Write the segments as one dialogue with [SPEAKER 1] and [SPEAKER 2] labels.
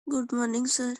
[SPEAKER 1] Good morning, sir.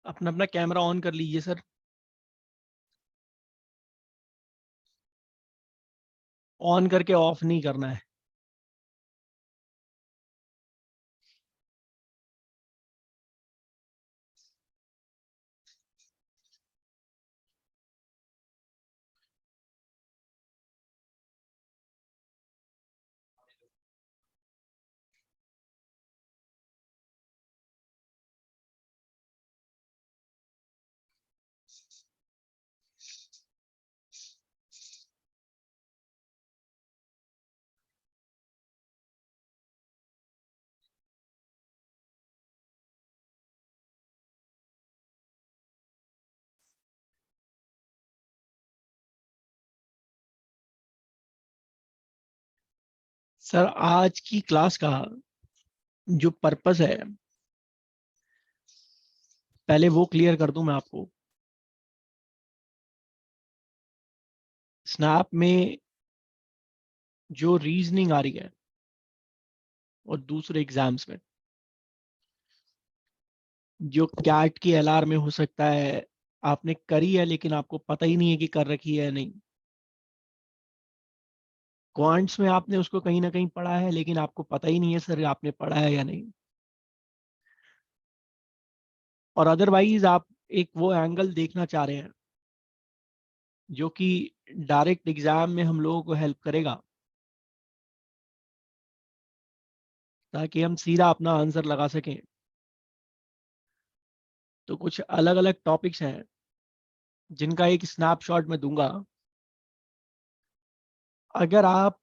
[SPEAKER 2] अपना अपना camera on कर लीजिए सर। ऑन करके ऑफ नहीं करना है। सर आज की क्लास का जो पर्पस है, पहले वो क्लियर कर दूं मैं आपको। स्नैप में जो रीजनिंग आ रही है और दूसरे एग्जाम्स में जो कैट की एलआर में हो सकता है आपने करी है लेकिन आपको पता ही नहीं है कि कर रखी है या नहीं। क्वांट्स में आपने उसको कहीं ना कहीं पढ़ा है लेकिन आपको पता ही नहीं है सर आपने पढ़ा है या नहीं। और अदरवाइज आप एक वो एंगल देखना चाह रहे हैं जो कि डायरेक्ट एग्जाम में हम लोगों को हेल्प करेगा, ताकि हम सीधा अपना आंसर लगा सकें। तो कुछ अलग अलग टॉपिक्स हैं जिनका एक स्नैपशॉट मैं दूंगा। अगर आप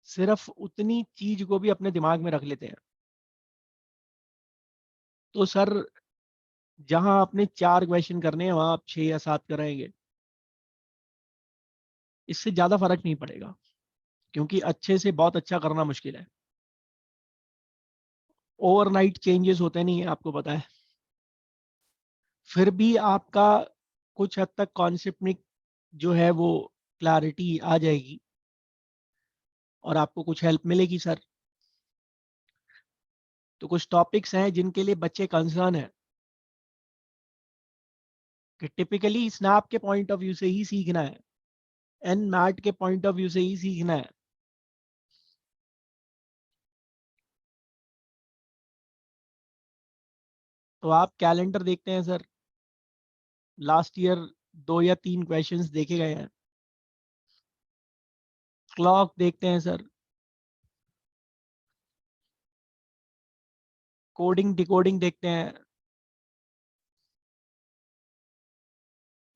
[SPEAKER 2] सिर्फ उतनी चीज को भी अपने दिमाग में रख लेते हैं तो सर जहां आपने 4 क्वेश्चन करने हैं वहां आप 6 या 7 कराएंगे। इससे ज्यादा फर्क नहीं पड़ेगा, क्योंकि अच्छे से बहुत अच्छा करना मुश्किल है। ओवरनाइट चेंजेस होते नहीं है, आपको पता है। फिर भी आपका कुछ हद तक कॉन्सेप्ट में जो है वो क्लैरिटी आ जाएगी और आपको कुछ हेल्प मिलेगी सर। तो कुछ टॉपिक्स हैं जिनके लिए बच्चे कंसर्न है कि टिपिकली स्नैप के पॉइंट ऑफ व्यू से ही सीखना है, एन मैट के पॉइंट ऑफ व्यू से ही सीखना है। तो आप कैलेंडर देखते हैं सर, लास्ट ईयर 2 या 3 क्वेश्चंस देखे गए हैं। क्लॉक देखते हैं सर, कोडिंग डिकोडिंग देखते हैं,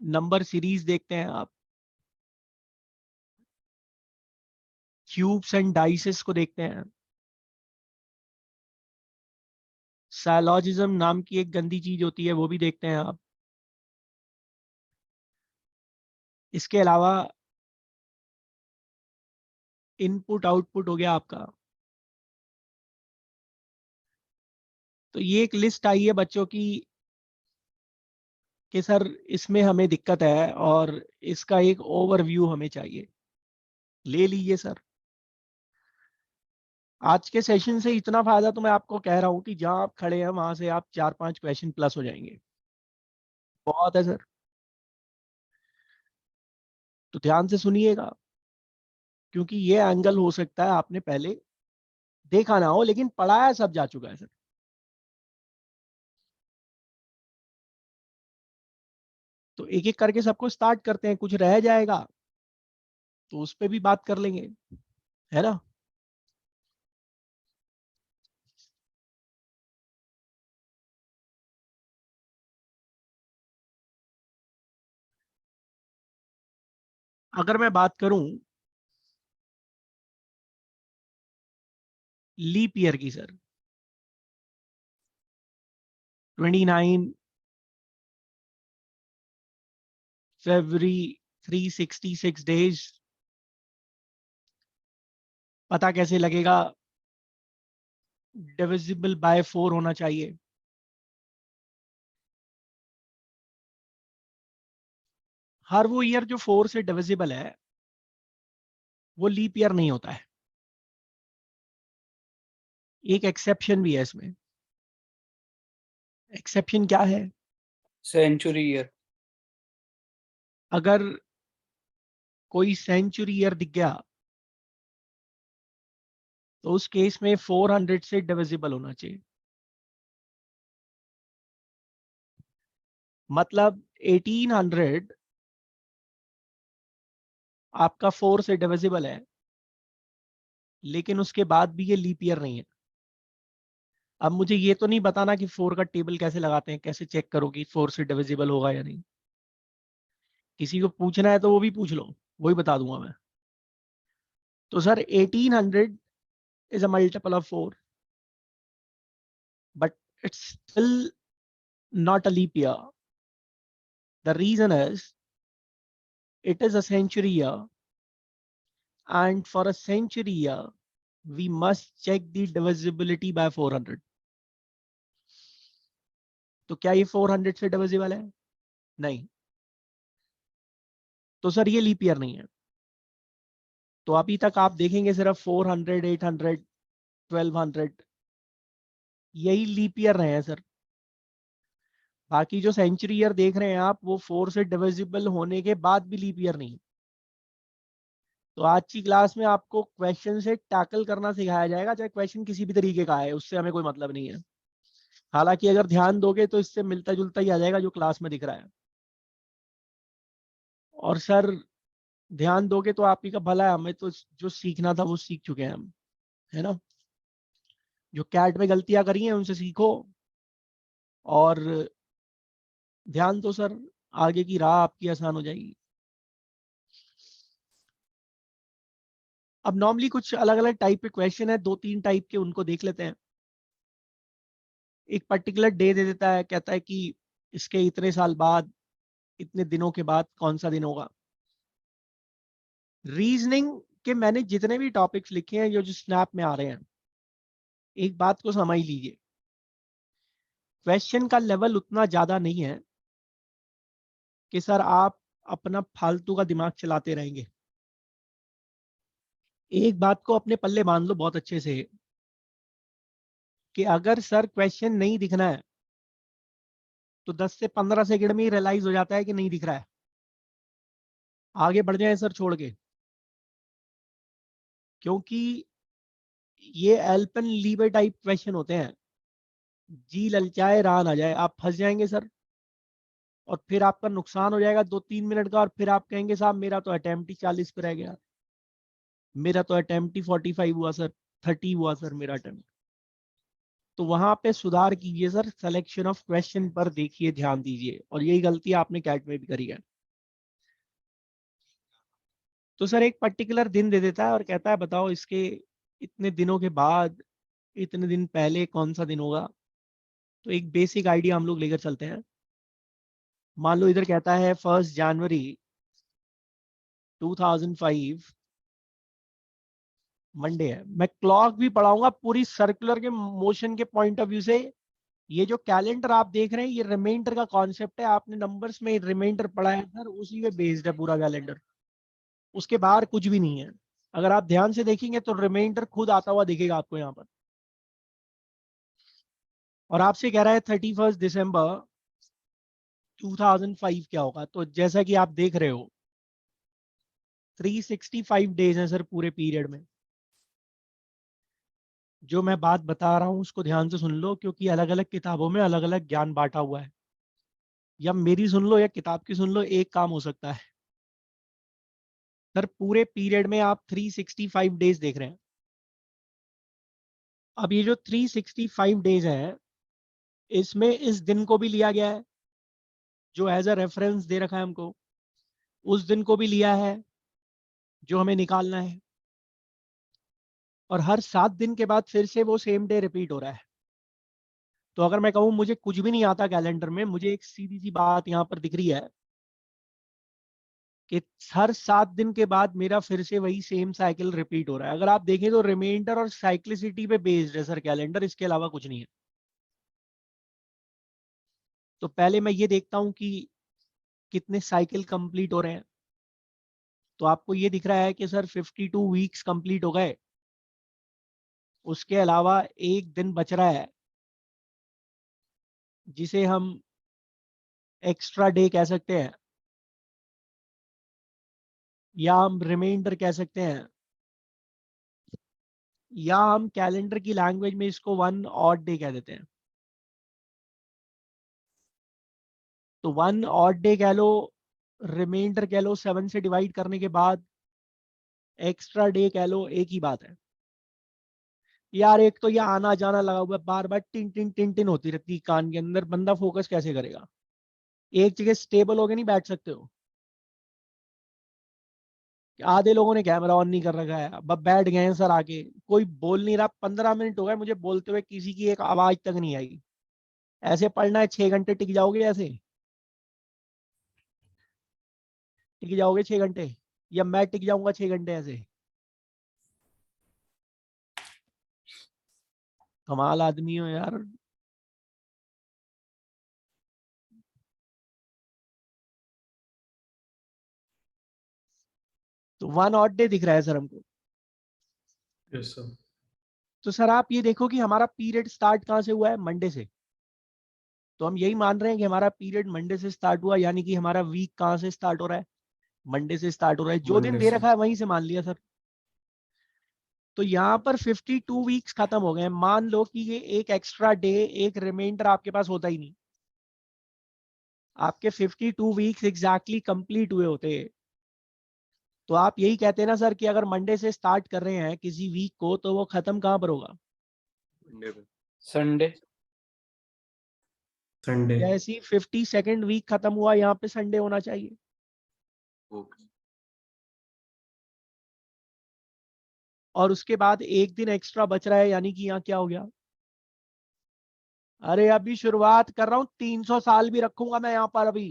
[SPEAKER 2] नंबर सीरीज देखते हैं आप, क्यूब्स एंड डाइसेस को देखते हैं, साइलॉजिज्म नाम की एक गंदी चीज होती है वो भी देखते हैं आप। इसके अलावा इनपुट आउटपुट हो गया आपका। तो ये एक लिस्ट आई है बच्चों की कि सर इसमें हमें दिक्कत है और इसका एक ओवरव्यू हमें चाहिए। ले लीजिए सर। आज के सेशन से इतना फायदा तो मैं आपको कह रहा हूं कि जहां आप खड़े हैं वहां से आप 4-5 क्वेश्चन प्लस हो जाएंगे। बहुत है सर। तो ध्यान से सुनिएगा, क्योंकि ये एंगल हो सकता है आपने पहले देखा ना हो, लेकिन पढ़ाया सब जा चुका है सर। तो एक एक करके सबको स्टार्ट करते हैं, कुछ रह जाएगा तो उस पर भी बात कर लेंगे, है ना। अगर मैं बात करूं लीप ईयर की सर, 29 फरवरी, 366 डेज। पता कैसे लगेगा? डिविजिबल बाय 4 होना चाहिए। हर वो ईयर जो 4 से डिविजिबल है वो लीप ईयर नहीं होता है। एक एक्सेप्शन भी है इसमें। एक्सेप्शन क्या है?
[SPEAKER 1] Century year.
[SPEAKER 2] अगर कोई सेंचुरी ईयर दिख गया तो उस केस में 400 से डिविजिबल होना चाहिए। मतलब 1800 आपका 4 से डिविजिबल है, लेकिन उसके बाद भी ये लीप ईयर नहीं है। अब मुझे ये तो नहीं बताना कि 4 का टेबल कैसे लगाते हैं, कैसे चेक करो कि 4 से डिविजिबल होगा या नहीं। किसी को पूछना है तो वो भी पूछ लो, वही बता दूंगा मैं। तो sir 1800 is a multiple of 4, but it's still not a leap year. The reason is it is a century year, and for a century year we must check the divisibility by 400. तो क्या ये 400 से divisible है? नहीं। तो sir ये leap year नहीं है। तो अभी तक आप देखेंगे सिर्फ 400, 800, 1200 यही लीप ईयर रहे हैं सर। बाकी जो सेंचुरी ईयर देख रहे हैं आप, वो 4 से डिविजिबल होने के बाद भी लीप ईयर नहीं। तो आज की क्लास में आपको क्वेश्चन से टैकल करना सिखाया जाएगा, चाहे क्वेश्चन किसी भी तरीके का है, उससे हमें कोई मतलब नहीं है। हालांकि अगर ध्यान दोगे तो इससे मिलता जुलता ही आ जाएगा जो क्लास में दिख रहा है। और सर ध्यान दोगे तो आप ही का भला है, हमें तो जो सीखना था वो सीख चुके हैं हम, है ना। जो कैट में गलतियां करी हैं उनसे सीखो, और ध्यान दो सर, आगे की राह आपकी आसान हो जाएगी। अब नॉर्मली कुछ अलग अलग टाइप के क्वेश्चन है, 2-3 टाइप के, उनको देख लेते हैं। एक पर्टिकुलर डे दे देता है, कहता है कि इसके इतने साल बाद, इतने दिनों के बाद कौन सा दिन होगा। रीजनिंग के मैंने जितने भी टॉपिक्स लिखे हैं जो स्नैप में आ रहे हैं, एक बात को समझ लीजिए, क्वेश्चन का लेवल उतना ज्यादा नहीं है कि सर आप अपना फालतू का दिमाग चलाते रहेंगे। एक बात को अपने पल्ले बांध लो बहुत अच्छे से, कि अगर सर क्वेश्चन नहीं दिखना है तो 10 से 15 सेकंड में ही रियलाइज हो जाता है कि नहीं दिख रहा है, आगे बढ़ जाए सर छोड़ के। क्योंकि ये एल्पन लीवर टाइप क्वेश्चन होते हैं, जी ललचाए राह ना जाए, आप फंस जाएंगे सर, और फिर आपका नुकसान हो जाएगा 2-3 मिनट का, और फिर आप कहेंगे साहब मेरा तो अटेम्प्ट ही 40 पे रह गया, मेरा तो अटेम्प्ट ही 45 हुआ सर, 30 हुआ सर मेरा अटेम्प्ट। तो वहां पे सुधार कीजिए सर, सिलेक्शन ऑफ क्वेश्चन पर देखिए, ध्यान दीजिए, और यही गलती आपने कैट में भी करी है। तो सर एक पर्टिकुलर दिन दे देता है और कहता है बताओ इसके इतने दिनों के बाद, इतने दिन पहले कौन सा दिन होगा। तो एक बेसिक आइडिया हम लोग लेकर चलते हैं। मान लो इधर कहता है 1 जनवरी 2005 मंडे है। मैं क्लॉक भी पढ़ाऊंगा पूरी सर्कुलर के मोशन के पॉइंट ऑफ व्यू से। ये जो कैलेंडर आप देख रहे हैं ये रिमाइंडर का कॉन्सेप्ट है, आपने नंबर्स में रिमाइंडर पढ़ा है सर, उसी पे बेस्ड है पूरा कैलेंडर, उसके बाहर कुछ भी नहीं है। अगर आप ध्यान से देखेंगे तो रिमाइंडर खुद आता हुआ दिखेगा आपको यहाँ पर। और आपसे कह रहा है 31 दिसंबर 2005 क्या होगा। तो जैसा कि आप देख रहे हो 365 डेज हैं सर पूरे पीरियड में। जो मैं बात बता रहा हूँ उसको ध्यान से सुन लो, क्योंकि अलग अलग किताबों में अलग अलग ज्ञान बांटा हुआ है। या मेरी सुन लो या किताब की सुन लो, एक काम हो सकता है। सर पूरे पीरियड में आप 365 डेज देख रहे हैं। अब ये जो 365 डेज है, इसमें इस दिन को भी लिया गया है जो एज अ रेफरेंस दे रखा है हमको, उस दिन को भी लिया है जो हमें निकालना है, और हर 7 दिन के बाद फिर से वो सेम डे रिपीट हो रहा है। तो अगर मैं कहूँ मुझे कुछ भी नहीं आता कैलेंडर में, मुझे एक सीधी सी बात यहाँ पर दिख रही है कि हर 7 दिन के बाद मेरा फिर से वही सेम साइकिल रिपीट हो रहा है। अगर आप देखें तो रिमाइंडर और साइक्लिसिटी पे बेस्ड है सर कैलेंडर, इसके अलावा कुछ नहीं है। तो पहले मैं ये देखता हूँ कि कितने साइकिल कंप्लीट हो रहे हैं। तो आपको ये दिख रहा है कि सर 52 वीक्स कंप्लीट हो गए। उसके अलावा एक दिन बच रहा है जिसे हम एक्स्ट्रा डे कह सकते हैं, या हम रिमाइंडर कह सकते हैं, या हम कैलेंडर की लैंग्वेज में इसको 1 ऑड डे कह देते हैं। तो 1 ऑड डे कह लो, रिमाइंडर कह लो, 7 से डिवाइड करने के बाद एक्स्ट्रा डे कह लो, एक ही बात है। यार एक तो ये आना जाना लगा हुआ है, बार बार टिन टिन टिन टिन होती रहती है कान के अंदर, बंदा फोकस कैसे करेगा। एक जगह स्टेबल होके नहीं बैठ सकते हो। आधे लोगों ने कैमरा ऑन नहीं कर रखा है, अब बैठ गए हैं सर आके, कोई बोल नहीं रहा। 15 मिनट हो गए मुझे बोलते हुए, किसी की एक आवाज तक नहीं आई। ऐसे पढ़ना है 6 घंटे टिक जाओगे ऐसे? टिक जाओगे 6 घंटे? या मैं टिक जाऊंगा 6 घंटे ऐसे? कमाल आदमी हो यार। तो 1 ऑड डे दिख रहा है सर हमको।
[SPEAKER 3] Yes sir.
[SPEAKER 2] तो सर आप ये देखो कि हमारा पीरियड स्टार्ट कहाँ से हुआ है, मंडे से। तो हम यही मान रहे हैं कि हमारा पीरियड मंडे से स्टार्ट हुआ, यानी कि हमारा वीक कहाँ से स्टार्ट हो रहा है, मंडे से स्टार्ट हो रहा है। जो दिन
[SPEAKER 3] मंडे
[SPEAKER 2] दे
[SPEAKER 3] से।
[SPEAKER 2] रखा है वहीं से मान लिया सर। तो यहाँ पर 52 वीक्स खत्म हो गए हैं। मान लो कि ये एक एक्स्ट्रा डे, एक रिमाइंडर आपके पास होता ही नहीं, आपके 52 वीक्स एग्जैक्टली कंप्लीट हुए होते। तो आप यही कहते हैं ना सर कि अगर मंडे से स्टार्ट कर रहे हैं किसी वीक को, तो वो खत्म कहाँ पर होगा?
[SPEAKER 3] मंडे पे।
[SPEAKER 1] संडे।
[SPEAKER 3] संडे।
[SPEAKER 2] जैसे ही 52nd वीक खत्म हुआ, यहाँ पे संडे होना चाहिए।
[SPEAKER 3] ओके।
[SPEAKER 2] और उसके बाद एक दिन एक्स्ट्रा बच रहा है, यानी कि यहाँ क्या हो गया? अरे अभी शुरुआत कर रहा हूँ, 300 साल भी रखूंगा मैं यहाँ पर। अभी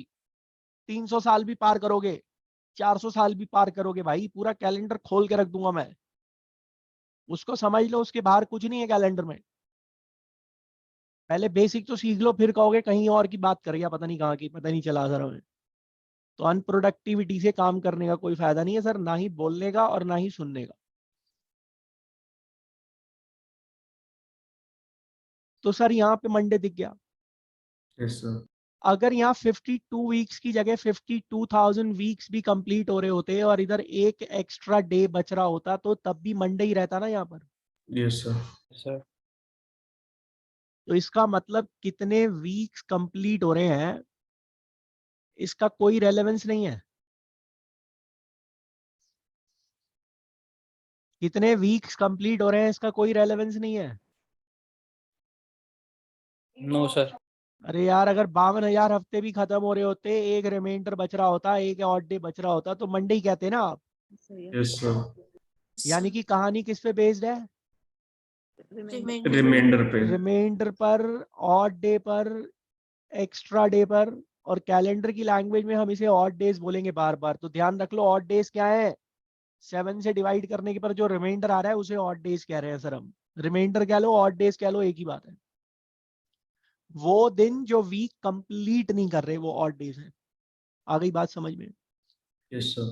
[SPEAKER 2] 300 साल भी पार करोगे, 400 साल भी पार करोगे भाई, पूरा कैलेंडर खोल के रख दूंगा मैं। उसको समझ लो, उसके बाहर कुछ नहीं है कैलेंडर में। पहले बेसिक तो सीख लो, फिर कहोगे कहीं और की बात कर गया, पता नहीं कहाँ की, पता नहीं चला सर हमें। तो अनप्रोडक्टिविटी से काम करने का कोई फायदा नहीं है सर, ना ही बोलने का और ना ही सुनने का। तो सर यहाँ पे मंडे दिख गया।
[SPEAKER 3] Yes sir.
[SPEAKER 2] अगर यहाँ 52 वीक्स की जगह 52,000 वीक्स भी कंप्लीट हो रहे होते और इधर एक एक्स्ट्रा डे बच रहा होता, तो तब भी मंडे ही रहता ना यहाँ पर।
[SPEAKER 3] Yes sir.
[SPEAKER 1] सर
[SPEAKER 2] तो इसका मतलब कितने वीक्स कंप्लीट हो रहे हैं इसका कोई रेलेवेंस नहीं है। कितने वीक्स कंप्लीट हो रहे हैं इसका कोई रेलेवेंस नहीं है।
[SPEAKER 1] No sir.
[SPEAKER 2] अरे यार, अगर 52,000 हफ्ते भी खत्म हो रहे होते, एक रिमाइंडर बच रहा होता, एक ऑड डे बच रहा होता, तो मंडे ही कहते ना आप।
[SPEAKER 3] Yes, sir.
[SPEAKER 2] यानी कि कहानी किस पे बेस्ड है?
[SPEAKER 3] Remainder पे.
[SPEAKER 2] रिमाइंडर पर, ऑड डे पर, एक्स्ट्रा डे पर। और कैलेंडर की लैंग्वेज में हम इसे ऑड डेज बोलेंगे बार बार, तो ध्यान रख लो ऑड डेज क्या है। 7 से डिवाइड करने के पर जो रिमाइंडर आ रहा है उसे ऑड डेज कह रहे हैं सर हम। रिमाइंडर कह लो, ऑड डेज कह लो, एक ही बात है। वो दिन जो वीक कंप्लीट नहीं कर रहे वो ऑड डेज है। आ गई बात समझ में?
[SPEAKER 3] Yes, sir.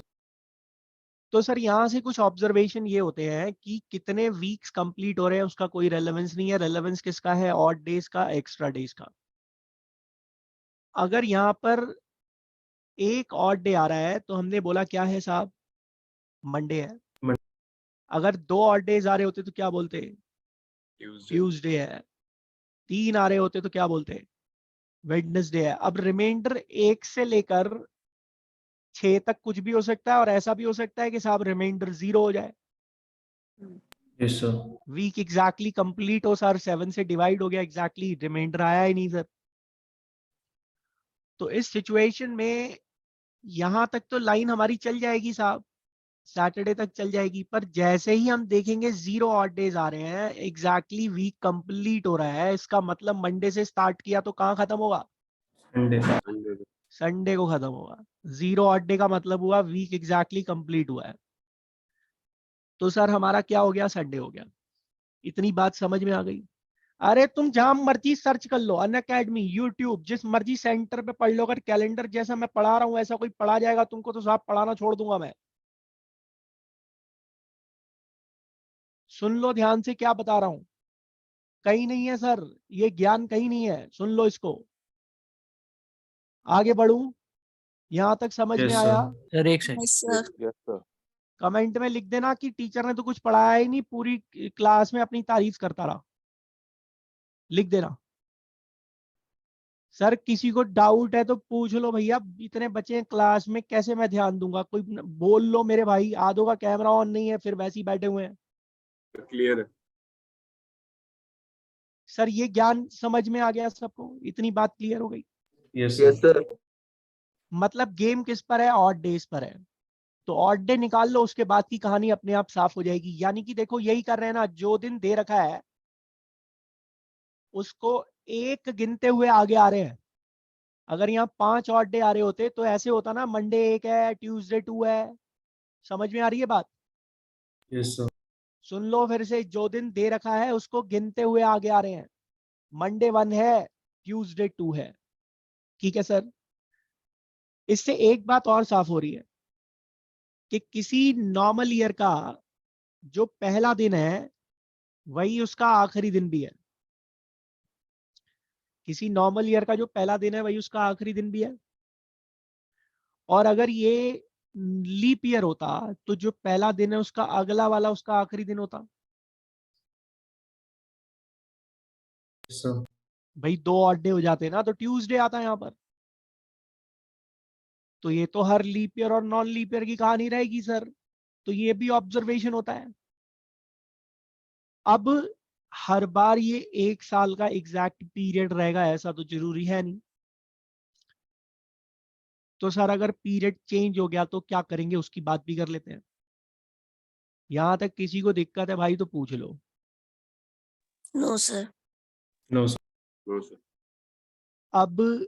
[SPEAKER 2] तो सर यहाँ से कुछ ऑब्जर्वेशन ये होते हैं कि कितने वीक्स कंप्लीट हो रहे हैं उसका कोई रेलेवेंस नहीं है। रेलेवेंस किसका है? ऑड डेज का, एक्स्ट्रा डेज का। अगर यहाँ पर एक ऑड डे आ रहा है तो हमने बोला क्या है साहब? मंडे है।
[SPEAKER 3] Mon-
[SPEAKER 2] अगर 2 ऑड डेज आ रहे होते तो क्या बोलते? ट्यूसडे है। 3 आ रहे होते तो क्या बोलते? वेडनेसडे है। अब रिमाइंडर 1 से लेकर 6 तक कुछ भी हो सकता है, और ऐसा भी हो सकता है कि साहब रिमाइंडर 0 हो जाए।
[SPEAKER 3] Yes, sir.
[SPEAKER 2] Week exactly complete हो सर, 7 से डिवाइड हो गया एग्जैक्टली, रिमाइंडर आया ही नहीं सर। तो इस सिचुएशन में यहां तक तो लाइन हमारी चल जाएगी साहब, सैटरडे तक चल जाएगी। पर जैसे ही हम देखेंगे 0 ऑड डेज आ रहे हैं, एग्जैक्टली वीक कंप्लीट हो रहा है, इसका मतलब मंडे से स्टार्ट किया तो कहां खत्म होगा?
[SPEAKER 3] Sunday.
[SPEAKER 2] संडे को खत्म होगा। 0 ऑड डे का मतलब हुआ वीक एग्जैक्टली कंप्लीट हुआ है। तो सर हमारा क्या हो गया? संडे हो गया। इतनी बात समझ में आ गई? अरे तुम जहां मर्जी सर्च कर लो, अनअकैडमी, यूट्यूब, जिस मर्जी सेंटर पे पढ़ लो, अगर कैलेंडर जैसा मैं पढ़ा रहा हूं ऐसा कोई पढ़ा जाएगा तुमको तो साहब पढ़ाना छोड़ दूंगा मैं। सुन लो ध्यान से क्या बता रहा हूं। कहीं नहीं है सर, ये ज्ञान कहीं नहीं है, सुन लो इसको। आगे बढ़ू? यहां तक समझ में
[SPEAKER 3] Yes,
[SPEAKER 2] आया?
[SPEAKER 3] sir.
[SPEAKER 1] सर एक सेकंड।
[SPEAKER 4] Yes, sir.
[SPEAKER 2] कमेंट में लिख देना कि टीचर ने तो कुछ पढ़ाया ही नहीं, पूरी क्लास में अपनी तारीफ करता रहा। लिख देना। सर किसी को डाउट है तो पूछ लो भैया, इतने बच्चे हैं क्लास में, कैसे मैं ध्यान दूंगा? कोई बोल लो मेरे भाई। आधो का कैमरा ऑन नहीं है, फिर वैसे ही बैठे हुए हैं।
[SPEAKER 4] Clear है.
[SPEAKER 2] सर ये ज्ञान समझ में आ गया सबको? इतनी बात क्लियर हो गई?
[SPEAKER 3] Yes,
[SPEAKER 4] Yes,
[SPEAKER 3] sir.
[SPEAKER 4] sir.
[SPEAKER 2] मतलब गेम किस पर है? ऑड डेज पर है। तो ऑड डे निकाल लो, उसके बाद की कहानी अपने आप साफ हो जाएगी। यानी कि देखो यही कर रहे हैं ना, जो दिन दे रखा है उसको एक गिनते हुए आगे आ रहे हैं। अगर यहाँ 5 ऑड डे आ रहे होते तो ऐसे होता ना, मंडे 1 है, ट्यूसडे 2 है। समझ में आ रही है बात?
[SPEAKER 3] Yes, sir.
[SPEAKER 2] सुन लो फिर से, जो दिन दे रखा है उसको गिनते हुए आगे आ रहे हैं। मंडे 1 है, ट्यूसडे 2 है। ठीक है सर? इससे एक बात और साफ हो रही है कि किसी नॉर्मल ईयर का जो पहला दिन है वही उसका आखिरी दिन भी है। किसी नॉर्मल ईयर का जो पहला दिन है वही उसका आखिरी दिन भी है। और अगर ये लीप ईयर होता तो जो पहला दिन है उसका अगला वाला उसका आखिरी दिन होता।
[SPEAKER 3] Yes, sir.
[SPEAKER 2] भाई 2 ऑड डे हो जाते ना तो ट्यूसडे आता है यहाँ पर। तो ये तो हर लीप ईयर और नॉन लीप ईयर की कहानी रहेगी सर। तो ये भी ऑब्जर्वेशन होता है। अब हर बार ये 1 साल का एग्जैक्ट पीरियड रहेगा ऐसा तो जरूरी है नहीं। तो सर अगर पीरियड चेंज हो गया तो क्या करेंगे उसकी बात भी कर लेते हैं। यहां तक किसी को दिक्कत है भाई तो पूछ लो।
[SPEAKER 5] No sir.
[SPEAKER 3] No, sir.
[SPEAKER 4] No, sir.
[SPEAKER 2] अब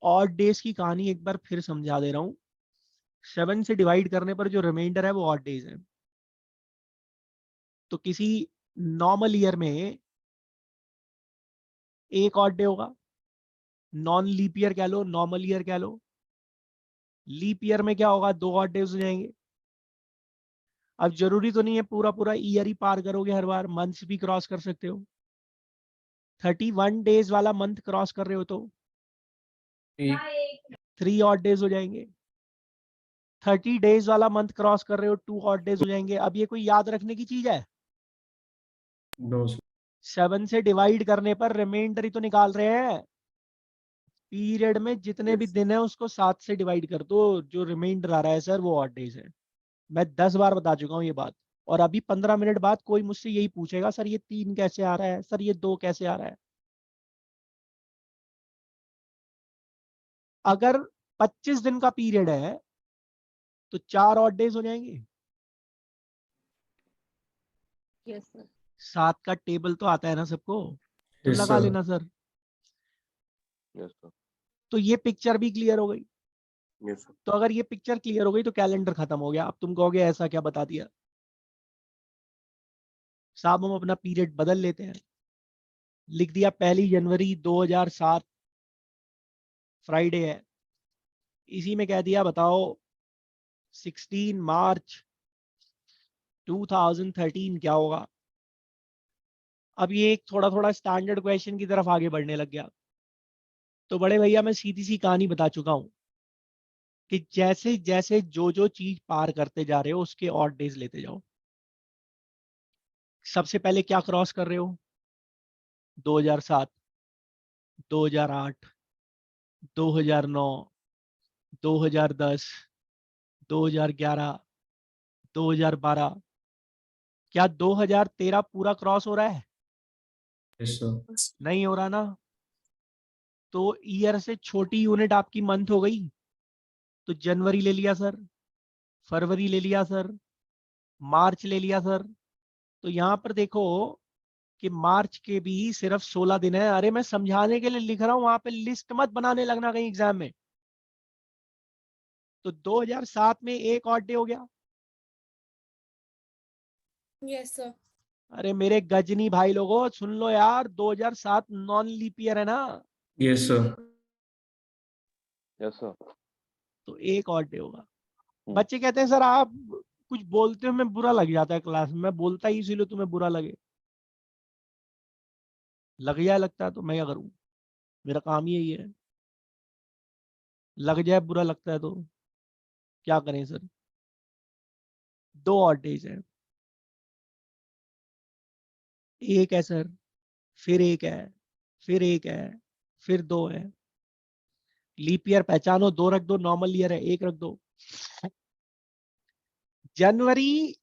[SPEAKER 2] ऑड डेज की कहानी एक बार फिर समझा दे रहा हूं। 7 से डिवाइड करने पर जो रिमाइंडर है वो ऑड डेज है। तो किसी नॉर्मल ईयर में एक ऑड डे होगा। नॉन लीप ईयर कह लो, नॉर्मल ईयर कह लो। लीप ईयर में क्या होगा? 2 ऑड डेज हो जाएंगे। अब जरूरी तो नहीं है पूरा पूरा ईयर ही पार करोगे हर बार, मंथ्स भी क्रॉस कर सकते हो। 31 डेज वाला मंथ क्रॉस कर रहे हो तो 3 ऑड डेज हो जाएंगे। 30 डेज वाला मंथ क्रॉस कर रहे हो, 2 ऑड डेज हो जाएंगे। अब ये कोई याद रखने की चीज है?
[SPEAKER 3] No, sir.
[SPEAKER 2] 7 से डिवाइड करने पर रिमाइंडर ही तो निकाल रहे हैं। पीरियड में जितने भी
[SPEAKER 4] Yes.
[SPEAKER 2] दिन है उसको 7 से डिवाइड कर दो, जो रिमाइंडर आ रहा है सर वो ऑड डेज है। मैं 10 बार बता चुका हूँ ये बात। और अभी 15 मिनट बाद कोई मुझसे यही पूछेगा, सर ये 3 कैसे आ रहा है, सर ये 2 कैसे आ रहा है। अगर 25 दिन का पीरियड है तो 4 ऑड डेज हो जाएंगे।
[SPEAKER 5] Yes, sir.
[SPEAKER 2] 7 का टेबल तो आता है ना सबको, तो
[SPEAKER 3] Yes,
[SPEAKER 2] लगा
[SPEAKER 3] sir.
[SPEAKER 2] लेना सर।
[SPEAKER 4] Yes, sir.
[SPEAKER 2] तो ये पिक्चर भी क्लियर हो गई।
[SPEAKER 4] Yes, sir.
[SPEAKER 2] तो अगर ये पिक्चर क्लियर हो गई तो कैलेंडर खत्म हो गया। अब तुम कहोगे ऐसा क्या बता दिया साहब, हम अपना पीरियड बदल लेते हैं। लिख दिया 1 जनवरी 2007 फ्राइडे है, इसी में कह दिया बताओ 16 मार्च 2013 क्या होगा। अब ये एक थोड़ा थोड़ा स्टैंडर्ड क्वेश्चन की तरफ आगे बढ़ने लग गया। तो बड़े भैया मैं सीधी सी कहानी बता चुका हूं कि जैसे जैसे जो चीज पार करते जा रहे हो उसके ऑड डेज लेते जाओ। सबसे पहले क्या क्रॉस कर रहे हो, 2007, 2008, 2009, 2010, 2011, 2012, क्या 2013 पूरा क्रॉस हो रहा है?
[SPEAKER 3] Yes, sir.
[SPEAKER 2] नहीं हो रहा ना। तो ईयर से छोटी यूनिट आपकी मंथ हो गई। तो जनवरी ले लिया सर, फरवरी ले लिया सर, मार्च ले लिया सर। तो यहां पर देखो कि मार्च के भी सिर्फ 16 दिन है। अरे मैं समझाने के लिए लिख रहा हूं, वहां पे लिस्ट मत बनाने लगना कहीं एग्जाम में। तो 2007 में एक ऑड डे हो गया।
[SPEAKER 5] Yes, sir.
[SPEAKER 2] अरे मेरे गजनी भाई लोगों सुन लो यार, 2007 नॉन लीप ईयर है ना,
[SPEAKER 3] Yes, sir.
[SPEAKER 4] Yes, sir.
[SPEAKER 2] तो एक ऑड डे होगा। बच्चे कहते हैं सर आप कुछ बोलते हो मैं बुरा लग जाता है क्लास में। मैं बोलता ही इसीलिए तुम्हें बुरा लगे। लग जाए लगता है तो मैं क्या करूं, मेरा काम ही यही है। लग जाए बुरा लगता है तो क्या करें सर। 2 ऑड डेज है, एक है सर, फिर एक है, फिर एक है, फिर 2 है। लीप ईयर पहचानो, 2 रख दो, नॉर्मल ईयर है 1 रख दो। जनवरी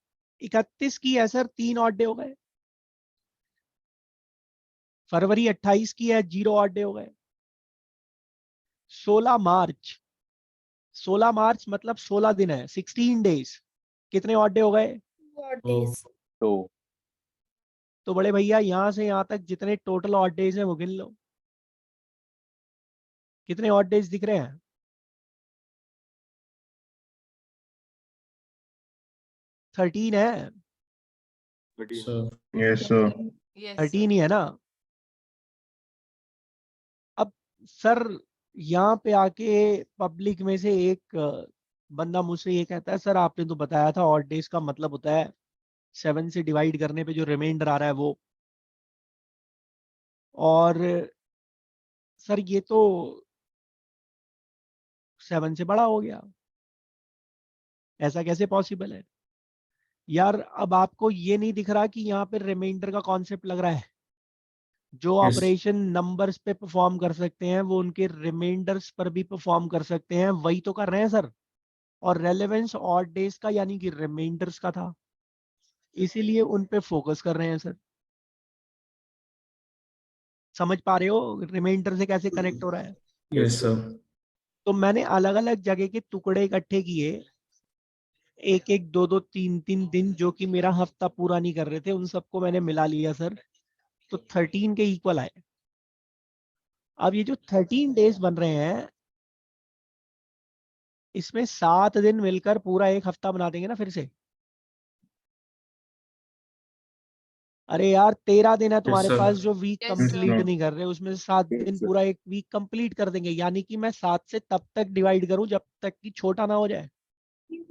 [SPEAKER 2] 31 की है सर, 3 ऑड डे हो गए। फरवरी 28 की है, 0 ऑड डे हो गए। 16 मार्च, 16 मार्च मतलब 16 दिन है, 16 डेज, कितने ऑड डे हो गए?
[SPEAKER 5] 4
[SPEAKER 3] Oh.
[SPEAKER 5] days.
[SPEAKER 4] तो
[SPEAKER 2] तो बड़े भैया यहां से यहां तक जितने टोटल ऑड डेज हैं वो गिन लो। कितने ऑड डेज दिख रहे हैं? 13 है।
[SPEAKER 3] Sir.
[SPEAKER 6] Yes, sir.
[SPEAKER 5] Yes,
[SPEAKER 2] 13 ही है ना। अब सर यहाँ पे आके पब्लिक में से एक बंदा मुझसे ये कहता है सर आपने तो बताया था ऑड डेज का मतलब होता है 7 से डिवाइड करने पे जो रिमाइंडर आ रहा है वो। और सर ये तो 7 से बड़ा हो गया, ऐसा कैसे पॉसिबल है? यार अब आपको ये नहीं दिख रहा कि यहाँ पे रिमाइंडर का कॉन्सेप्ट लग रहा है। जो
[SPEAKER 3] Yes.
[SPEAKER 2] ऑपरेशन नंबर्स पे परफॉर्म कर सकते हैं वो उनके रिमाइंडर्स पर भी परफॉर्म कर सकते हैं, वही तो कर रहे हैं सर। और रेलेवेंस ऑड डेज का यानी कि रिमाइंडर्स का था, इसीलिए उन पे फोकस कर रहे हैं सर। समझ पा रहे हो रिमाइंडर से कैसे कनेक्ट हो रहा है?
[SPEAKER 3] Yes, sir.
[SPEAKER 2] तो मैंने अलग अलग जगह के टुकड़े इकट्ठे किए, एक एक दो दो तीन तीन दिन जो कि मेरा हफ्ता पूरा नहीं कर रहे थे, उन सबको मैंने मिला लिया सर। तो 13 के इक्वल आए। अब ये जो 13 डेज बन रहे हैं इसमें 7 दिन मिलकर पूरा एक हफ्ता बना देंगे ना फिर से। अरे यार 13 दिन है तुम्हारे
[SPEAKER 3] sir.
[SPEAKER 2] पास जो वीक
[SPEAKER 5] Yes,
[SPEAKER 2] कंप्लीट
[SPEAKER 6] sir.
[SPEAKER 2] नहीं कर रहे, उसमें से 7
[SPEAKER 6] Yes,
[SPEAKER 2] दिन
[SPEAKER 6] sir.
[SPEAKER 2] पूरा एक वीक कंप्लीट कर देंगे। यानी कि मैं 7 से तब तक डिवाइड करूं जब तक कि छोटा ना हो जाए।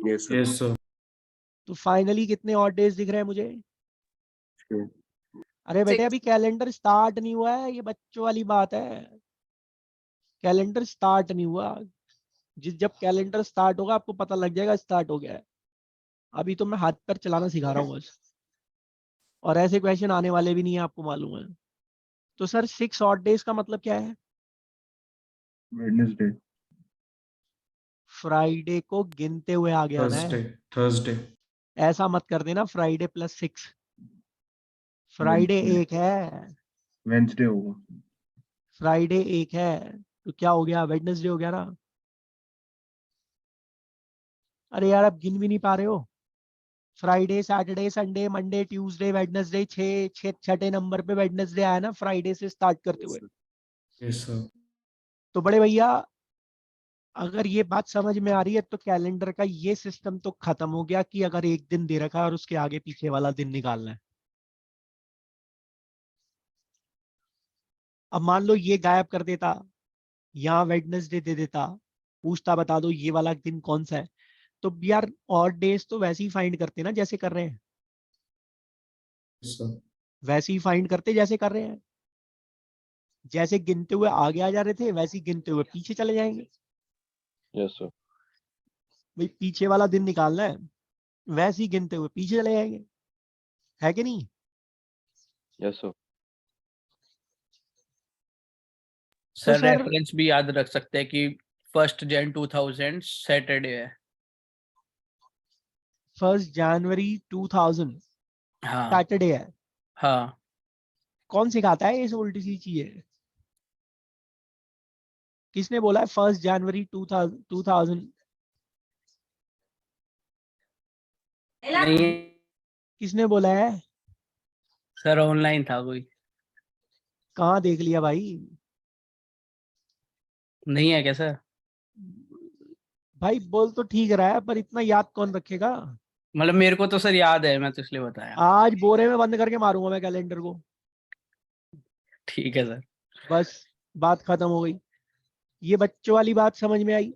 [SPEAKER 4] yes, sir.
[SPEAKER 3] Yes, sir.
[SPEAKER 2] तो फाइनली कितने ऑड डेज दिख रहे हैं मुझे?
[SPEAKER 4] Sure.
[SPEAKER 2] अरे बेटे
[SPEAKER 5] 6.
[SPEAKER 2] अभी कैलेंडर स्टार्ट नहीं हुआ है, ये बच्चों वाली बात है। कैलेंडर स्टार्ट नहीं हुआ, जब कैलेंडर स्टार्ट होगा आपको पता लग जाएगा स्टार्ट हो गया है। अभी तो मैं हाथ पर चलाना सिखा रहा हूँ बस, और ऐसे क्वेश्चन आने वाले भी नहीं है आपको मालूम है। तो सर 6 ऑड डेज का मतलब क्या है?
[SPEAKER 6] Wednesday.
[SPEAKER 2] फ्राइडे को गिनते हुए आगे आना है।
[SPEAKER 3] Thursday. Thursday.
[SPEAKER 2] ऐसा मत कर देना फ्राइडे प्लस 6। Friday
[SPEAKER 6] Wednesday.
[SPEAKER 2] एक है,
[SPEAKER 6] Wednesday होगा.
[SPEAKER 2] फ्राइडे एक है, तो क्या हो गया? वेडनेसडे हो गया ना। अरे यार आप गिन भी नहीं पा रहे हो। Friday, Saturday, Sunday, Monday, Tuesday, Wednesday, छठे नंबर पे वेडनेसडे आया ना फ्राइडे से स्टार्ट करते हुए।
[SPEAKER 3] Yes, sir.
[SPEAKER 2] तो बड़े भैया अगर ये बात समझ में आ रही है तो कैलेंडर का ये सिस्टम तो खत्म हो गया कि अगर एक दिन दे रखा है और उसके आगे पीछे वाला दिन निकालना है। अब मान लो ये गायब कर देता, यहाँ वेडनेसडे दे देता, पूछता बता दो ये वाला दिन कौन सा है, तो यार और डेज तो वैसे ही फाइंड करते ना जैसे कर रहे हैं,
[SPEAKER 3] Yes, sir.
[SPEAKER 2] वैसे ही फाइंड करते जैसे कर रहे हैं। जैसे गिनते हुए आगे आ जा रहे थे वैसे ही गिनते हुए पीछे चले जाएंगे।
[SPEAKER 4] Yes, sir.
[SPEAKER 2] भाई पीछे वाला दिन निकालना है, वैसे ही गिनते हुए पीछे चले जाएंगे, है कि नहीं?
[SPEAKER 4] Yes, sir.
[SPEAKER 1] Sir
[SPEAKER 2] sir
[SPEAKER 1] reference भी याद रख सकते हैं कि 1 Jan 2000 सैटरडे है।
[SPEAKER 2] 1 जनवरी 2000
[SPEAKER 1] हाँ
[SPEAKER 2] सैटरडे है।
[SPEAKER 1] हाँ।
[SPEAKER 2] कौन सिखाता है ये सब उल्टी सी चीजें? किसने बोला है 1 जनवरी 2000?
[SPEAKER 1] नहीं
[SPEAKER 2] किसने बोला है?
[SPEAKER 1] सर, ऑनलाइन था कोई।
[SPEAKER 2] कहाँ देख लिया भाई?
[SPEAKER 1] नहीं है क्या सर?
[SPEAKER 2] भाई बोल तो ठीक रहा है पर इतना याद कौन रखेगा?
[SPEAKER 1] मतलब मेरे को तो सर याद है, मैं तो इसलिए बताया।
[SPEAKER 2] आज बोरे में बंद करके मारूंगा मैं कैलेंडर को।
[SPEAKER 1] ठीक है सर।
[SPEAKER 2] बस बात खत्म हो गई। ये बच्चों वाली बात समझ में आई।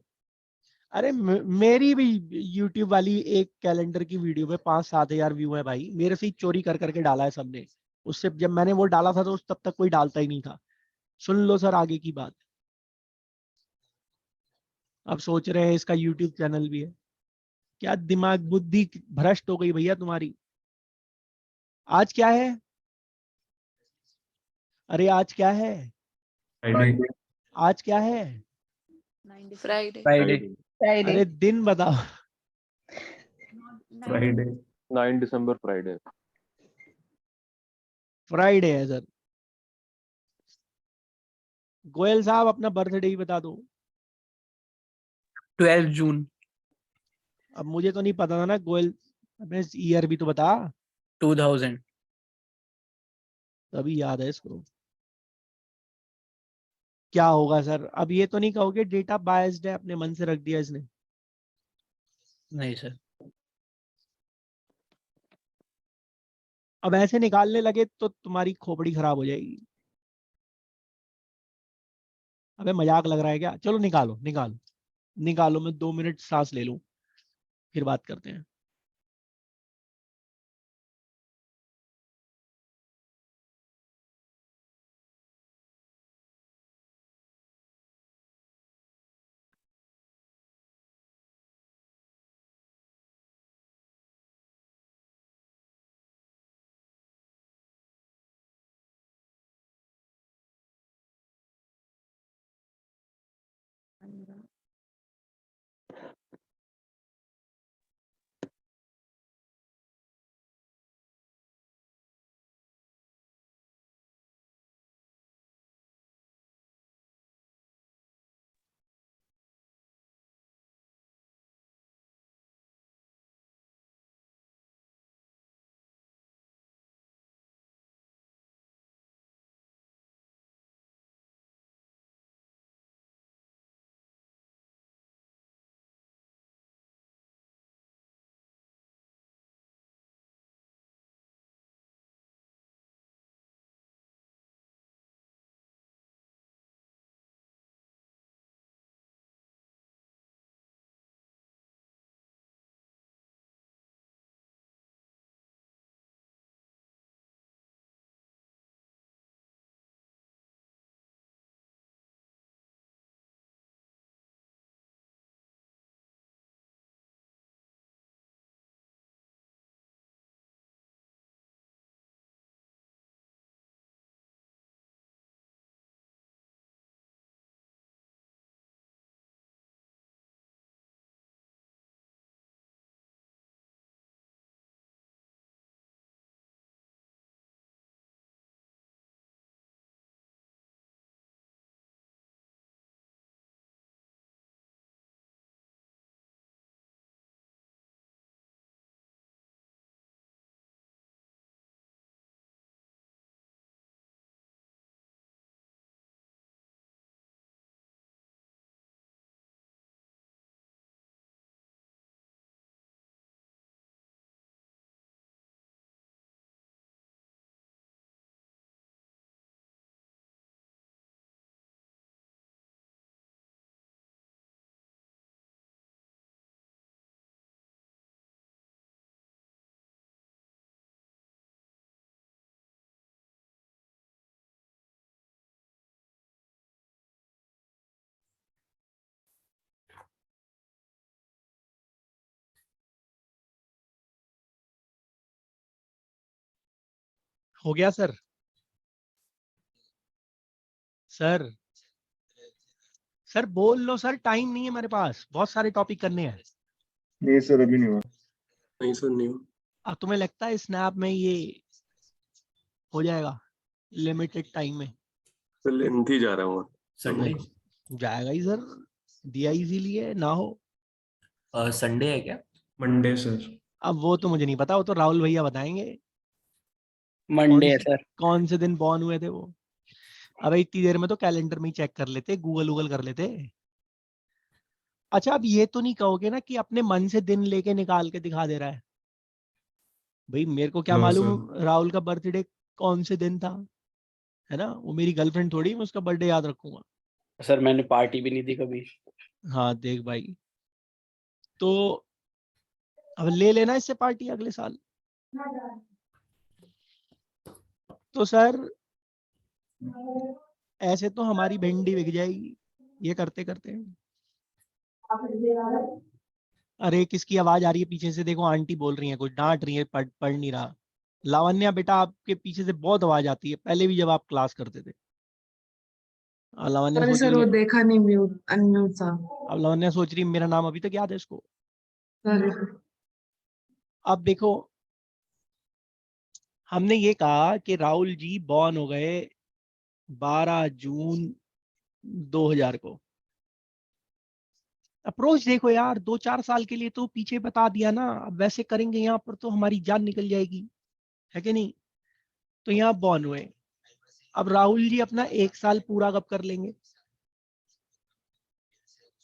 [SPEAKER 2] अरे मेरी भी YouTube वाली एक कैलेंडर की वीडियो में 5-7 हजार व्यू है भाई, मेरे से ही चोरी कर करके डाला है सबने। उससे जब मैंने वो डाला था तो तब तक कोई डालता ही नहीं था। सुन लो सर आगे की बात। अब सोच रहे हैं इसका YouTube चैनल भी है। क्या दिमाग बुद्धि भ्रष्ट हो गई भैया तुम्हारी। आज क्या है? अरे आज क्या है?
[SPEAKER 3] Friday.
[SPEAKER 2] आज क्या है?
[SPEAKER 5] Friday.
[SPEAKER 1] फ्राइडे।
[SPEAKER 2] अरे दिन बताओ।
[SPEAKER 3] Friday.
[SPEAKER 4] 9 December Friday.
[SPEAKER 2] फ्राइडे है सर। गोयल साहब अपना बर्थडे ही बता दो।
[SPEAKER 1] 12 जून
[SPEAKER 2] अब मुझे तो नहीं पता था ना गोयल, अबे ईयर भी तो बता।
[SPEAKER 1] 2000।
[SPEAKER 2] तभी याद है इसको। क्या होगा सर? अब ये तो नहीं कहोगे डेटा बायस्ड है, अपने मन से रख दिया इसने?
[SPEAKER 1] नहीं सर।
[SPEAKER 2] अब ऐसे निकालने लगे तो तुम्हारी खोपड़ी खराब हो जाएगी। अबे मजाक लग रहा है क्या? चलो निकालो निकालो निकालो, मैं 2 मिनट सांस ले लूं फिर बात करते हैं। हो गया सर? सर सर बोल लो सर, टाइम नहीं है मेरे पास, बहुत सारे टॉपिक करने हैं।
[SPEAKER 6] नहीं सर, अभी नहीं हुआ।
[SPEAKER 3] नहीं सर, नहीं हुआ।
[SPEAKER 2] अब तुम्हें लगता है स्नैप में ये हो जाएगा लिमिटेड टाइम में?
[SPEAKER 3] सर लेंथ ही जा रहा हूँ
[SPEAKER 1] संडे
[SPEAKER 2] जाएगा ही सर, दिया इजीली ना हो।
[SPEAKER 1] संडे है क्या?
[SPEAKER 3] Monday sir.
[SPEAKER 2] अब वो तो मुझे नहीं पता, वो तो राहुल भैया बताएंगे।
[SPEAKER 1] मंडे है सर।
[SPEAKER 2] कौन से दिन बॉर्न हुए थे वो? अबे इतनी देर में तो कैलेंडर में ही चेक कर लेते, गूगल कर लेते। अच्छा, अब ये तो नहीं कहोगे ना कि अपने मन से दिन लेके निकाल के दिखा दे रहा है? भाई मेरे को क्या
[SPEAKER 3] नो
[SPEAKER 2] मालूम राहुल का बर्थडे कौन से दिन था, है ना? वो मेरी गर्लफ्रेंड थोड़ी, मैं उसका बर्थडे याद रखूंगा।
[SPEAKER 1] सर मैंने पार्टी भी नहीं दी कभी।
[SPEAKER 2] हाँ देख भाई, तो अब ले लेना इससे पार्टी अगले साल। तो सर ऐसे तो हमारी भिंडी बिक जाएगी ये करते करते। अरे किसकी आवाज आ रही है पीछे से? देखो आंटी बोल रही है, कुछ डांट रही है, पढ़ नहीं रहा। लावण्या बेटा, आपके पीछे से बहुत आवाज आती है, पहले भी जब आप क्लास करते थे। लावण्या
[SPEAKER 7] सॉरी
[SPEAKER 2] सोच
[SPEAKER 7] सर,
[SPEAKER 2] रही
[SPEAKER 7] वो
[SPEAKER 2] है,
[SPEAKER 7] देखा नहीं, म्यूट अनम्यूट था।
[SPEAKER 2] अब लावण्या सोच रही है मेरा नाम अभी तक याद है इसको।
[SPEAKER 7] सॉरी।
[SPEAKER 2] अब देखो, हमने ये कहा कि राहुल जी बॉर्न हो गए 12 जून 2000 को। अप्रोच देखो यार, 2-4 साल के लिए तो पीछे बता दिया ना, अब वैसे करेंगे यहाँ पर तो हमारी जान निकल जाएगी, है कि नहीं? तो यहाँ बॉर्न हुए। अब राहुल जी अपना 1 साल पूरा कब कर लेंगे?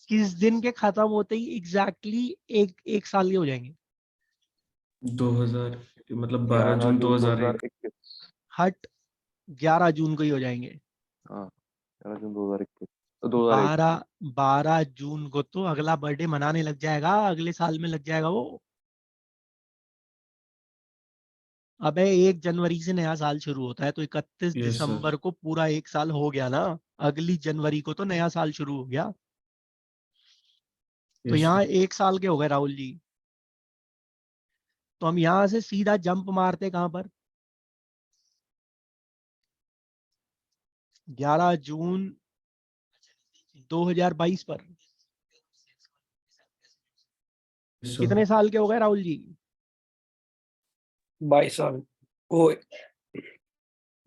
[SPEAKER 2] किस दिन के खत्म होते ही एग्जैक्टली एक साल के हो जाएंगे?
[SPEAKER 3] 2000 मतलब 12 जून 2001।
[SPEAKER 4] 2021।
[SPEAKER 2] हट, 11 जून को ही हो जाएंगे।
[SPEAKER 4] हाँ, 11 जून 2021 तो 2001।
[SPEAKER 2] 12 जून को तो अगला बर्थडे मनाने लग जाएगा, अगले साल में लग जाएगा वो। अबे 1 जनवरी से नया साल शुरू होता है, तो 31
[SPEAKER 3] यस सर।
[SPEAKER 2] दिसंबर को पूरा 1 साल हो गया ना। अगली जनवरी को तो नया साल शुरू हो गया। तो
[SPEAKER 3] यस
[SPEAKER 2] यहाँ
[SPEAKER 3] सर।
[SPEAKER 2] 1 साल के हो गए राहुल जी। तो हम यहाँ से सीधा जंप मारते कहां पर? 11 जून 2022 पर।
[SPEAKER 3] यस
[SPEAKER 2] कितने
[SPEAKER 3] सर।
[SPEAKER 2] साल के हो गए राहुल जी?
[SPEAKER 1] 22 साल ओ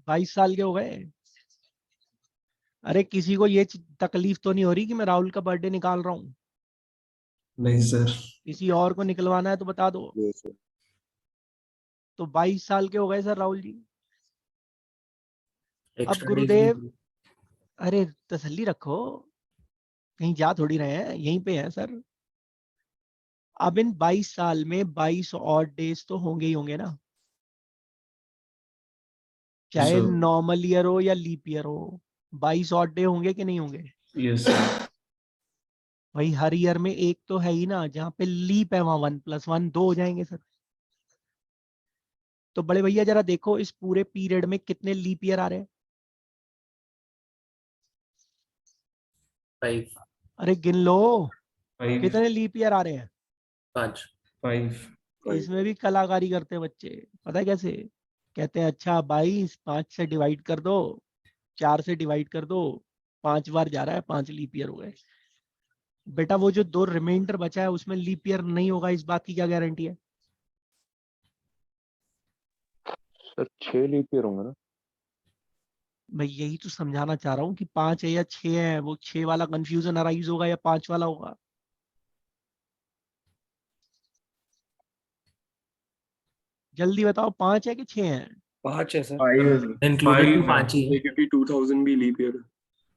[SPEAKER 2] 22 साल के हो गए। अरे किसी को ये तकलीफ तो नहीं हो रही कि मैं राहुल का बर्थडे निकाल रहा हूँ?
[SPEAKER 3] नहीं सर।
[SPEAKER 2] किसी और को निकलवाना है तो बता दो। तो 22 साल के हो गए सर राहुल जी। अब
[SPEAKER 1] एक्स्ट्रा डेज
[SPEAKER 2] गुरुदेव, अरे तसल्ली रखो, कहीं जा थोड़ी रहे हैं, यहीं पे हैं सर। अब इन 22 साल में 22 और डेज तो होंगे ही होंगे ना, चाहे
[SPEAKER 3] सर।
[SPEAKER 2] नॉर्मल ईयर हो या लीप ईयर हो। 22 और डे होंगे कि नहीं होंगे?
[SPEAKER 3] Yes sir.
[SPEAKER 2] भाई हर ईयर में एक तो है ही ना जहाँ पे लीप है, वहां 1+1 2 हो जाएंगे सर। तो बड़े भैया जरा देखो इस पूरे पीरियड में कितने लीप ईयर आ रहे हैं?
[SPEAKER 1] 5
[SPEAKER 2] अरे गिन लो,
[SPEAKER 3] 5
[SPEAKER 2] कितने लीप ईयर आ रहे हैं?
[SPEAKER 1] 5
[SPEAKER 3] 5।
[SPEAKER 2] इसमें भी कलाकारी करते हैं बच्चे, पता है कैसे? कहते हैं अच्छा 22 5 से डिवाइड कर दो, 4 से डिवाइड कर दो, 5 बार जा रहा है, 5 लीप ईयर हो गए। बेटा वो जो 2 रिमाइंडर बचा है उसमें लीप ईयर नहीं होगा, इस बात की क्या गारंटी है?
[SPEAKER 4] सर 6 लीप ईयर होंगे ना?
[SPEAKER 2] मैं यही तो समझाना चाह रहा हूँ कि 5 है या 6 है, वो 6 वाला कंफ्यूजन अराइज होगा या 5 वाला होगा। जल्दी बताओ, 5 है कि 6 है?
[SPEAKER 1] 5 है सर,
[SPEAKER 6] 5 है सर।
[SPEAKER 1] इंक्लूडिंग
[SPEAKER 3] 5 है।
[SPEAKER 1] पांच ही है
[SPEAKER 3] क्योंकि 2000 भी leap year. Sir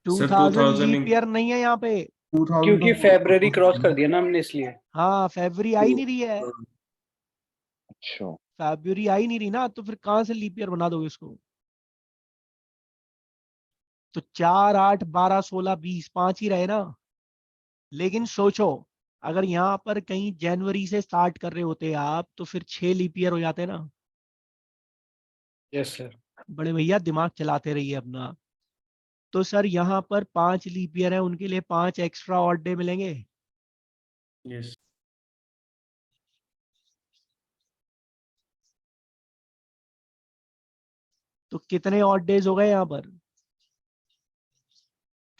[SPEAKER 2] 2000
[SPEAKER 3] 2000
[SPEAKER 2] leap year नहीं है यहाँ पे।
[SPEAKER 6] 2000
[SPEAKER 1] क्योंकि
[SPEAKER 6] तो
[SPEAKER 1] फेब्रवरी क्रॉस कर दिया ना हमने इसलिए।
[SPEAKER 2] हाँ फरवरी आ ही नहीं रही है,
[SPEAKER 4] अच्छा।
[SPEAKER 2] फरवरी आ ही नहीं रही ना, तो फिर कहाँ से लीप ईयर बना दोगे उसको? तो 4 8 12 16 20 5 ही रहे ना। लेकिन सोचो, अगर यहाँ पर कहीं जनवरी से स्टार्ट कर रहे होते आप तो फिर 6 लीप ईयर हो जाते ना।
[SPEAKER 1] Yes sir.
[SPEAKER 2] बड़े भैया दिमाग चलाते रहिए अपना। तो सर यहाँ पर 5 लीप ईयर है, उनके लिए 5 एक्स्ट्रा ऑड डे मिलेंगे।
[SPEAKER 3] यस।
[SPEAKER 2] तो कितने ऑड डेज हो गए यहाँ पर?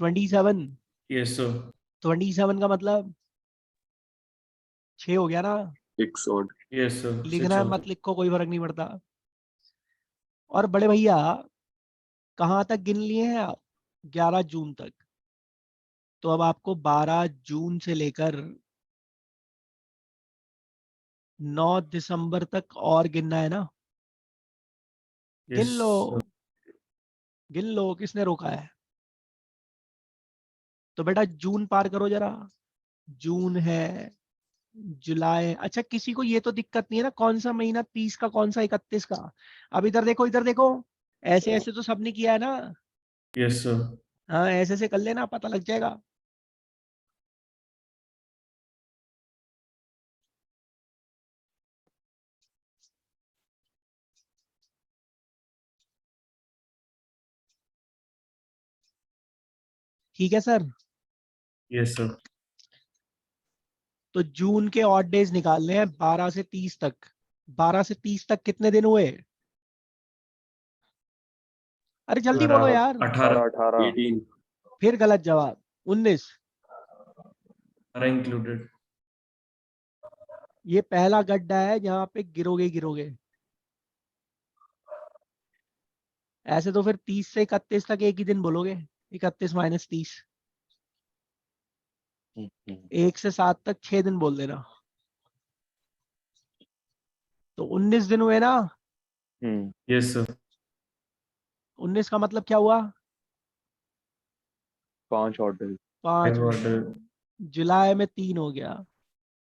[SPEAKER 2] 27।
[SPEAKER 3] Yes, sir.
[SPEAKER 2] 27 का मतलब 6 हो गया ना?
[SPEAKER 4] 6 odd.
[SPEAKER 3] Yes, sir.
[SPEAKER 2] लिखना है मत लिखो, कोई फर्क नहीं पड़ता। और बड़े भैया कहाँ तक गिन लिए हैं आप? 11 जून तक। तो अब आपको 12 जून से लेकर 9 दिसंबर तक और गिनना है ना? गिन
[SPEAKER 3] Yes,
[SPEAKER 2] लो,
[SPEAKER 3] sir.
[SPEAKER 2] गिन लो, किसने रोका है? तो बेटा जून पार करो जरा। जून है, जुलाई। अच्छा, किसी को ये तो दिक्कत नहीं है ना कौन सा महीना 30 का, कौन सा 31 का? अब इधर देखो, इधर देखो, ऐसे ऐसे तो सबने किया है ना?
[SPEAKER 3] Yes, sir.
[SPEAKER 2] हाँ, ऐसे ऐसे कर लेना, पता लग जाएगा। ठीक है सर।
[SPEAKER 3] Yes, sir.
[SPEAKER 2] तो जून के ऑड डेज निकालने हैं 12 से 30 तक। 12 से 30 तक कितने दिन हुए? अरे जल्दी बोलो यार।
[SPEAKER 3] 18
[SPEAKER 4] 18
[SPEAKER 3] 18
[SPEAKER 2] फिर गलत जवाब। 19।
[SPEAKER 3] are included.
[SPEAKER 2] ये पहला गड्ढा है जहां पे गिरोगे ही गिरोगे। ऐसे तो फिर 30 से 31 तक एक ही दिन बोलोगे। 31 माइनस 30। 1 से 7 तक 6 दिन बोल देना। तो 19 दिन हुए ना?
[SPEAKER 3] Yes, sir.
[SPEAKER 2] 19 का मतलब क्या हुआ?
[SPEAKER 4] 5 odd days.
[SPEAKER 2] 5
[SPEAKER 3] Five
[SPEAKER 2] हो
[SPEAKER 3] order.
[SPEAKER 2] गया। जुलाई में 3 हो गया,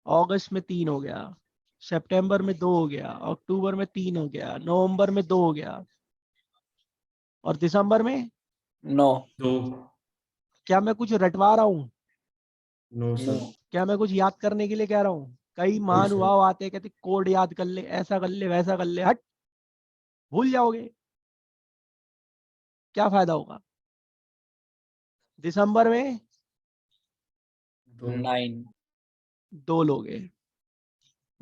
[SPEAKER 2] अगस्त में 3 हो गया, सितंबर में 2 हो गया, अक्टूबर में 3 हो गया, नवंबर में 2 हो गया, और दिसंबर में?
[SPEAKER 1] 9।
[SPEAKER 3] 2.
[SPEAKER 2] क्या मैं कुछ रटवा रहा हूँ?
[SPEAKER 3] No, sir.
[SPEAKER 2] क्या मैं कुछ याद करने के लिए कह रहा हूँ? कई
[SPEAKER 3] नहीं,
[SPEAKER 2] महानुभाव आते हैं, कहते कोड याद कर ले, ऐसा कर ले, वैसा कर ले। हट, भूल जाओगे, क्या फायदा होगा? दिसंबर में
[SPEAKER 1] 9।
[SPEAKER 2] 2 लोगे।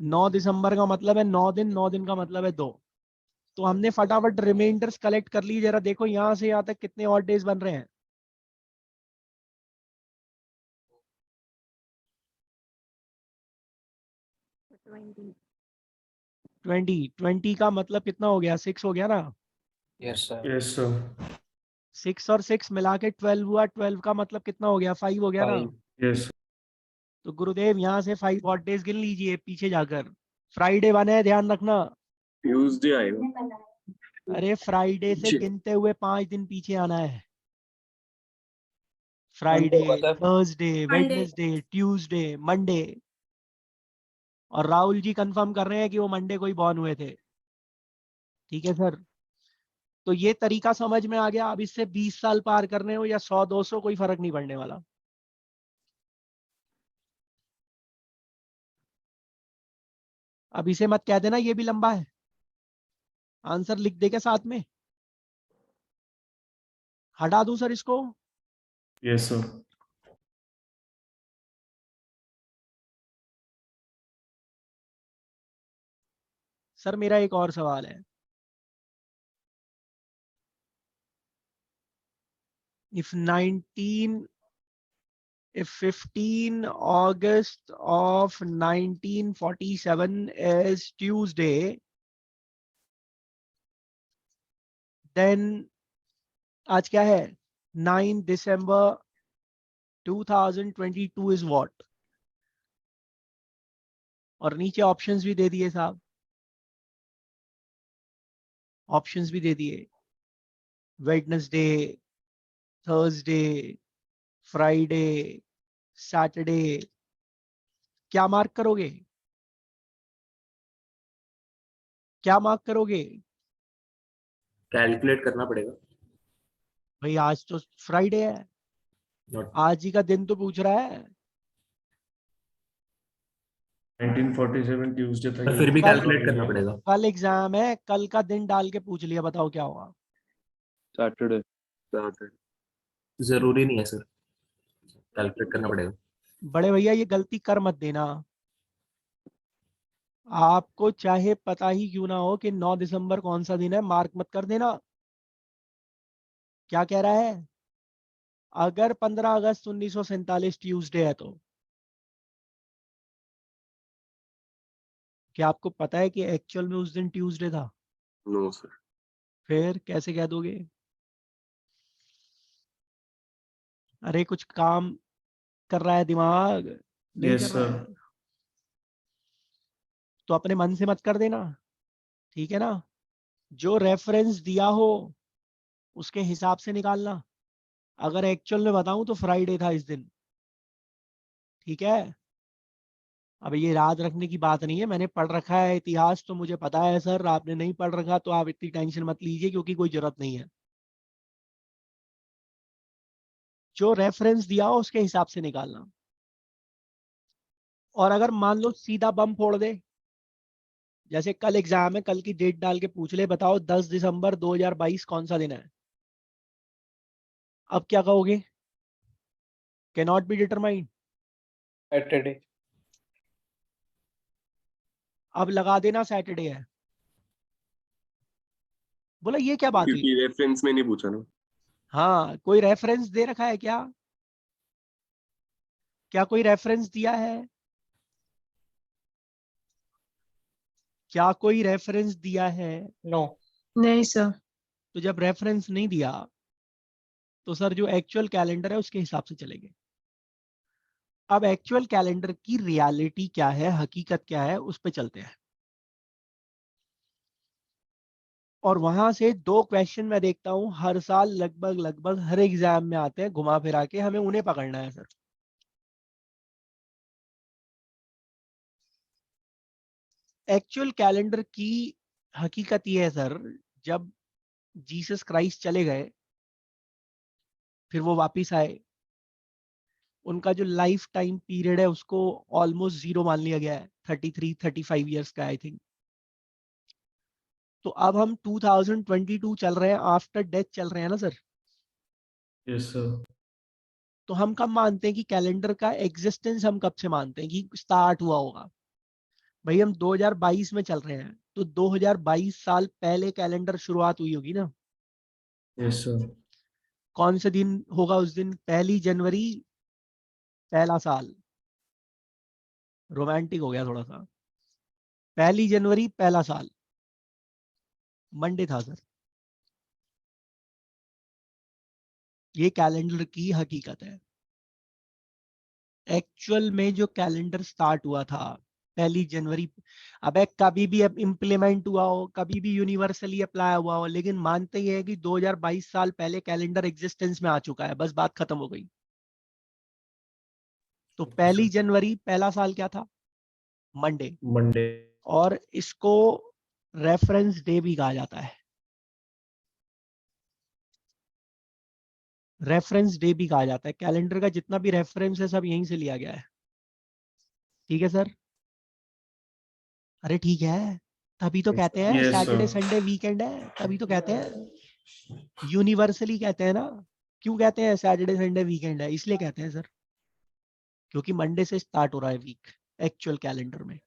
[SPEAKER 2] 9 दिसंबर का मतलब है 9 दिन, 9 दिन का मतलब है 2। तो हमने फटाफट रिमाइंडर्स कलेक्ट कर ली। जरा देखो यहां से यहां तक कितने ऑड डेज बन रहे हैं। 20 का मतलब कितना हो गया? 6 हो गया ना?
[SPEAKER 1] Yes, sir.
[SPEAKER 3] Yes, sir.
[SPEAKER 2] 6 और 6 मिला के 12 हुआ। 12 का मतलब कितना हो गया? 5 हो गया ना?
[SPEAKER 1] 5।
[SPEAKER 3] Yes.
[SPEAKER 2] तो गुरुदेव यहाँ से 5 ऑड डेज गिन लीजिए पीछे जाकर। फ्राइडे बने है, ध्यान रखना।
[SPEAKER 3] Tuesday आएगा.
[SPEAKER 2] अरे फ्राइडे से
[SPEAKER 3] जी।
[SPEAKER 2] गिनते हुए 5 दिन पीछे आना है।
[SPEAKER 1] Monday
[SPEAKER 2] फ्राइडे,
[SPEAKER 1] होगा sir.
[SPEAKER 2] Thursday, Wednesday, Tuesday, Monday. और राहुल जी कंफर्म कर रहे हैं कि वो मंडे को ही बॉर्न हुए थे। ठीक है सर। तो ये तरीका समझ में आ गया। अब इससे 20 साल पार करने हो या 100-200, कोई फर्क नहीं पड़ने वाला। अब इसे मत कह देना ये भी लंबा है। आंसर लिख देगा साथ में। हटा दूं सर इसको?
[SPEAKER 3] Yes, sir.
[SPEAKER 2] सर मेरा एक और सवाल है। if 15 August of 1947 is Tuesday, then आज क्या है? 9 December 2022 is what? और नीचे ऑप्शंस भी दे दिए साहब, ऑप्शंस भी दे दिए। Wednesday, Thursday, Friday, Saturday. क्या मार्क करोगे? क्या मार्क करोगे?
[SPEAKER 3] कैलकुलेट करना पड़ेगा.
[SPEAKER 2] भाई आज तो फ्राइडे है,
[SPEAKER 3] Not
[SPEAKER 2] आज ही का दिन तो पूछ रहा है।
[SPEAKER 3] 1947 ट्यूसडे था.
[SPEAKER 8] फिर भी
[SPEAKER 2] कल-
[SPEAKER 8] कैलकुलेट करना पड़ेगा.
[SPEAKER 2] कल एग्जाम है, कल का दिन डाल के पूछ लिया, बताओ क्या होगा?
[SPEAKER 4] Saturday.
[SPEAKER 8] जरूरी नहीं है सर, कैलकुलेट करना पड़ेगा.
[SPEAKER 2] बड़े भैया ये गलती कर मत देना। आपको चाहे पता ही क्यों ना हो कि 9 दिसंबर कौन सा दिन है, मार्क मत कर देना। क्या कह रहा है? अगर 15 अगस्त 1947 ट्यूसडे है तो क्या आपको पता है कि एक्चुअल में उस दिन ट्यूसडे था?
[SPEAKER 3] No sir.
[SPEAKER 2] फिर कैसे कह दोगे? अरे कुछ काम कर रहा है दिमाग? नहीं
[SPEAKER 3] Yes,
[SPEAKER 2] कर रहा
[SPEAKER 3] sir.
[SPEAKER 2] है तो अपने मन से मत कर देना, ठीक है ना? जो रेफरेंस दिया हो उसके हिसाब से निकालना। अगर एक्चुअल में बताऊं तो फ्राइडे था इस दिन, ठीक है? अब ये याद रखने की बात नहीं है, मैंने पढ़ रखा है इतिहास तो मुझे पता है सर। आपने नहीं पढ़ रखा तो आप इतनी टेंशन मत लीजिए, क्योंकि कोई जरूरत नहीं है। जो रेफरेंस दिया हो उसके हिसाब से निकालना। और अगर मान लो सीधा बम फोड़ दे, जैसे कल एग्जाम है, कल की डेट डाल के पूछ ले, बताओ 10 दिसंबर 2022 कौन सा दिन है? अब क्या कहोगे? Can not be determined.
[SPEAKER 1] Saturday.
[SPEAKER 2] अब लगा देना सैटरडे है। बोला ये क्या बात हुई?
[SPEAKER 3] क्योंकि रेफरेंस में नहीं पूछा ना।
[SPEAKER 2] हाँ, कोई रेफरेंस दे रखा है क्या? क्या कोई रेफरेंस दिया है? क्या कोई रेफरेंस दिया है?
[SPEAKER 1] नो।
[SPEAKER 7] नहीं सर।
[SPEAKER 2] तो जब रेफरेंस नहीं दिया तो सर जो एक्चुअल कैलेंडर है उसके हिसाब से चलेंगे। अब एक्चुअल कैलेंडर की रियलिटी क्या है, हकीकत क्या है, उस पे चलते हैं। और वहां से 2 क्वेश्चन मैं देखता हूं हर साल, लगभग लगभग हर एग्जाम में आते हैं घुमा फिरा के, हमें उन्हें पकड़ना है सर। एक्चुअल कैलेंडर की हकीकत ये है सर, जब जीसस क्राइस्ट चले गए, फिर वो वापिस आए, उनका जो लाइफ टाइम पीरियड है उसको ऑलमोस्ट 0 मान लिया गया है, 33-35 ईयर्स का आई थिंक। तो अब हम 2022 चल रहे हैं, आफ्टर डेथ चल रहे हैं ना सर।
[SPEAKER 3] Yes, sir.
[SPEAKER 2] तो हम कब मानते हैं कि कैलेंडर का एग्जिस्टेंस, हम कब से मानते हैं कि स्टार्ट हुआ होगा? भाई हम 2022 में चल रहे हैं, तो 2022 साल पहले कैलेंडर शुरुआत हुई होगी ना।
[SPEAKER 3] Yes, sir.
[SPEAKER 2] कौन से दिन होगा उस दिन? 1 जनवरी, पहला साल। रोमांटिक हो गया थोड़ा सा। 1 जनवरी पहला साल मंडे था सर। ये कैलेंडर की हकीकत है। एक्चुअल में जो कैलेंडर स्टार्ट हुआ था 1 जनवरी, अबे कभी भी इम्प्लीमेंट हुआ हो, कभी भी यूनिवर्सली अप्लाई हुआ हो, लेकिन मानते ही है कि 2022 साल पहले कैलेंडर एग्जिस्टेंस में आ चुका है, बस बात खत्म हो गई। तो 1 जनवरी पहला साल क्या था? मंडे।
[SPEAKER 3] Monday.
[SPEAKER 2] और इसको रेफरेंस डे भी कहा जाता है। रेफरेंस डे भी कहा जाता है। कैलेंडर का जितना भी रेफरेंस है सब यहीं से लिया गया है, ठीक है सर? अरे ठीक है, तभी तो कहते हैं
[SPEAKER 3] Yes,
[SPEAKER 2] Saturday
[SPEAKER 3] sir.
[SPEAKER 2] Sunday weekend है, तभी तो कहते हैं, यूनिवर्सली कहते हैं ना। क्यों कहते हैं सैटरडे संडे वीकेंड है? इसलिए कहते हैं सर, क्योंकि मंडे से स्टार्ट हो रहा है वीक एक्चुअल कैलेंडर में।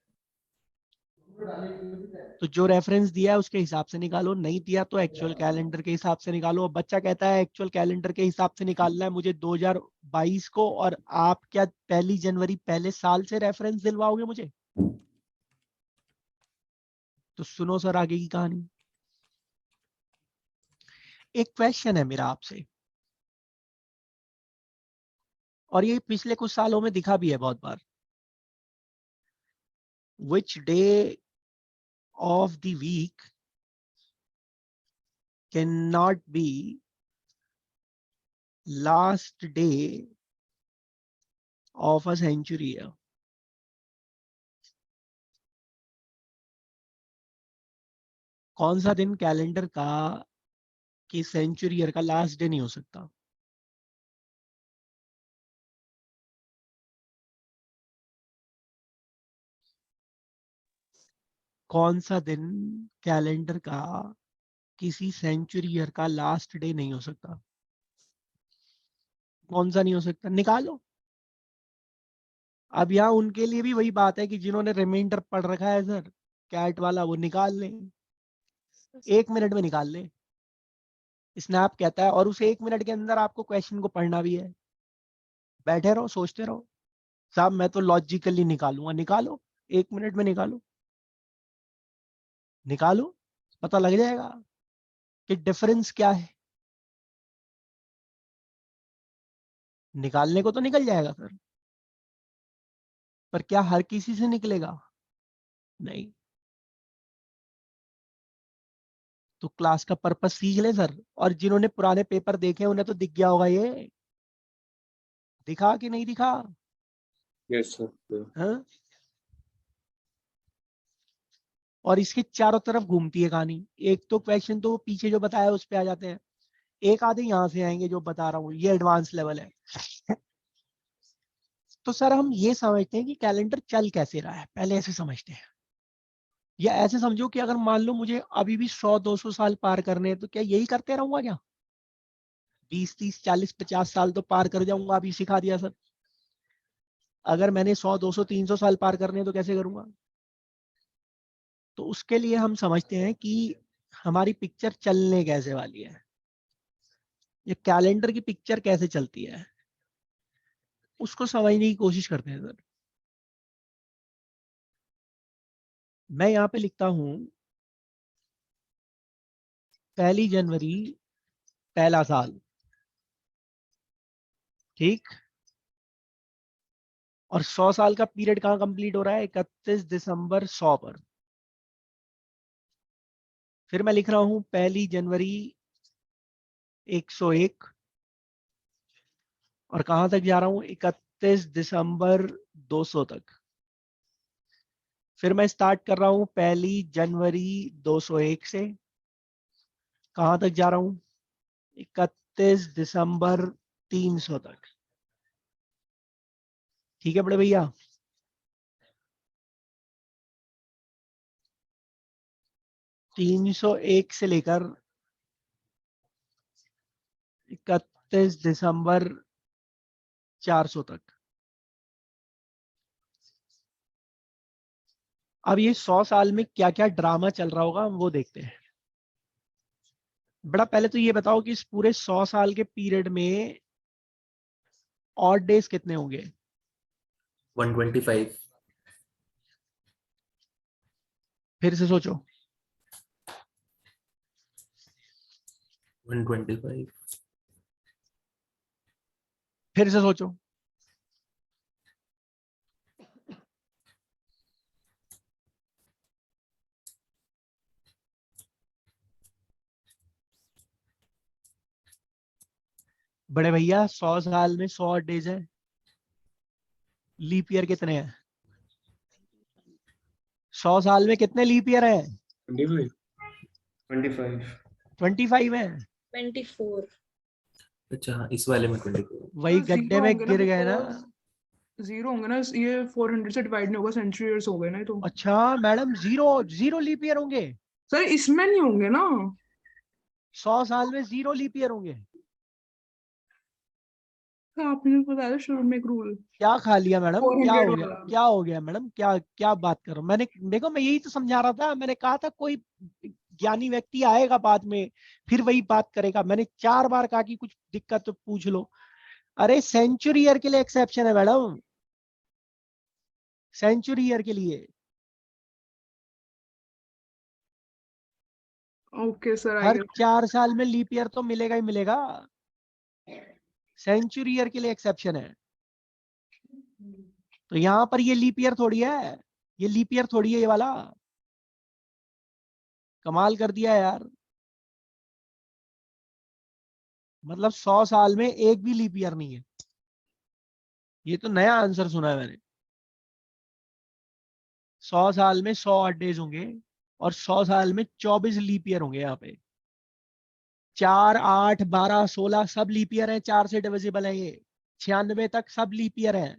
[SPEAKER 2] तो जो रेफरेंस दिया है उसके हिसाब से निकालो, नहीं दिया तो एक्चुअल कैलेंडर के हिसाब से निकालो। अब बच्चा कहता है एक्चुअल कैलेंडर के हिसाब से निकालना है मुझे 2022 को, और आप क्या 1 जनवरी पहले साल से रेफरेंस दिलवाओगे मुझे? तो सुनो सर आगे की कहानी। एक क्वेश्चन है मेरा आपसे, और ये पिछले कुछ सालों में दिखा भी है बहुत बार। Which day of the week cannot be last day of a century year? कौन सा दिन कैलेंडर का कि सेंचुरी ईयर का लास्ट डे नहीं हो सकता? कौन सा दिन कैलेंडर का किसी सेंचुरी ईयर का लास्ट डे नहीं हो सकता? कौन सा नहीं हो सकता? निकालो। अब यहाँ उनके लिए भी वही बात है कि जिन्होंने रिमाइंडर पढ़ रखा है सर, कैट वाला, वो निकाल लें, 1 मिनट में निकाल ले। स्नैप कहता है, और उस 1 मिनट के अंदर आपको क्वेश्चन को पढ़ना भी है। बैठे रहो, सोचते रहो, साहब मैं तो लॉजिकली निकालूंगा। निकालो, 1 मिनट में निकालो, निकालो, पता लग जाएगा कि डिफरेंस क्या है। निकालने को तो निकल जाएगा सर, पर क्या हर किसी से निकलेगा? नहीं। तो क्लास का पर्पस सीख ले सर। और जिन्होंने पुराने पेपर देखे हैं उन्हें तो दिख गया होगा, ये दिखा कि नहीं दिखा?
[SPEAKER 3] Yes sir.
[SPEAKER 2] हाँ? और इसके चारों तरफ घूमती है कहानी। एक तो क्वेश्चन तो पीछे जो बताया उस पे आ जाते हैं, एक आधे यहाँ से आएंगे जो बता रहा हूँ, ये एडवांस लेवल है। तो सर हम ये समझते हैं कि कैलेंडर चल कैसे रहा है, पहले ऐसे समझते हैं। या ऐसे समझो कि अगर मान लो मुझे अभी भी 100-200 साल पार करने हैं, तो क्या यही करते रहूंगा क्या? 20-30-40-50 साल तो पार कर जाऊंगा, अभी सिखा दिया सर। अगर मैंने 100-200-300 साल पार करने हैं तो कैसे करूंगा? तो उसके लिए हम समझते हैं कि हमारी पिक्चर चलने कैसे वाली है, ये कैलेंडर की पिक्चर कैसे चलती है, उसको समझने की कोशिश करते हैं सर। मैं यहाँ पे लिखता हूं 1 जनवरी पहला साल, ठीक। और 100 साल का पीरियड कहाँ कंप्लीट हो रहा है? 31 दिसंबर 100 पर। फिर मैं लिख रहा हूं 1 जनवरी 101, और कहां तक जा रहा हूं? 31 दिसंबर 200 तक। फिर मैं स्टार्ट कर रहा हूं 1 जनवरी 201 से, कहां तक जा रहा हूं? 31 दिसंबर 300 तक। ठीक है बड़े भैया? तीन सौ एक से लेकर 31 दिसंबर 400 तक। अब ये 100 साल में क्या क्या ड्रामा चल रहा होगा हम वो देखते हैं। बड़ा पहले तो ये बताओ कि इस पूरे 100 साल के पीरियड में ऑड डेज कितने होंगे?
[SPEAKER 8] 125।
[SPEAKER 2] फिर से सोचो।
[SPEAKER 8] 125।
[SPEAKER 2] फिर से सोचो। बड़े भैया 100 साल में 100 डेज है, लीप ईयर कितने हैं? 100 साल में कितने लीप ईयर है?
[SPEAKER 3] 25 25
[SPEAKER 2] 25 है।
[SPEAKER 5] 24।
[SPEAKER 8] अच्छा हाँ, इस वाले में 24।
[SPEAKER 2] वही
[SPEAKER 9] तो
[SPEAKER 2] गड्ढे
[SPEAKER 9] zero
[SPEAKER 2] में
[SPEAKER 9] होंगे ना,
[SPEAKER 2] गिर गए ना।
[SPEAKER 9] जीरो होंगे ना, ये 400 से डिवाइड नहीं होगा, सेंचुरी ईयर्स हो गए ना ये तो।
[SPEAKER 2] अच्छा मैडम, जीरो लीप ईयर होंगे?
[SPEAKER 9] सर इसमें नहीं होंगे ना।
[SPEAKER 2] 100 साल में 0 लीप ईयर होंगे?
[SPEAKER 9] तो आपने बताया था शुरू में एक रूल
[SPEAKER 2] क्या खा लिया मैडम? क्या
[SPEAKER 9] 400
[SPEAKER 2] हो गया?
[SPEAKER 9] वाला।
[SPEAKER 2] क्या हो गया मैडम? क्या क्या बात कर रहा हूं? मैंने, देखो मैं यही तो समझा रहा था। मैंने कहा था कोई ज्ञानी व्यक्ति आएगा बाद में, फिर वही बात करेगा। मैंने 4 बार कहा कि कुछ दिक्कत तो पूछ लो। अरे सेंचुरी ईयर के लिए एक्सेप्शन है मैडम, सेंचुरी ईयर के लिए।
[SPEAKER 9] ओके सर, आई
[SPEAKER 2] हर
[SPEAKER 9] गेट।
[SPEAKER 2] 4 साल में लीप ईयर तो मिलेगा ही मिलेगा। सेंचुरी ईयर के लिए एक्सेप्शन है। तो यहाँ पर ये लीप ईयर थोड़ी है, ये लीप ईयर थोड़ी है ये वाला। कमाल कर दिया यार। मतलब 100 साल में एक भी लीप ईयर नहीं है। ये तो नया आंसर सुना है मैंने। 100 साल में 100 ऑड डेज होंगे, और 100 साल में 24 लीप ईयर होंगे। यहाँ पे 4, 8, 12, 16 सब लीप ईयर है, 4 से डिविजिबल है ये। 96 तक सब लीप ईयर है।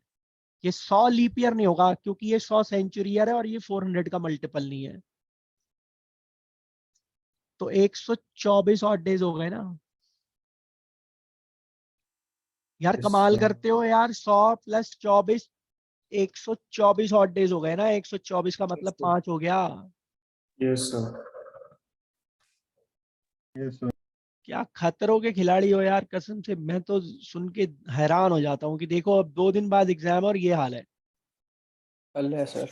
[SPEAKER 2] ये 100 लीप ईयर नहीं होगा, क्योंकि ये 100 सेंचुरी ईयर है और ये 400 का मल्टीपल नहीं है। तो 124 ऑड डेज हो गए ना यार।
[SPEAKER 8] Yes,
[SPEAKER 2] कमाल
[SPEAKER 8] sir.
[SPEAKER 2] करते हो यार। 100 + 24, 124 ऑड डेज हो गए ना। 124 का मतलब 5 हो गया।
[SPEAKER 3] Yes sir.
[SPEAKER 6] Yes, sir.
[SPEAKER 2] क्या खतरों के खिलाड़ी हो यार, कसम से मैं तो सुन के हैरान हो जाता हूँ कि देखो अब 2 दिन बाद एग्जाम और ये हाल है।
[SPEAKER 1] अल्लाह सर।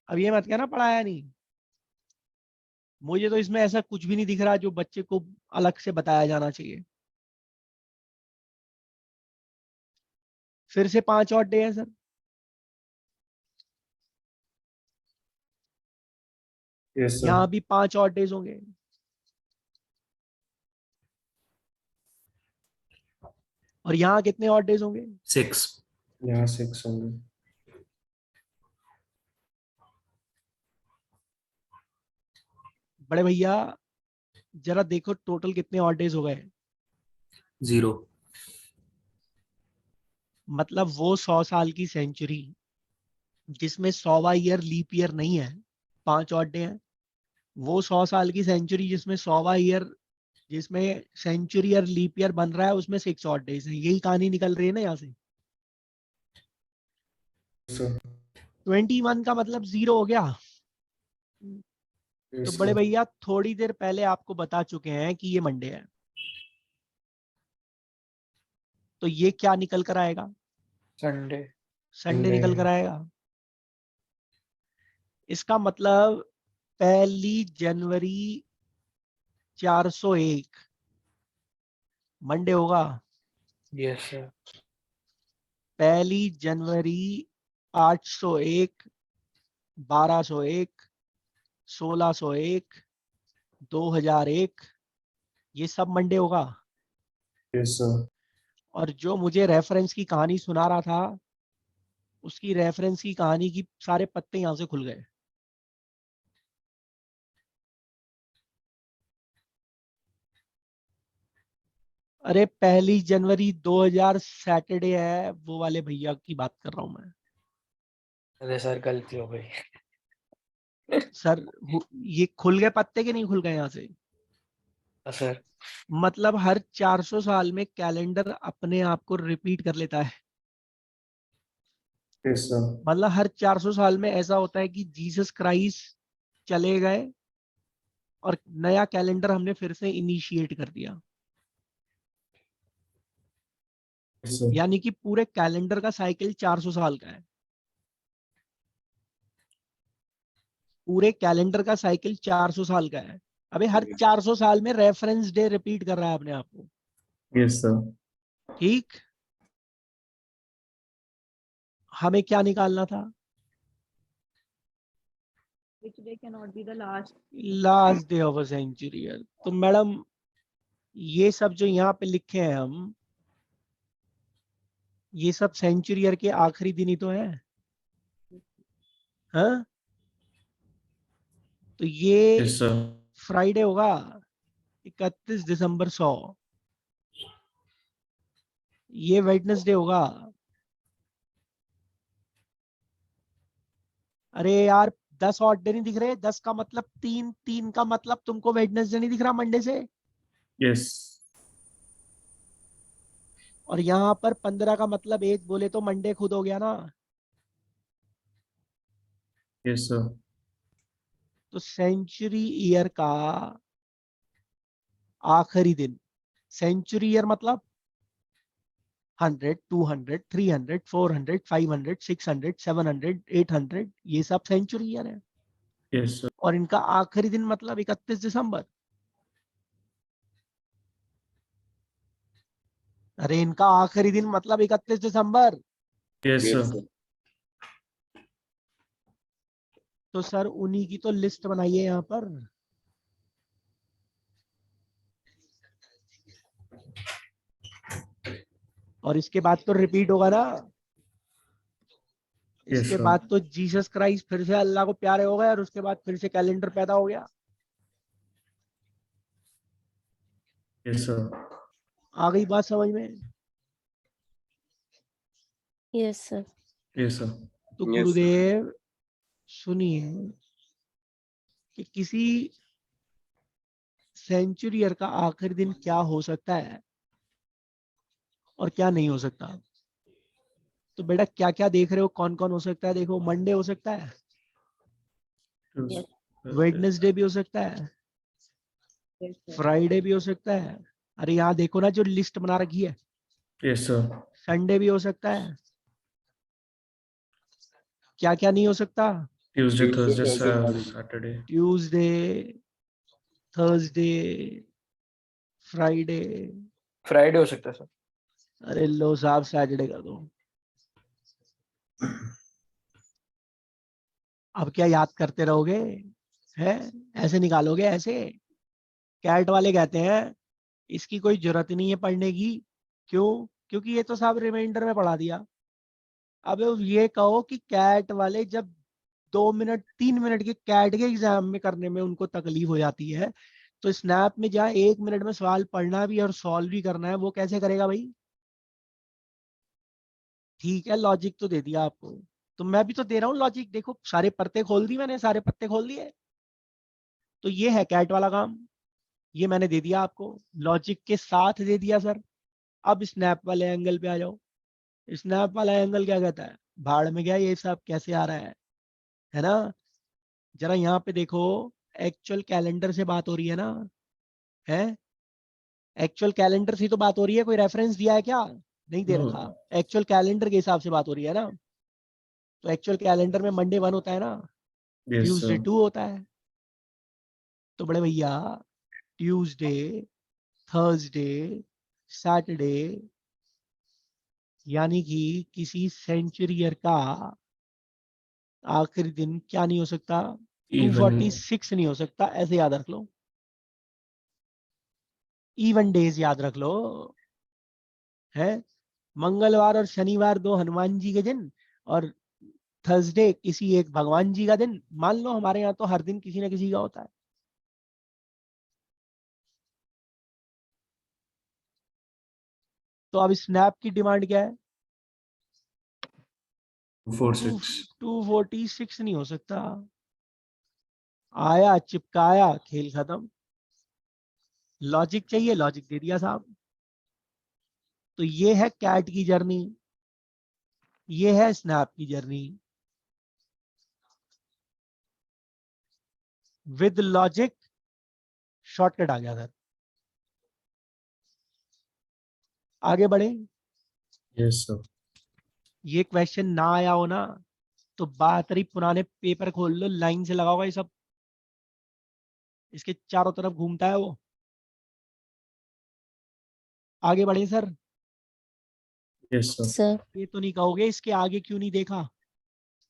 [SPEAKER 2] अब ये मत कहना पढ़ाया नहीं, मुझे तो इसमें ऐसा कुछ भी नहीं दिख रहा जो बच्चे को अलग से बताया जाना चाहिए। फिर से 5 और डे है सर।
[SPEAKER 3] Yes, sir.
[SPEAKER 2] यहाँ भी 5 और डेज होंगे। और यहाँ कितने और डेज होंगे?
[SPEAKER 8] 6.
[SPEAKER 3] यहाँ 6 होंगे।
[SPEAKER 2] बड़े भैया जरा देखो टोटल कितने और डेज हो गए।
[SPEAKER 8] 0.
[SPEAKER 2] मतलब वो 100 साल की सेंचुरी जिसमें 100वां ईयर लीप ईयर नहीं है, 5 और डे हैं। वो 100 साल की सेंचुरी जिसमें 100वां ईयर, जिसमें सेंचुरी और लीप ईयर बन रहा है, उसमें 6 और डेज है। यही कहानी निकल रही है ना यहाँ से।
[SPEAKER 3] Sir.
[SPEAKER 2] 21 का मतलब 0 हो गया। तो
[SPEAKER 3] Yes,
[SPEAKER 2] बड़े
[SPEAKER 3] sir.
[SPEAKER 2] भैया थोड़ी देर पहले आपको बता चुके हैं कि ये मंडे है, तो ये क्या निकल कर आएगा?
[SPEAKER 1] संडे।
[SPEAKER 2] Sunday
[SPEAKER 3] Sunday.
[SPEAKER 2] निकल कर आएगा। इसका मतलब 1 जनवरी 401 मंडे होगा।
[SPEAKER 1] Yes sir.
[SPEAKER 2] 1 जनवरी 801 1201 1601 2001 ये सब मंडे होगा।
[SPEAKER 3] Yes, sir.
[SPEAKER 2] और जो मुझे रेफरेंस की कहानी सुना रहा था, उसकी रेफरेंस की कहानी की सारे पत्ते यहां से खुल गए। अरे 1 जनवरी 2000 सैटरडे है, वो वाले भैया की बात कर रहा हूं मैं।
[SPEAKER 1] अरे सर गलती हो गई।
[SPEAKER 2] सर ये खुल गए पत्ते के नहीं खुल गए यहाँ से?
[SPEAKER 1] सर
[SPEAKER 2] मतलब हर 400 साल में कैलेंडर अपने आप को रिपीट कर लेता है।
[SPEAKER 3] Yes, sir.
[SPEAKER 2] मतलब हर 400 साल में ऐसा होता है कि जीसस क्राइस्ट चले गए और नया कैलेंडर हमने फिर से इनिशिएट कर दिया।
[SPEAKER 3] Yes, sir.
[SPEAKER 2] यानी कि पूरे कैलेंडर का साइकिल 400 साल का है। पूरे कैलेंडर का साइकिल 400 साल का है। अबे हर 400 साल में रेफरेंस डे रिपीट कर रहा है अपने आप को।
[SPEAKER 3] Yes, sir.
[SPEAKER 2] ठीक, हमें क्या निकालना था?
[SPEAKER 5] Which day cannot be the last?
[SPEAKER 2] Last day of a century. तो मैडम ये सब जो यहाँ पे लिखे हैं हम, ये सब सेंचुरी ईयर के आखिरी दिन ही तो है। हाँ, तो ये
[SPEAKER 3] Yes, sir.
[SPEAKER 2] फ्राइडे होगा 31 दिसंबर 100। ये वेडनेसडे होगा। अरे यार 10 और डे नहीं दिख रहे? 10 का मतलब 3, 3 का मतलब तुमको वेडनेसडे नहीं दिख रहा मंडे से?
[SPEAKER 3] Yes.
[SPEAKER 2] और यहाँ पर 15 का मतलब 1 बोले तो मंडे खुद हो गया ना।
[SPEAKER 3] Yes, sir.
[SPEAKER 2] तो सेंचुरी ईयर का आखिरी दिन, सेंचुरी ईयर मतलब 100 200 300 400 500 600 700 800 ये सब सेंचुरी ईयर है।
[SPEAKER 3] Yes, sir.
[SPEAKER 2] और इनका आखिरी दिन मतलब 31 दिसंबर। अरे इनका आखिरी दिन मतलब 31 दिसंबर।
[SPEAKER 3] Yes, sir.
[SPEAKER 2] तो सर उन्हीं की तो लिस्ट बनाइए यहाँ पर। और इसके बाद तो रिपीट होगा ना।
[SPEAKER 3] Yes,
[SPEAKER 2] इसके
[SPEAKER 3] sir.
[SPEAKER 2] बाद तो जीसस क्राइस्ट फिर से अल्लाह को प्यारे हो गए और उसके बाद फिर से कैलेंडर पैदा हो गया।
[SPEAKER 3] Yes, sir.
[SPEAKER 2] आ गई बात समझ में?
[SPEAKER 5] Yes, sir.
[SPEAKER 3] Yes, sir.
[SPEAKER 2] तो
[SPEAKER 3] Yes, sir.
[SPEAKER 2] गुरुदेव सुनिए कि किसी सेंचुरी ईयर का आखिरी दिन क्या हो सकता है और क्या नहीं हो सकता। तो बेटा क्या क्या देख रहे हो, कौन कौन हो सकता है? देखो मंडे हो सकता है,
[SPEAKER 3] Yes.
[SPEAKER 2] वेडनेसडे भी हो सकता है,
[SPEAKER 5] Yes, sir.
[SPEAKER 2] फ्राइडे भी हो सकता है, अरे यहाँ देखो ना जो लिस्ट बना रखी है,
[SPEAKER 3] Yes, sir.
[SPEAKER 2] संडे भी हो सकता है। क्या क्या नहीं हो सकता?
[SPEAKER 3] Tuesday,
[SPEAKER 6] Tuesday,
[SPEAKER 3] Thursday,
[SPEAKER 6] Thursday, Friday.
[SPEAKER 3] Saturday.
[SPEAKER 2] Tuesday, Thursday, Friday.
[SPEAKER 1] Friday हो सकता है सर।
[SPEAKER 2] अरे लो साहब सैटरडे कर दो। अब क्या याद करते रहोगे? है ऐसे निकालोगे ऐसे? कैट वाले कहते हैं इसकी कोई जरूरत नहीं है पढ़ने की। क्यों? क्योंकि ये तो साहब रिमाइंडर में पढ़ा दिया। अब ये कहो कि कैट वाले जब 2 मिनट 3 मिनट के कैट के एग्जाम में करने में उनको तकलीफ हो जाती है, तो स्नैप में जहाँ 1 मिनट में सवाल पढ़ना भी और सॉल्व भी करना है, वो कैसे करेगा भाई? ठीक है, लॉजिक तो दे दिया आपको, तो मैं भी तो दे रहा हूँ लॉजिक। देखो सारे पत्ते खोल दी मैंने, सारे पत्ते खोल दिए। तो ये है कैट वाला काम, ये मैंने दे दिया आपको, लॉजिक के साथ दे दिया सर। अब स्नैप वाले एंगल पे आ जाओ। स्नैप वाला एंगल क्या कहता है? भाड़ में गया ये सब कैसे आ रहा है ना? जरा यहाँ पे देखो, एक्चुअल कैलेंडर से बात हो रही है ना? है एक्चुअल कैलेंडर से तो बात हो रही है, कोई रेफरेंस दिया है क्या? नहीं दे
[SPEAKER 3] No.
[SPEAKER 2] रखा। एक्चुअल कैलेंडर के हिसाब से बात हो रही है ना? तो एक्चुअल कैलेंडर में मंडे 1 होता है ना,
[SPEAKER 3] Yes,
[SPEAKER 2] ट्यूसडे
[SPEAKER 3] sir.
[SPEAKER 2] 2 होता है। तो बड़े भैया ट्यूसडे, थर्सडे, सैटरडे, यानी कि किसी सेंचुरी ईयर का आखिरी दिन क्या नहीं हो सकता?
[SPEAKER 3] Even.
[SPEAKER 2] 246 नहीं हो सकता, ऐसे याद रख लो। इवन डेज याद रख लो। है मंगलवार और शनिवार 2 हनुमान जी के दिन, और थर्सडे किसी एक भगवान जी का दिन। मान लो हमारे यहाँ तो हर दिन किसी ना किसी का होता है। तो अब स्नैप की डिमांड क्या है?
[SPEAKER 3] 246.
[SPEAKER 2] 246 नहीं हो सकता। आया चिपकाया, खेल खत्म। लॉजिक चाहिए, लॉजिक दे दिया साहब। तो ये है कैट की जर्नी, ये है स्नैप की जर्नी। विद लॉजिक शॉर्टकट आ गया सर। आगे बढ़े।
[SPEAKER 3] Yes, sir.
[SPEAKER 2] ये क्वेश्चन ना आया हो ना, तो बात रही पुराने पेपर खोल लो, लाइन से लगा होगा ये सब, इसके चारों तरफ घूमता है वो। आगे बढ़े सर।
[SPEAKER 3] Yes, sir.
[SPEAKER 5] sir,
[SPEAKER 2] ये तो नहीं कहोगे इसके आगे क्यों नहीं देखा?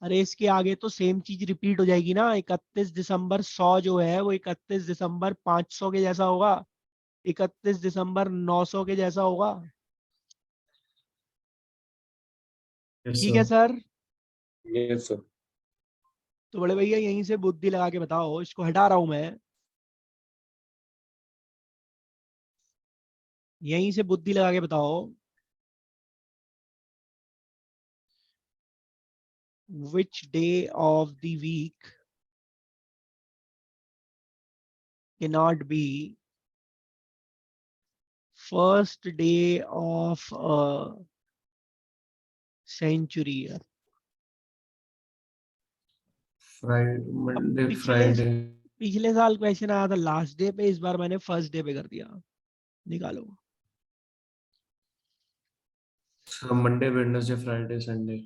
[SPEAKER 2] अरे इसके आगे तो सेम चीज रिपीट हो जाएगी ना। 31 दिसंबर 100 जो है वो 31 दिसंबर 500 के जैसा होगा, 31 दिसंबर 900 के जैसा होगा।
[SPEAKER 3] Yes,
[SPEAKER 2] ठीक है
[SPEAKER 3] sir.
[SPEAKER 2] सर।
[SPEAKER 4] Yes, sir.
[SPEAKER 2] तो बड़े भैया यहीं से बुद्धि लगा के बताओ, इसको हटा रहा हूं मैं, यहीं से बुद्धि लगा के बताओ, which day of the week cannot be first day of a century year?
[SPEAKER 3] Friday,
[SPEAKER 2] अब
[SPEAKER 3] Monday,
[SPEAKER 2] पिछले
[SPEAKER 3] Friday.
[SPEAKER 2] पिछले साल क्वेश्चन आया था लास्ट डे पे, इस बार मैंने फर्स्ट डे पे कर दिया। निकालो।
[SPEAKER 3] So Monday, Wednesday, Friday, Sunday.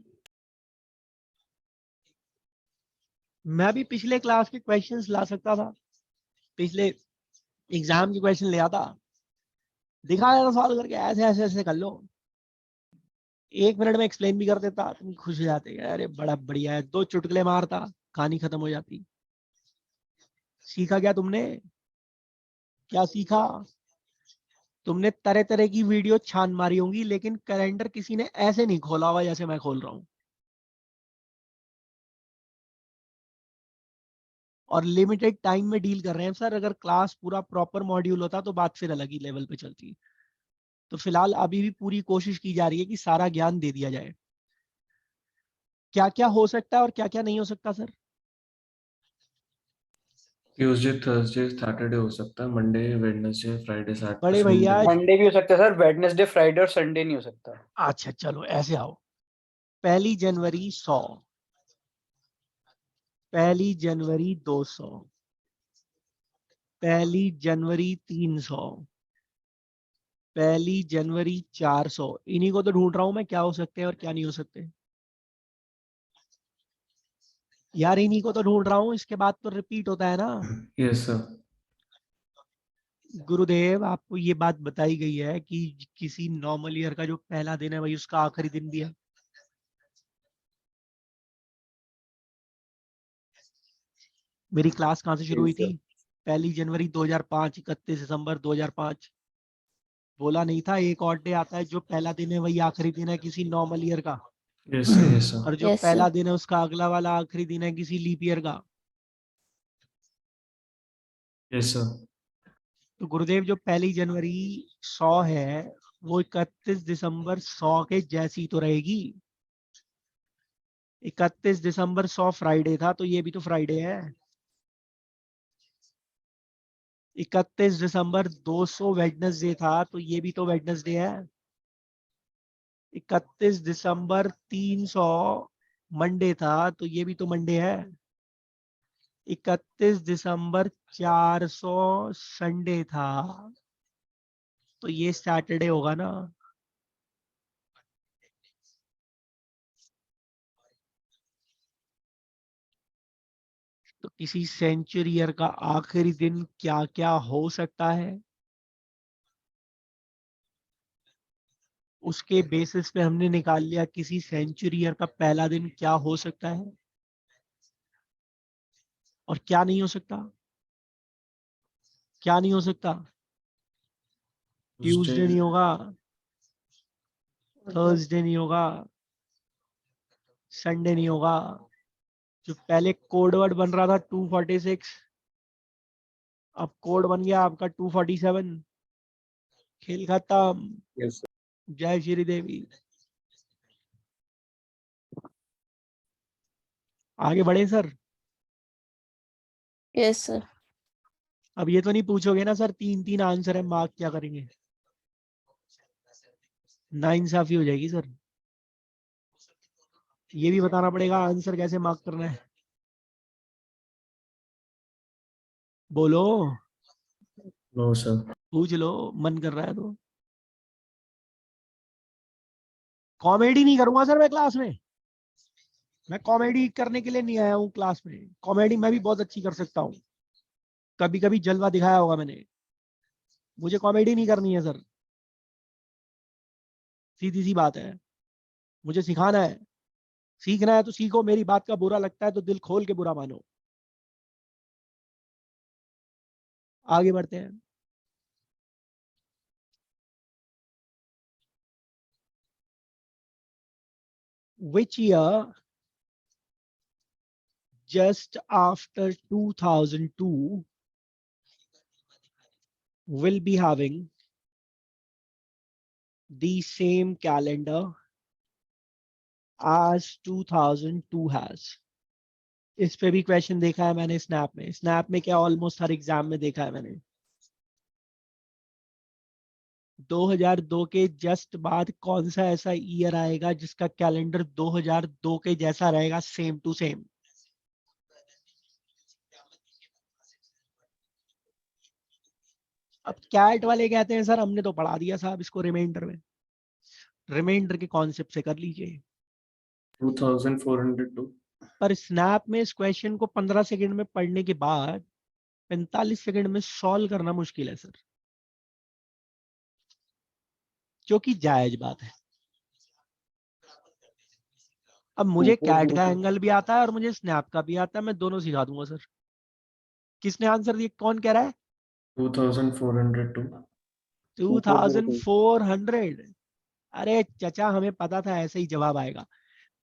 [SPEAKER 2] मैं भी पिछले क्लास के क्वेश्चंस ला सकता था, पिछले एग्जाम के क्वेश्चन ले आता, दिखाया था सॉल्व करके, ऐसे ऐसे ऐसे कर लो। 1 मिनट में एक्सप्लेन भी कर देता, तुम खुश हो जाते, अरे बड़ा बढ़िया है। 2 चुटकुले मारता, कहानी खत्म हो जाती। सीखा क्या तुमने? क्या सीखा? तुमने तरह तरह की वीडियो छान मारी होंगी, लेकिन कैलेंडर किसी ने ऐसे नहीं खोला हुआ जैसे मैं खोल रहा हूँ। और लिमिटेड टाइम में डील कर रहे हैं सर। अगर क्लास पूरा प्रॉपर मॉड्यूल होता तो बात फिर अलग ही लेवल पे चलती। तो फिलहाल अभी भी पूरी कोशिश की जा रही है कि सारा ज्ञान दे दिया जाए। क्या क्या हो सकता है और क्या क्या नहीं हो सकता सर?
[SPEAKER 3] Tuesday, Thursday, Saturday हो सकता है. Monday, Wednesday, Friday, Saturday,
[SPEAKER 2] बड़े भैया
[SPEAKER 3] Sunday.
[SPEAKER 1] मंडे भी हो सकता है सर, वेडनेसडे, फ्राइडे और संडे नहीं हो सकता।
[SPEAKER 2] अच्छा चलो ऐसे आओ। 1 जनवरी 100, 1 जनवरी 200, 1 जनवरी 300, पहली जनवरी 400, इन्हीं को तो ढूंढ रहा हूं मैं, क्या हो सकते हैं और क्या नहीं हो सकते यार, इन्हीं को तो ढूंढ रहा हूँ, इसके बाद तो रिपीट होता है ना।
[SPEAKER 3] Yes sir.
[SPEAKER 2] गुरुदेव आपको ये बात बताई गई है कि किसी नॉर्मल ईयर का जो पहला दिन है वही उसका आखिरी दिन भी है। मेरी क्लास कहाँ से शुरू हुई थी? 1 जनवरी 2005, 31 दिसंबर 2005। बोला नहीं था एक और डे आता है जो पहला दिन है वही आखिरी दिन है किसी नॉर्मल ईयर का,
[SPEAKER 3] यस सर। Yes sir.
[SPEAKER 2] और जो
[SPEAKER 5] Yes,
[SPEAKER 2] पहला
[SPEAKER 5] sir.
[SPEAKER 2] दिन है उसका अगला वाला आखिरी दिन है किसी लीप ईयर का।
[SPEAKER 3] Yes sir.
[SPEAKER 2] तो गुरुदेव जो 1 जनवरी 100 है वो 31 दिसंबर 100 के जैसी तो रहेगी। 31 दिसंबर 100 फ्राइडे था तो ये भी तो फ्राइडे है। 31 दिसंबर 200 वेडनेसडे था तो ये भी तो वेडनेसडे है। 31 दिसंबर 300 मंडे था तो ये भी तो मंडे है। 31 दिसंबर 400 संडे था तो ये सैटरडे होगा ना। तो किसी सेंचुरी ईयर का आखिरी दिन क्या क्या हो सकता है, उसके बेसिस पे हमने निकाल लिया किसी सेंचुरी ईयर का पहला दिन क्या हो सकता है और क्या नहीं हो सकता। क्या नहीं हो सकता? ट्यूसडे नहीं होगा, थर्सडे नहीं होगा, संडे नहीं होगा। जो पहले कोड वर्ड बन रहा था 246, अब कोड बन गया आपका 247। खेल खत्म।
[SPEAKER 4] यस
[SPEAKER 2] जय श्री देवी। आगे बढ़े सर।
[SPEAKER 5] Yes, sir.
[SPEAKER 2] अब ये तो नहीं पूछोगे ना सर 3-3 आंसर है मार्क क्या करेंगे? नाइंसाफी हो जाएगी सर। ये भी बताना पड़ेगा आंसर कैसे मार्क करना है। बोलो,
[SPEAKER 3] नो सर।
[SPEAKER 2] पूछ लो, मन कर रहा है तो। कॉमेडी नहीं करूंगा सर मैं क्लास में। मैं कॉमेडी करने के लिए नहीं आया हूँ क्लास में। कॉमेडी मैं भी बहुत अच्छी कर सकता हूँ, कभी कभी जलवा दिखाया होगा मैंने। मुझे कॉमेडी नहीं करनी है सर, सीधी सी बात है। मुझे सिखाना है, सीखना है तो सीखो, मेरी बात का बुरा लगता है तो दिल खोल के बुरा मानो। आगे बढ़ते हैं। Which year just after 2002 will be having the same calendar as 2002 has? इस पे भी क्वेश्चन देखा है मैंने स्नैप में। स्नैप में क्या ऑलमोस्ट हर एग्जाम में देखा है मैंने। 2002 के जस्ट बाद कौन सा ऐसा ईयर आएगा जिसका कैलेंडर 2002 के जैसा रहेगा, सेम टू सेम? अब कैट वाले कहते हैं सर हमने तो पढ़ा दिया साहब इसको रिमाइंडर में। रिमाइंडर के कॉन्सेप्ट से कर लीजिए।
[SPEAKER 3] 2402।
[SPEAKER 2] पर स्नैप में इस क्वेश्चन को 15 सेकंड में पढ़ने के बाद 45 सेकंड में सॉल्व करना मुश्किल है सर, जो कि जायज बात है। अब मुझे कैट का एंगल भी आता है और मुझे स्नैप का भी आता है, मैं दोनों सिखा दूंगा सर। किसने आंसर दिया, कौन कह रहा है?
[SPEAKER 3] 2402।
[SPEAKER 2] 2400। अरे चचा हमें पता था ऐसे ही जवाब आएगा।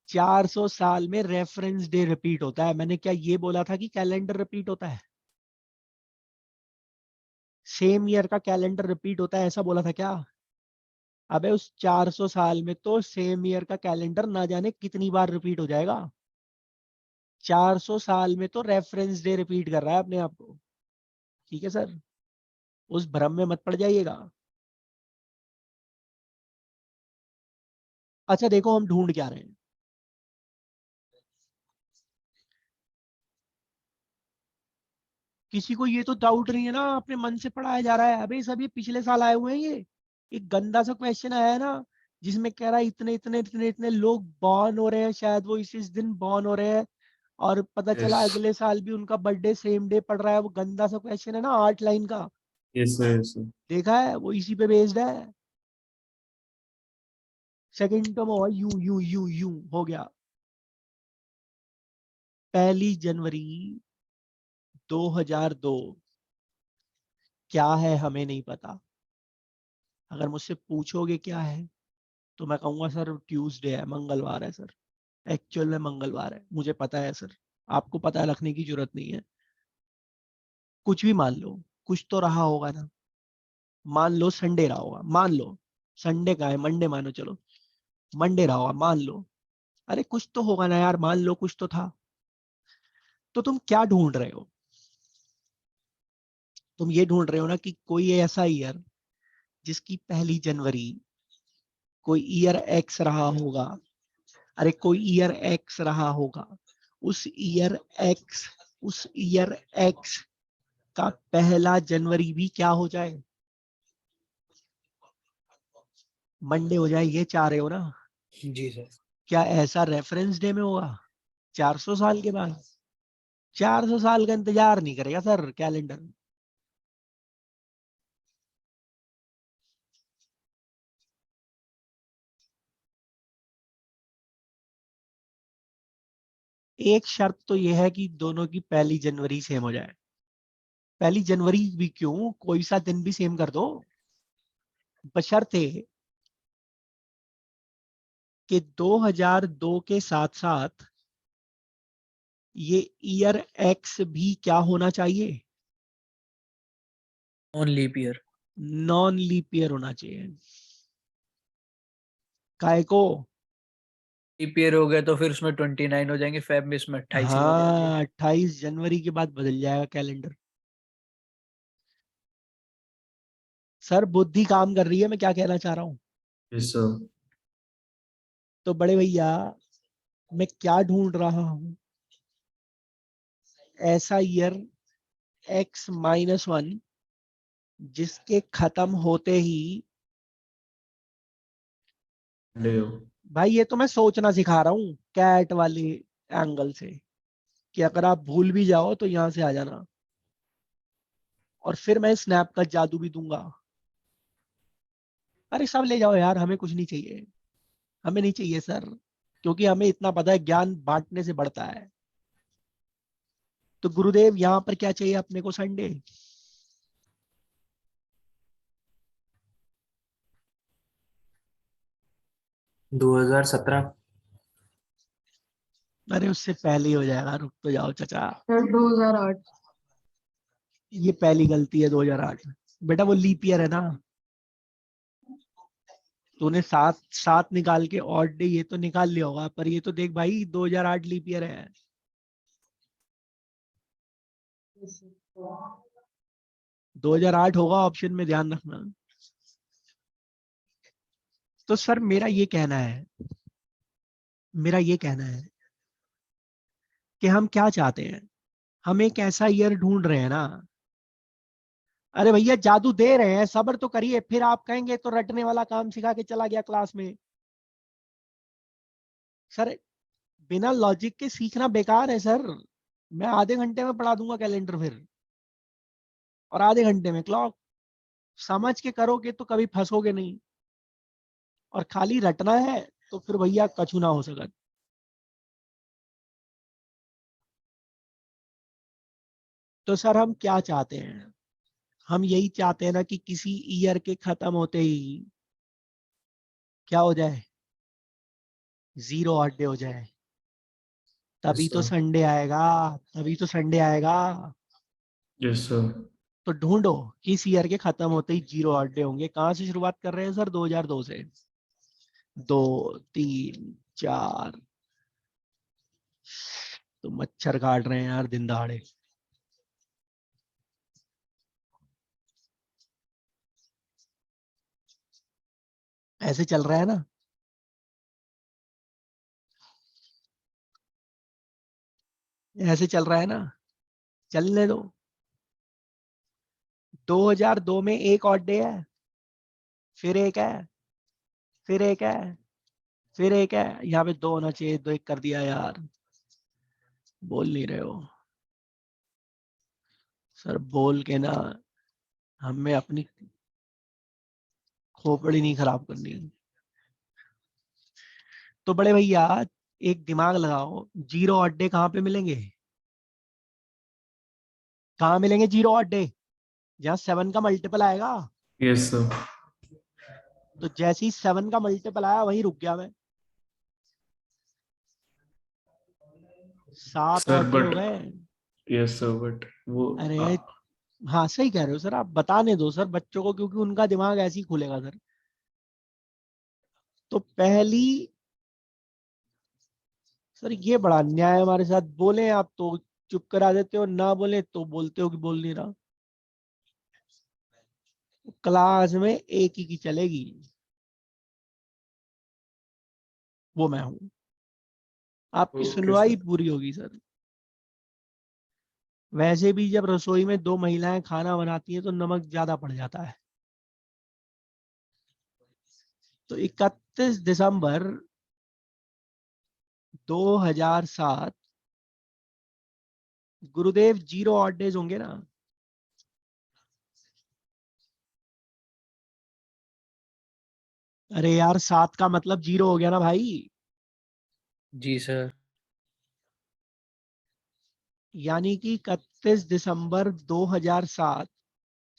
[SPEAKER 2] 400 साल में रेफरेंस डे रिपीट होता है। मैंने क्या ये बोला था कि कैलेंडर रिपीट होता है? सेम ईयर का कैलेंडर रिपीट होता है ऐसा बोला था क्या? अबे उस 400 साल में तो सेम ईयर का कैलेंडर ना जाने कितनी बार रिपीट हो जाएगा। 400 साल में तो रेफरेंस डे रिपीट कर रहा है अपने आप को। ठीक है सर, उस भ्रम में मत पड़ जाइएगा। अच्छा देखो हम ढूंढ क्या रहे हैं। किसी को ये तो डाउट नहीं है ना, अपने मन से पढ़ाया जा रहा है? अबे सब ये पिछले साल आए हुए हैं ये। एक गंदा सा क्वेश्चन आया है ना, जिसमें कह रहा है इतने इतने इतने इतने लोग बॉर्न हो रहे हैं, शायद वो इस दिन बॉर्न हो रहे हैं, और पता चला
[SPEAKER 3] यस
[SPEAKER 2] अगले साल भी उनका बर्थडे सेम डे पड़ रहा है। वो गंदा सा क्वेश्चन है ना 8 लाइन का,
[SPEAKER 3] यस सर, यस सर।
[SPEAKER 2] देखा है, वो इसी पे बेस्ड है। सेकंड टर्म हुआ यू यू यू यू हो गया। 1 जनवरी 2002 क्या है हमें नहीं पता। अगर मुझसे पूछोगे क्या है तो मैं कहूंगा सर ट्यूसडे है, मंगलवार है सर। एक्चुअल में मंगलवार है, मुझे पता है सर, आपको पता रखने की जरूरत नहीं है। कुछ भी मान लो, कुछ तो रहा होगा ना। मान लो संडे रहा होगा, मान लो संडे का है, मंडे मानो, चलो मंडे रहा होगा, मान लो। अरे कुछ तो होगा ना यार, मान लो कुछ तो था। तो तुम क्या ढूंढ रहे हो? तुम ये ढूंढ रहे हो ना कि कोई ऐसा ईयर जिसकी 1 जनवरी कोई ईयर एक्स रहा होगा। अरे कोई ईयर एक्स रहा होगा, उस ईयर एक्स का 1 जनवरी भी क्या हो जाए? मंडे हो जाए, ये चाह रहे हो ना?
[SPEAKER 8] जी सर।
[SPEAKER 2] क्या ऐसा रेफरेंस डे में होगा 400 साल के बाद? 400 साल का इंतजार नहीं करेगा सर कैलेंडर। एक शर्त तो यह है कि दोनों की 1 जनवरी सेम हो जाए। 1 जनवरी भी क्यों, कोई सा दिन भी सेम कर दो, बशर्ते कि 2002 के साथ साथ ये ईयर एक्स भी क्या होना चाहिए?
[SPEAKER 1] On leap year.
[SPEAKER 2] Non leap year होना चाहिए। काय को?
[SPEAKER 1] लीप ईयर हो गया तो फिर उसमें 29 हो जाएंगे, फेब में इसमें 28 ही हो जाएंगे।
[SPEAKER 2] हाँ, 28 जनवरी के बाद बदल जाएगा कैलेंडर। सर बुद्धि काम कर रही है, मैं क्या कहना चाह रहा हूँ।
[SPEAKER 3] Yes sir.
[SPEAKER 2] तो बड़े भैया, मैं क्या ढूंढ रहा हूं? ऐसा ईयर x-1 जिसके खत्म होते ही,
[SPEAKER 3] मंडे हो।
[SPEAKER 2] भाई ये तो मैं सोचना सिखा रहा हूँ कैट वाले एंगल से, कि अगर आप भूल भी जाओ तो यहां से आ जाना, और फिर मैं स्नैप का जादू भी दूंगा। अरे सब ले जाओ यार, हमें कुछ नहीं चाहिए, हमें नहीं चाहिए सर, क्योंकि हमें इतना पता है ज्ञान बांटने से बढ़ता है। तो गुरुदेव यहाँ पर क्या चाहिए अपने को? संडे।
[SPEAKER 8] 2017।
[SPEAKER 2] अरे उससे पहले ही हो जाएगा, रुक तो जाओ चाचा।
[SPEAKER 7] सर 2008।
[SPEAKER 2] ये पहली गलती है, 2008 बेटा वो लीप ईयर है ना। तूने सात सात निकाल के ऑड डे ये तो निकाल लिया होगा, पर ये तो देख भाई 2008 लीप ईयर है। 2008 होगा ऑप्शन में, ध्यान रखना। तो सर मेरा ये कहना है कि हम क्या चाहते हैं, हम एक ऐसा ईयर ढूंढ रहे हैं ना। अरे भैया जादू दे रहे हैं, सब्र तो करिए, फिर आप कहेंगे तो रटने वाला काम सिखा के चला गया क्लास में। सर बिना लॉजिक के सीखना बेकार है सर। मैं आधे घंटे में पढ़ा दूंगा कैलेंडर फिर, और आधे घंटे में क्लॉक। समझ के करोगे तो कभी फंसोगे नहीं, और खाली रटना है तो फिर भैया कछु ना हो सकत। तो सर हम क्या चाहते हैं? हम यही चाहते हैं ना कि किसी ईयर के खत्म होते ही क्या हो जाए? 0 डे हो जाए। तभी
[SPEAKER 3] यस
[SPEAKER 2] तो
[SPEAKER 3] सर।
[SPEAKER 2] संडे आएगा, तभी तो संडे आएगा।
[SPEAKER 3] Yes sir.
[SPEAKER 2] तो ढूंढो किस ईयर के खत्म होते ही 0 डे होंगे। कहाँ से शुरुआत कर रहे हैं सर? 2002 से। 2, 3, 4। तो मच्छर काट रहे हैं यार दिन दहाड़े। ऐसे चल रहा है ना? ऐसे चल रहा है ना? चलने दो। 2002 में एक ऑड डे है, फिर एक है, फिर एक है, फिर एक है। यहाँ पे 2 होना चाहिए, 2 1 कर दिया यार। बोल नहीं रहे हो सर, बोल के ना हमें अपनी खोपड़ी नहीं खराब करनी। तो बड़े भैया एक दिमाग लगाओ, जीरो अड्डे कहाँ पे मिलेंगे? कहाँ मिलेंगे जीरो अड्डे? जहाँ 7 का मल्टीपल आएगा।
[SPEAKER 3] Yes sir.
[SPEAKER 2] तो जैसे ही 7 का मल्टीपल आया वहीं रुक गया मैं। 7
[SPEAKER 3] सर
[SPEAKER 2] अड्डे हो
[SPEAKER 3] बट
[SPEAKER 2] गए।
[SPEAKER 3] यस सर बट वो
[SPEAKER 2] अरे हाँ सही कह रहे हो सर, आप बताने दो सर बच्चों को, क्योंकि उनका दिमाग ऐसे ही खुलेगा सर। तो पहली, सर ये बड़ा अन्याय है हमारे साथ। बोले आप तो चुप करा देते हो, ना बोले तो बोलते हो कि बोल नहीं रहा। क्लास में एक ही की चलेगी, वो मैं हूं। आपकी
[SPEAKER 3] ओके
[SPEAKER 2] सुनवाई
[SPEAKER 3] सर।
[SPEAKER 2] पूरी होगी सर। वैसे भी जब रसोई में 2 महिलाएं खाना बनाती हैं तो नमक ज्यादा पड़ जाता है। तो 31 दिसंबर 2007 गुरुदेव जीरो ऑड डेज होंगे ना? अरे यार 7 का मतलब 0 हो गया ना भाई।
[SPEAKER 1] जी सर।
[SPEAKER 2] यानी कि 31 दिसंबर 2007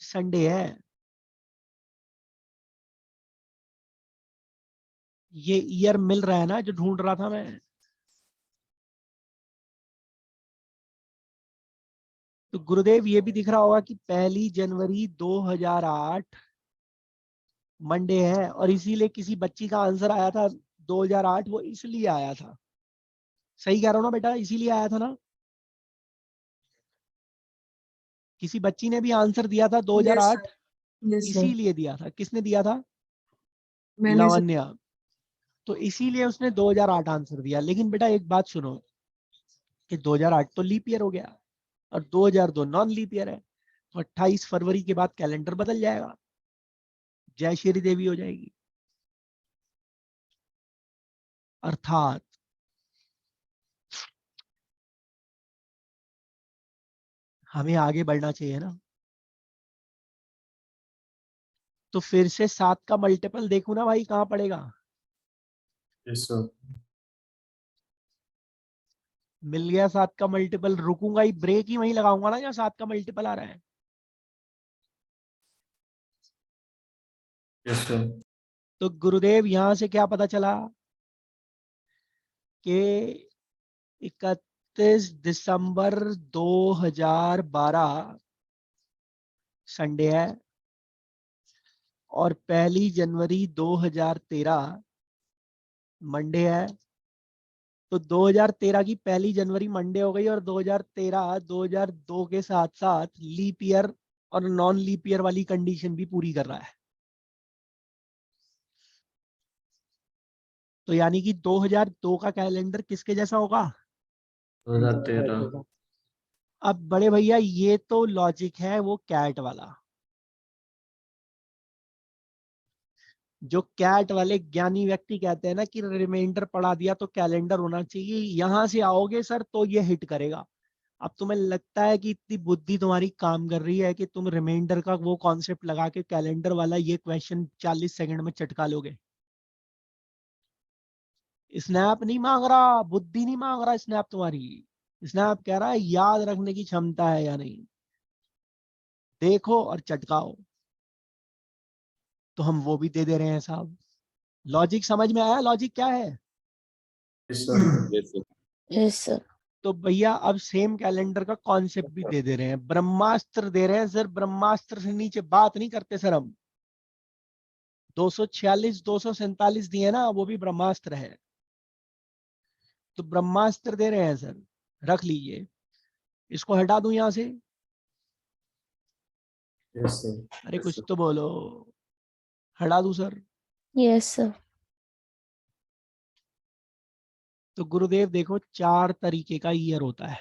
[SPEAKER 2] संडे है। ये ईयर मिल रहा है ना जो ढूंढ रहा था मैं? तो गुरुदेव ये भी दिख रहा होगा कि 1 जनवरी 2008 मंडे है, और इसीलिए किसी बच्ची का आंसर आया था 2008, वो इसलिए आया था। सही कह रहा हूं ना बेटा? इसीलिए आया था ना? किसी बच्ची ने भी आंसर दिया था
[SPEAKER 7] Yes,
[SPEAKER 2] 2008,
[SPEAKER 7] sir. Yes, sir.
[SPEAKER 2] इसीलिए दिया था। किसने दिया था?
[SPEAKER 7] मैंने सर
[SPEAKER 2] लावण्या। तो इसीलिए उसने 2008 आंसर दिया। लेकिन बेटा एक बात सुनो, कि 2008 तो लीप ईयर हो गया और 2002 नॉन लीप ईयर है। तो 28 फरवरी के बाद कैलेंडर बदल जाएगा, जय श्री देवी हो जाएगी। अर्थात हमें आगे बढ़ना चाहिए ना। तो फिर से 7 का मल्टीपल देखूं ना भाई, कहां पड़ेगा?
[SPEAKER 3] Yes sir.
[SPEAKER 2] मिल गया 7 का मल्टीपल। रुकूंगा ही, ब्रेक ही वहीं लगाऊंगा ना जहां 7 का मल्टीपल आ रहा है।
[SPEAKER 3] Yes sir.
[SPEAKER 2] तो गुरुदेव यहां से क्या पता चला कि 31 दिसंबर 2012 संडे है, और 1 जनवरी 2013 मंडे है। तो 2013 की 1 जनवरी मंडे हो गई, और 2013 2002 के साथ साथ लीप ईयर और नॉन लीप ईयर वाली कंडीशन भी पूरी कर रहा है। तो यानी कि 2002 का कैलेंडर किसके जैसा होगा?
[SPEAKER 3] 2013।
[SPEAKER 2] अब बड़े भैया ये तो लॉजिक है वो कैट वाला, जो कैट वाले ज्ञानी व्यक्ति कहते हैं ना कि रिमाइंडर पढ़ा दिया तो कैलेंडर होना चाहिए। यहां से आओगे सर तो ये हिट करेगा। अब तुम्हें लगता है कि इतनी बुद्धि तुम्हारी काम कर रही है कि तुम रिमाइंडर का वो कॉन्सेप्ट लगा के कैलेंडर वाला ये क्वेश्चन 40 सेकंड में चटका लोगे? स्नैप नहीं मांग रहा, बुद्धि नहीं मांग रहा स्नैप तुम्हारी। स्नैप कह रहा है याद रखने की क्षमता है या नहीं, देखो और चटकाओ। तो हम वो भी दे दे रहे हैं साहब। लॉजिक समझ में आया? लॉजिक क्या है?
[SPEAKER 3] Yes sir.
[SPEAKER 5] Yes, sir.
[SPEAKER 2] तो भैया अब सेम कैलेंडर का कॉन्सेप्ट भी दे दे रहे हैं, ब्रह्मास्त्र दे रहे हैं सर। ब्रह्मास्त्र से नीचे बात नहीं करते सर हम। 246 247 दिए ना, वो भी ब्रह्मास्त्र है। तो ब्रह्मास्त्र दे रहे हैं सर, रख लीजिए। इसको हटा दूं यहां से?
[SPEAKER 3] Yes sir.
[SPEAKER 2] अरे कुछ तो बोलो, हटा दूं सर?
[SPEAKER 5] Yes, sir.
[SPEAKER 2] तो गुरुदेव देखो 4 तरीके का ईयर होता है।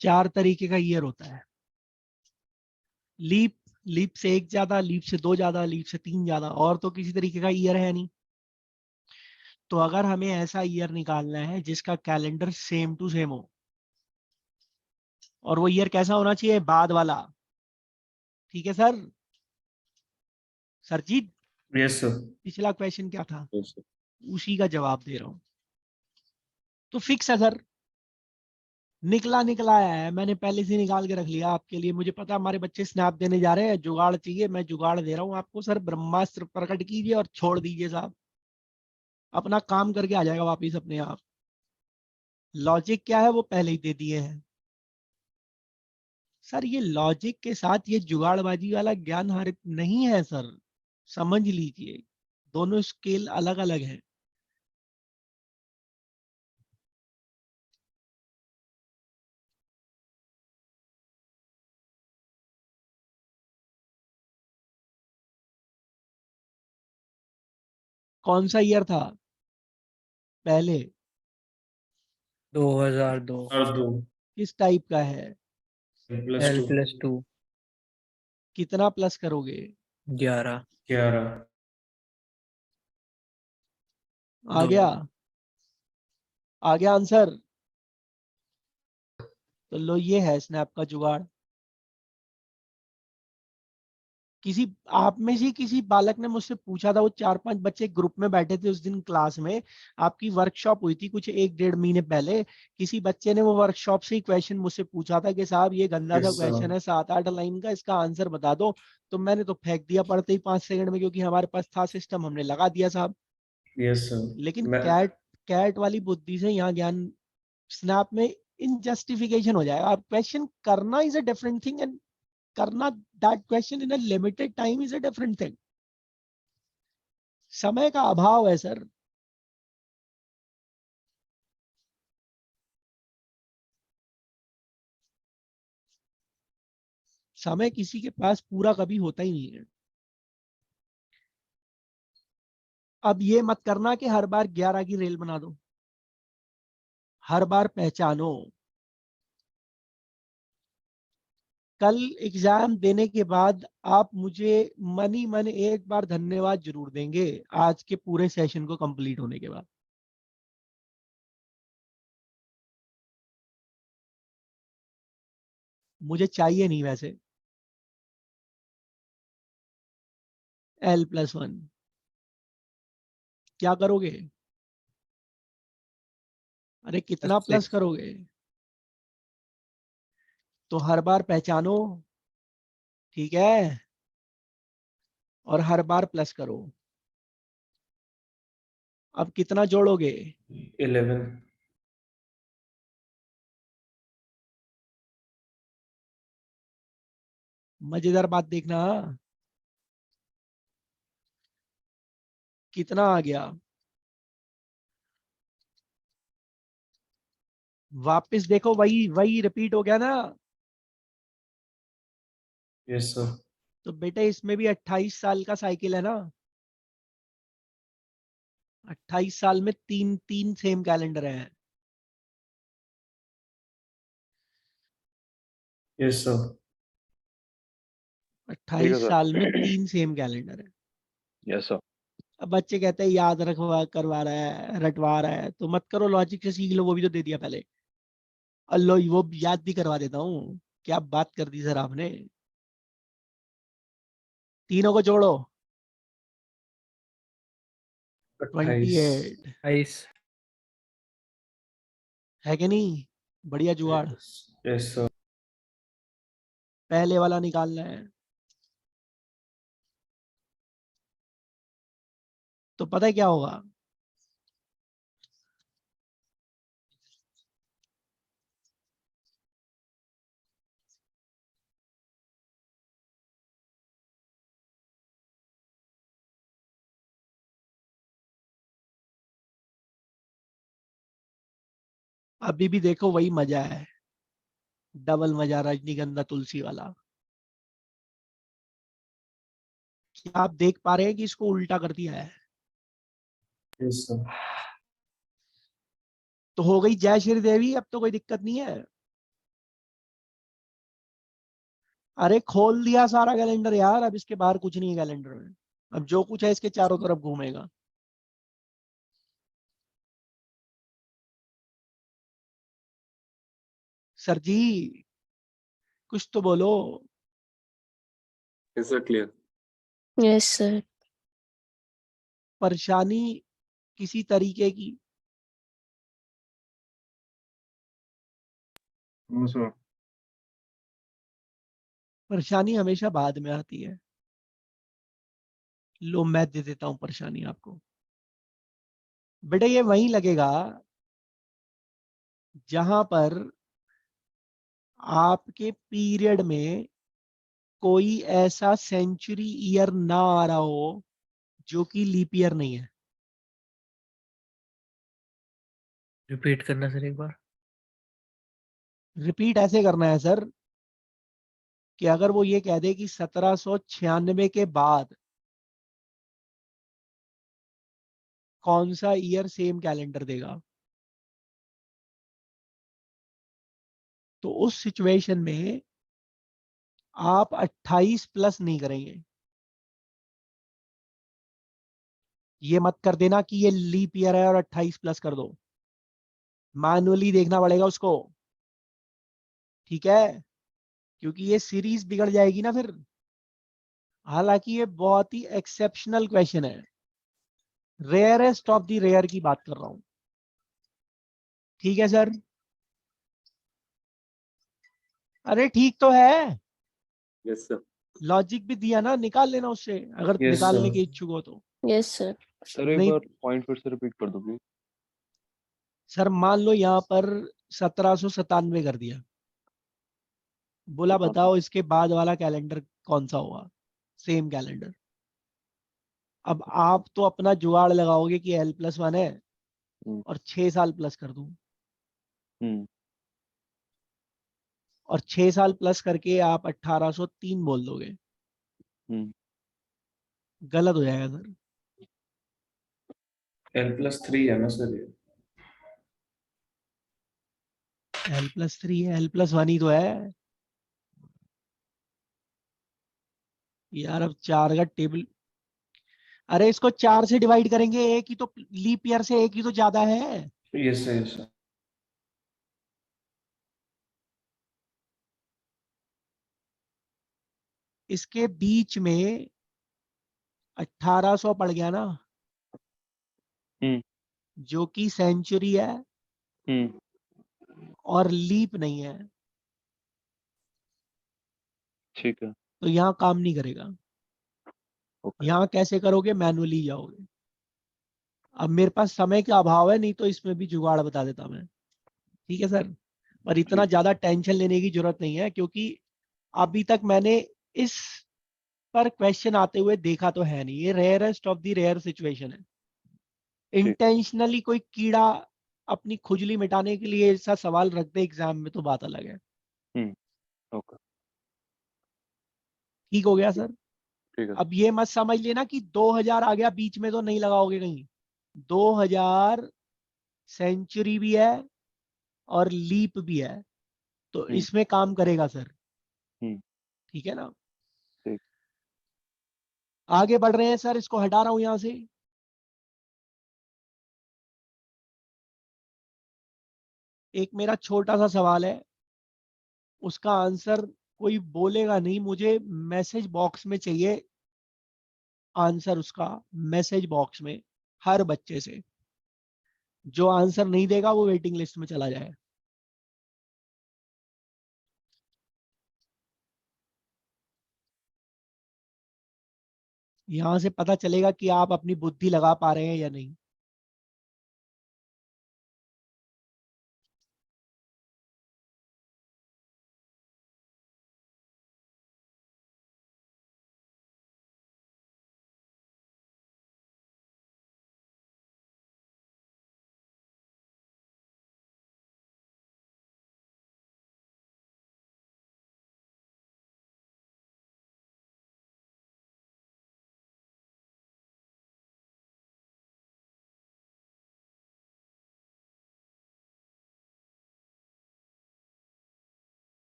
[SPEAKER 2] 4 तरीके का ईयर होता है। लीप, लीप से 1 ज्यादा, लीप से 2 ज्यादा, लीप से 3 ज्यादा, और तो किसी तरीके का ईयर है नहीं। तो अगर हमें ऐसा ईयर निकालना है जिसका कैलेंडर सेम टू सेम हो, और वो ईयर कैसा होना चाहिए, बाद वाला। ठीक है सर? Sarjeet,
[SPEAKER 3] yes sir.
[SPEAKER 2] पिछला क्वेश्चन क्या था?
[SPEAKER 4] Yes, sir.
[SPEAKER 2] उसी का जवाब दे रहा हूं। तो फिक्स है सर, निकला निकला है, मैंने पहले से निकाल के रख लिया आपके लिए। मुझे पता हमारे बच्चे स्नैप देने जा रहे हैं, जुगाड़ चाहिए, मैं जुगाड़ दे रहा हूँ आपको। सर ब्रह्मास्त्र प्रकट कीजिए और छोड़ दीजिए साहब, अपना काम करके आ जाएगा वापिस अपने आप। लॉजिक क्या है वो पहले ही दे दिए हैं सर। ये लॉजिक के साथ ये जुगाड़बाजी वाला ज्ञान हर नहीं है सर, समझ लीजिए, दोनों स्केल अलग अलग है। कौन सा ईयर था पहले?
[SPEAKER 1] 2002
[SPEAKER 3] और 2
[SPEAKER 2] किस टाइप का है?
[SPEAKER 3] +2
[SPEAKER 1] L+2
[SPEAKER 2] कितना प्लस करोगे?
[SPEAKER 1] 11
[SPEAKER 3] 11
[SPEAKER 2] आ गया? आ गया आंसर? तो लो, ये है स्नैप का जुगाड़। किसी आप में से किसी बालक ने मुझसे पूछा था, वो 4-5 बच्चे ग्रुप में बैठे थे उस दिन क्लास में, आपकी वर्कशॉप हुई थी कुछ 1-1.5 महीने पहले। किसी बच्चे ने वो वर्कशॉप से ही क्वेश्चन मुझसे पूछा था कि साहब ये गंदा सा
[SPEAKER 3] Yes, sir.
[SPEAKER 2] क्वेश्चन है, 7-8 लाइन का, इसका आंसर बता दो। तो मैंने तो फेंक दिया पढ़ते ही 5 सेकंड में, क्योंकि हमारे पास था सिस्टम, हमने लगा दिया साहब।
[SPEAKER 3] Yes sir.
[SPEAKER 2] लेकिन
[SPEAKER 3] मैं
[SPEAKER 2] कैट वाली बुद्धि से यहाँ ज्ञान स्नैप में इनजस्टिफिकेशन हो जाएगा। आप क्वेश्चन करना is a different thing, and करना that question in a limited time is a different thing. समय का अभाव है सर। समय किसी के पास पूरा कभी होता ही नहीं है। अब ये मत करना कि हर बार 11 की रेल बना दो, हर बार पहचानो। कल एग्जाम देने के बाद आप मुझे मन ही मन एक बार धन्यवाद जरूर देंगे, आज के पूरे सेशन को कंप्लीट होने के बाद। मुझे चाहिए नहीं वैसे। L+1 क्या करोगे? अरे कितना प्लस
[SPEAKER 1] +6
[SPEAKER 2] करोगे? तो हर बार पहचानो, ठीक है, और हर बार प्लस करो। अब कितना जोड़ोगे?
[SPEAKER 3] 11
[SPEAKER 2] मजेदार बात देखना, हाँ? कितना आ गया? वापस देखो, वही वही रिपीट हो गया ना।
[SPEAKER 3] Yes sir.
[SPEAKER 2] तो बेटे इसमें भी 28 साल का साइकिल है ना। 28 साल में तीन तीन सेम कैलेंडर है।
[SPEAKER 3] Yes sir.
[SPEAKER 2] 28
[SPEAKER 4] sir.
[SPEAKER 2] साल में 3 सेम कैलेंडर है।
[SPEAKER 4] Yes, sir.
[SPEAKER 2] अब बच्चे कहते हैं याद रखवा करवा रहा है, रटवा रहा है, तो मत करो, लॉजिक से सीख लो, वो भी तो दे दिया पहले। अल्लो, वो याद भी करवा देता हूँ। क्या बात कर दी सर आपने। तीनों को जोड़ो,
[SPEAKER 3] 28
[SPEAKER 2] 28
[SPEAKER 1] 22
[SPEAKER 2] है कि नहीं? बढ़िया जुगाड़।
[SPEAKER 3] Yes sir.
[SPEAKER 2] पहले वाला निकालना है। तो पता है क्या होगा? अभी भी देखो वही मजा है, डबल मजा रजनीगंधा तुलसी वाला। क्या आप देख पा रहे हैं कि इसको उल्टा कर दिया है?
[SPEAKER 3] Yes sir.
[SPEAKER 2] तो हो गई जय श्री देवी, अब तो कोई दिक्कत नहीं है। अरे खोल दिया सारा कैलेंडर यार, अब इसके बाहर कुछ नहीं है कैलेंडर में। अब जो कुछ है इसके चारों तरफ घूमेगा। सर जी कुछ तो बोलो।
[SPEAKER 4] Yes, sir, clear.
[SPEAKER 5] Yes, sir.
[SPEAKER 2] परेशानी किसी तरीके की?
[SPEAKER 6] No, sir.
[SPEAKER 2] परेशानी हमेशा बाद में आती है। लो मैं दे देता हूं परेशानी आपको। बेटा ये वहीं लगेगा जहां पर आपके पीरियड में कोई ऐसा सेंचुरी ईयर ना आ रहा हो जो कि लीप ईयर नहीं है।
[SPEAKER 1] रिपीट करना सर एक बार।
[SPEAKER 2] रिपीट ऐसे करना है सर कि अगर वो ये कह दे कि 1796 के बाद कौन सा ईयर सेम कैलेंडर देगा, तो उस सिचुएशन में आप 28 प्लस नहीं करेंगे। ये मत कर देना कि ये लीप ईयर है और 28 प्लस कर दो। मैनुअली देखना पड़ेगा उसको, ठीक है? क्योंकि ये सीरीज बिगड़ जाएगी ना फिर। हालांकि ये बहुत ही एक्सेप्शनल क्वेश्चन है, रेयरेस्ट ऑफ द रेयर की बात कर रहा हूं। ठीक है सर? अरे ठीक तो है,
[SPEAKER 4] Yes, sir.
[SPEAKER 2] लॉजिक भी दिया ना, निकाल लेना उससे अगर
[SPEAKER 3] Yes,
[SPEAKER 2] निकालने
[SPEAKER 3] sir.
[SPEAKER 2] के इच्छुक हो तो।
[SPEAKER 5] Yes, sir.
[SPEAKER 4] सर एक
[SPEAKER 2] नहीं
[SPEAKER 4] बार पॉइंट फिर से रिपीट कर दो प्लीज।
[SPEAKER 2] सर मान लो यहाँ पर 1797 कर दिया, बोला बताओ इसके बाद वाला कैलेंडर कौन सा होगा सेम कैलेंडर। अब आप तो अपना जुगाड़ लगाओगे कि L+1 है
[SPEAKER 4] हम्म।
[SPEAKER 2] और 6 साल प्लस कर दूं,
[SPEAKER 4] हम्म।
[SPEAKER 2] और 6 साल प्लस करके आप 1803 बोल दोगे।
[SPEAKER 4] हम्म।
[SPEAKER 2] गलत हो जाएगा सर।
[SPEAKER 3] L+3 है ना सर ये?
[SPEAKER 2] L+3 है, L+1 ही तो है यार। अब 4 का टेबल, अरे इसको 4 से डिवाइड करेंगे, एक ही तो लीप ईयर से एक ही तो ज्यादा है।
[SPEAKER 3] Yes sir, yes sir.
[SPEAKER 2] इसके बीच में 1800 पड़ गया ना,
[SPEAKER 4] हम्म।
[SPEAKER 2] जो कि सेंचुरी है
[SPEAKER 4] हम्म।
[SPEAKER 2] और लीप नहीं है,
[SPEAKER 4] ठीक है।
[SPEAKER 2] तो यहाँ काम नहीं करेगा।
[SPEAKER 4] ओके।
[SPEAKER 2] यहाँ कैसे करोगे? मैनुअली जाओगे। अब मेरे पास समय का अभाव है, नहीं तो इसमें भी जुगाड़ बता देता मैं। ठीक है सर? पर इतना
[SPEAKER 4] ठीक।
[SPEAKER 2] ज्यादा टेंशन लेने की जरूरत नहीं है, क्योंकि अभी तक मैंने इस पर क्वेश्चन आते हुए देखा तो है नहीं। ये rarest of the rare situation है।
[SPEAKER 4] ठीक।
[SPEAKER 2] इंटेंशनली कोई कीड़ा अपनी खुजली मिटाने के लिए ऐसा सवाल रख दे एग्जाम में तो बात अलग है।
[SPEAKER 4] ओके।
[SPEAKER 2] ठीक हो गया सर?
[SPEAKER 4] ठीक है।
[SPEAKER 2] अब ये मत समझ लेना कि 2000 आ गया बीच में तो नहीं लगाओगे कहीं। 2000 सेंचुरी भी है और लीप भी है, तो
[SPEAKER 4] हम्म।
[SPEAKER 2] इसमें काम करेगा सर।
[SPEAKER 4] हम्म।
[SPEAKER 2] ठीक है ना?
[SPEAKER 4] ठीक।
[SPEAKER 2] आगे बढ़ रहे हैं सर, इसको हटा रहा हूं यहां से। एक मेरा छोटा सा सवाल है, उसका आंसर कोई बोलेगा नहीं, मुझे मैसेज बॉक्स में चाहिए आंसर उसका। मैसेज बॉक्स में हर बच्चे से। जो आंसर नहीं देगा वो वेटिंग लिस्ट में चला जाए। यहां से पता चलेगा कि आप अपनी बुद्धि लगा पा रहे हैं या नहीं।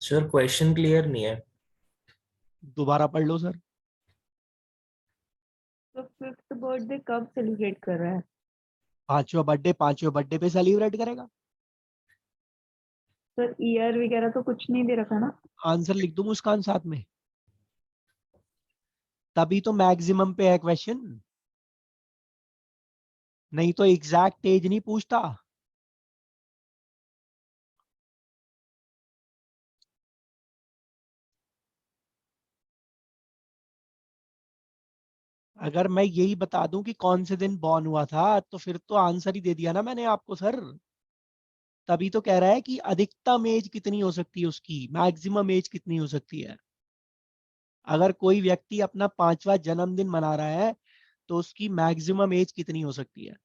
[SPEAKER 8] सर क्वेश्चन क्लियर नहीं है।
[SPEAKER 2] दोबारा पढ़ लो सर।
[SPEAKER 10] तो फिफ्थ बर्थडे कब सेलिब्रेट कर रहा है?
[SPEAKER 2] पांचवें बर्थडे पे सेलिब्रेट करेगा।
[SPEAKER 10] सर ईयर वगैरह तो कुछ नहीं दे रखा ना?
[SPEAKER 2] आंसर लिख दूं मुस्कान साथ में? तभी तो मैक्सिमम पे है क्वेश्चन, नहीं तो एग्जैक्ट एज नहीं पूछता। अगर मैं यही बता दूं कि कौन से दिन बॉर्न हुआ था तो फिर तो आंसर ही दे दिया ना मैंने आपको सर। तभी तो कह रहा है कि अधिकतम एज कितनी हो सकती है उसकी, मैक्सिमम एज कितनी हो सकती है। अगर कोई व्यक्ति अपना 5वां जन्मदिन मना रहा है तो उसकी मैक्सिमम एज कितनी हो सकती है,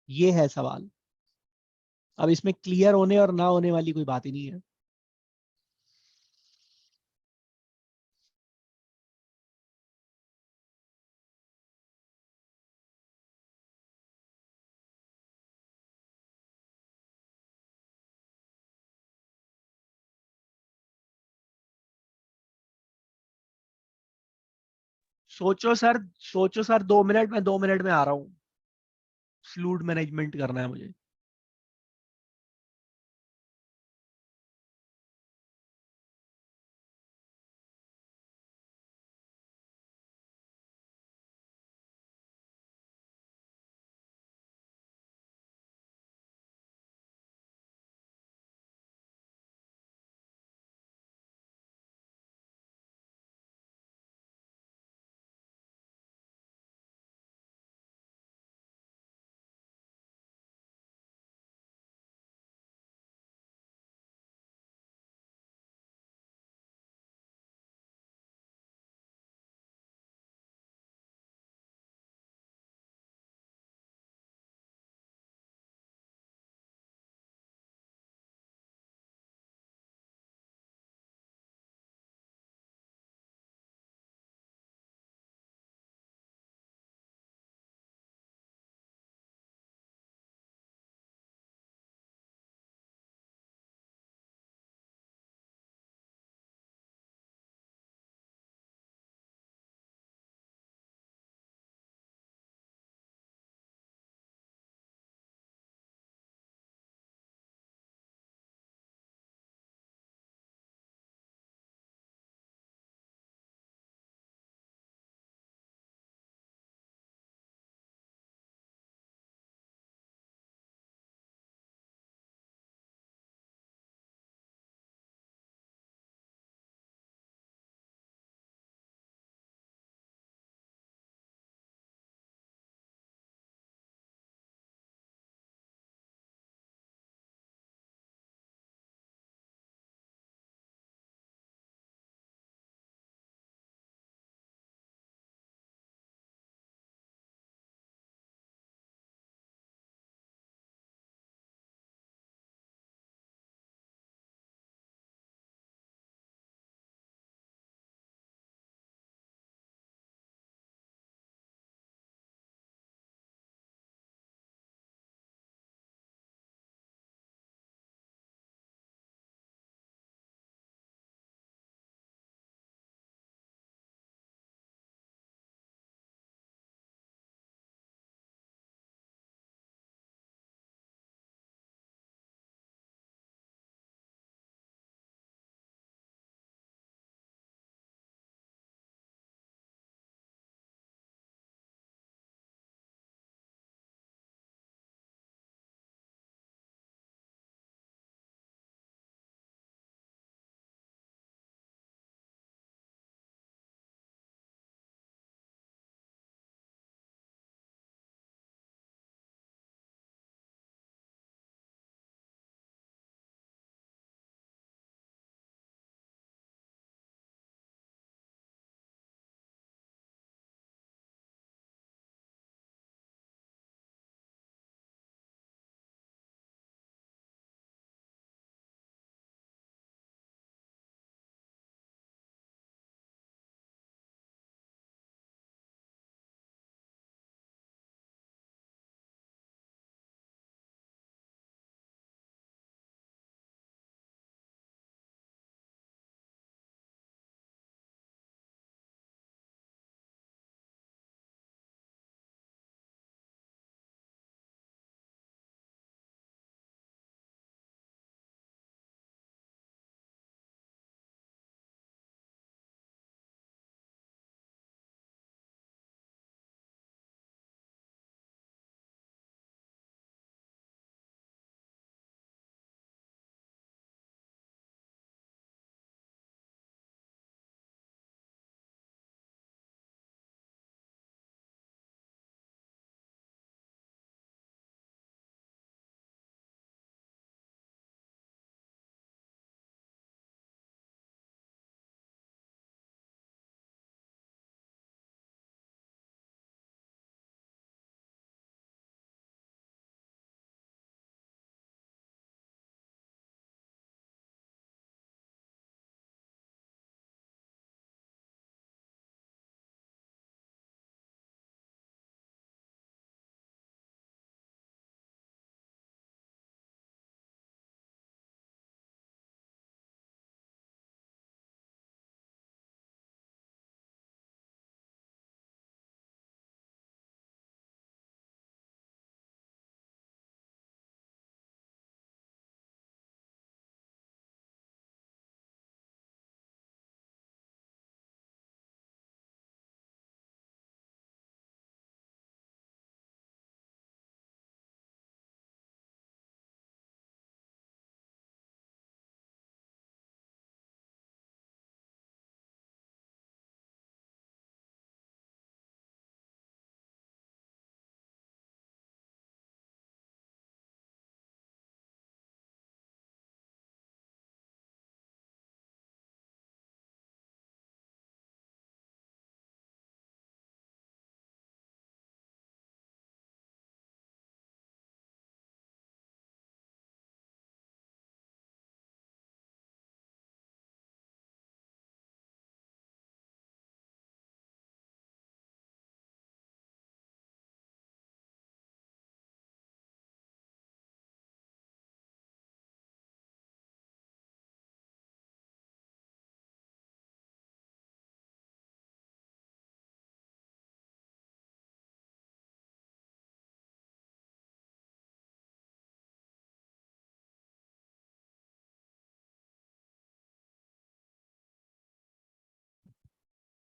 [SPEAKER 2] ये है सवाल। अब इसमें क्लियर होने और ना होने वाली कोई बात ही नहीं है। सोचो सर, सोचो सर, 2 मिनट में, 2 मिनट में आ रहा हूँ। फ्लूइड मैनेजमेंट करना है मुझे।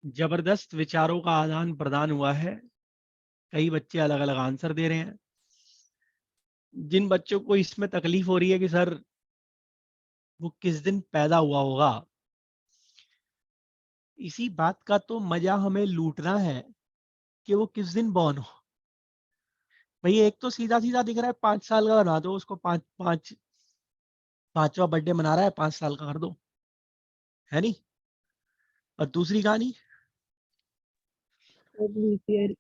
[SPEAKER 2] जबरदस्त विचारों का आदान प्रदान हुआ है। कई बच्चे अलग अलग आंसर दे रहे हैं। जिन बच्चों को इसमें तकलीफ हो रही है कि सर वो किस दिन पैदा हुआ होगा, इसी बात का तो मजा हमें लूटना है कि वो किस दिन बॉर्न हो। भाई एक तो सीधा सीधा दिख रहा है 5 साल का बना दो उसको, पांचवा बर्थडे मना रहा है, 5 साल का कर दो, है नहीं। और दूसरी कहानी
[SPEAKER 10] लीप ईयर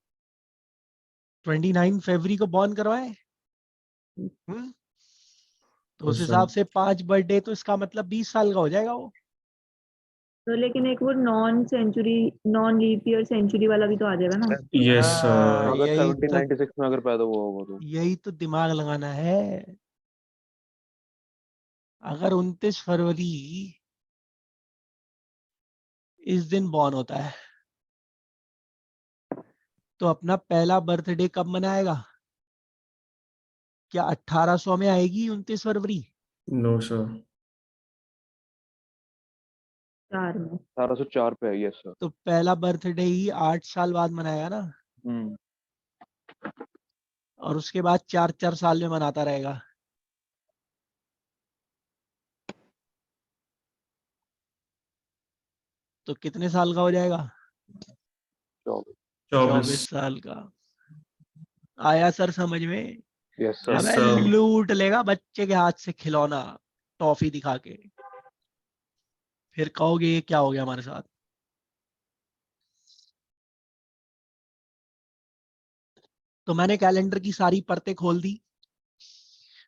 [SPEAKER 2] 29 फरवरी को बॉर्न करवाए। तो उस
[SPEAKER 3] Yes, sir.
[SPEAKER 2] हिसाब से 5 बर्थडे तो इसका मतलब 20 साल का हो जाएगा वो।
[SPEAKER 10] तो लेकिन एक वो नॉन लीप ईयर सेंचुरी वाला भी तो आ जाएगा ना।
[SPEAKER 3] Yes,
[SPEAKER 4] अगर
[SPEAKER 2] यही
[SPEAKER 4] 1796 में अगर पैदा हुआ होगा तो
[SPEAKER 2] यही तो दिमाग लगाना है। अगर 29 फरवरी इस दिन बॉर्न होता है तो अपना पहला बर्थडे कब मनाएगा? क्या 1800 में आएगी 29 फरवरी?
[SPEAKER 3] no, sir.
[SPEAKER 10] 4 में।
[SPEAKER 4] 1804 पे है। Yes sir.
[SPEAKER 2] तो पहला बर्थडे ही 8 साल बाद मनाएगा ना, और उसके बाद 4 साल में मनाता रहेगा। तो कितने साल का हो जाएगा? 24 साल का। आया सर समझ में?
[SPEAKER 4] यस
[SPEAKER 3] Yes,
[SPEAKER 2] अबे
[SPEAKER 3] sir.
[SPEAKER 2] लूट लेगा बच्चे के हाथ से खिलौना टॉफी दिखा के, फिर कहोगे ये क्या हो गया हमारे साथ। तो मैंने कैलेंडर की सारी परतें खोल दी।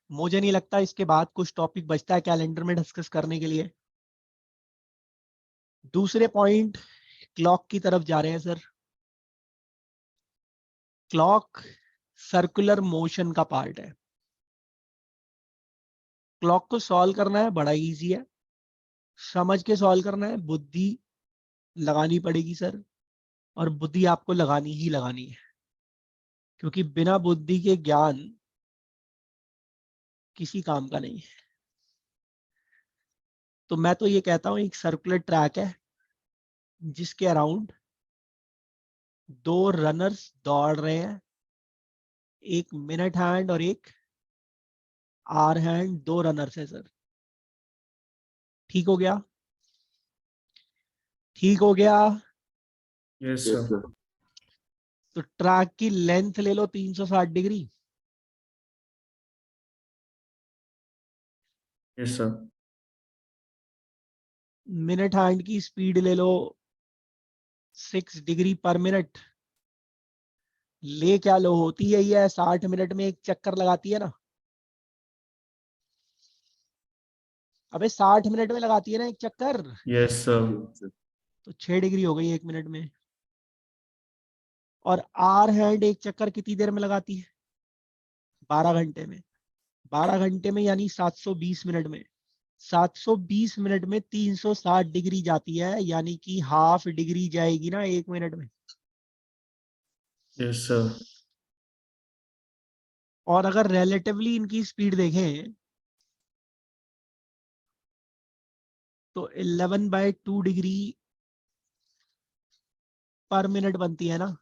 [SPEAKER 2] मुझे नहीं लगता इसके बाद कुछ टॉपिक बचता है कैलेंडर में डिस्कस करने के लिए। दूसरे पॉइंट क्लॉक की तरफ जा रहे हैं सर। क्लॉक सर्कुलर मोशन का पार्ट है। क्लॉक को सॉल्व करना है, बड़ा इजी है, समझ के सॉल्व करना है, बुद्धि लगानी पड़ेगी सर, और बुद्धि आपको लगानी ही लगानी है, क्योंकि बिना बुद्धि के ज्ञान किसी काम का नहीं है। तो मैं तो ये कहता हूं एक सर्कुलर ट्रैक है जिसके अराउंड 2 रनर्स दौड़ रहे हैं, एक मिनट हैंड और एक आर हैंड, 2 रनर्स है सर। ठीक हो गया? ठीक हो गया?
[SPEAKER 3] Yes, sir.
[SPEAKER 2] तो ट्रैक की लेंथ ले लो 360 degree,
[SPEAKER 3] Yes, sir.
[SPEAKER 2] Minute hand की स्पीड ले लो 6 डिग्री पर मिनट। ले क्या लो, होती है ये 60 मिनट में एक चक्कर लगाती है ना। अबे 60 मिनट में लगाती है ना एक चक्कर।
[SPEAKER 3] Yes, sir.
[SPEAKER 2] तो 6 डिग्री हो गई 1 मिनट में। और आर हैंड एक चक्कर कितनी देर में लगाती है? 12 घंटे में। 12 घंटे में यानी 720 मिनट में। 720 मिनट में 360 डिग्री जाती है, यानी कि हाफ डिग्री जाएगी ना 1 मिनट में।
[SPEAKER 3] Yes, sir.
[SPEAKER 2] और अगर रिलेटिवली इनकी स्पीड देखें तो 11/2 डिग्री पर मिनट बनती है ना।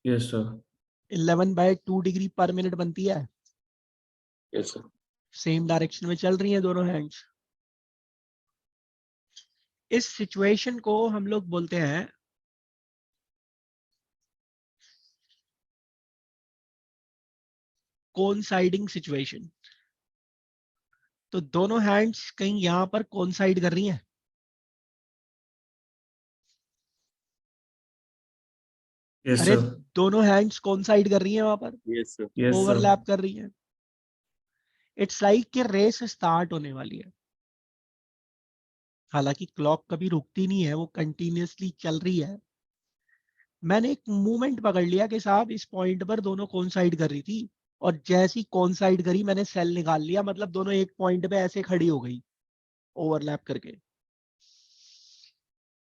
[SPEAKER 3] Yes, sir.
[SPEAKER 2] 11/2 डिग्री पर मिनट बनती है।
[SPEAKER 3] Yes, sir.
[SPEAKER 2] सेम डायरेक्शन में चल रही हैं दोनों हैंड्स। इस सिचुएशन को हम लोग बोलते हैं कोइंसाइडिंग सिचुएशन। तो दोनों हैंड्स कहीं यहां पर कोइंसाइड कर रही हैं।
[SPEAKER 3] Yes,
[SPEAKER 2] अरे
[SPEAKER 3] sir.
[SPEAKER 2] दोनों हैंड्स कोइंसाइड कर रही हैं वहां पर,
[SPEAKER 3] Yes, sir. Yes, sir.
[SPEAKER 2] Overlap कर रही हैं। इट्स लाइक कि रेस स्टार्ट होने वाली है। हालांकि क्लॉक कभी रुकती नहीं है, वो कंटिन्यूअसली चल रही है। मैंने एक मूवमेंट पकड़ लिया कि साहब इस पॉइंट पर दोनों कोइंसाइड कर रही थी, और जैसी कोइंसाइड करी मैंने सेल निकाल लिया, मतलब दोनों एक पॉइंट पे ऐसे खड़ी हो गई ओवरलैप करके।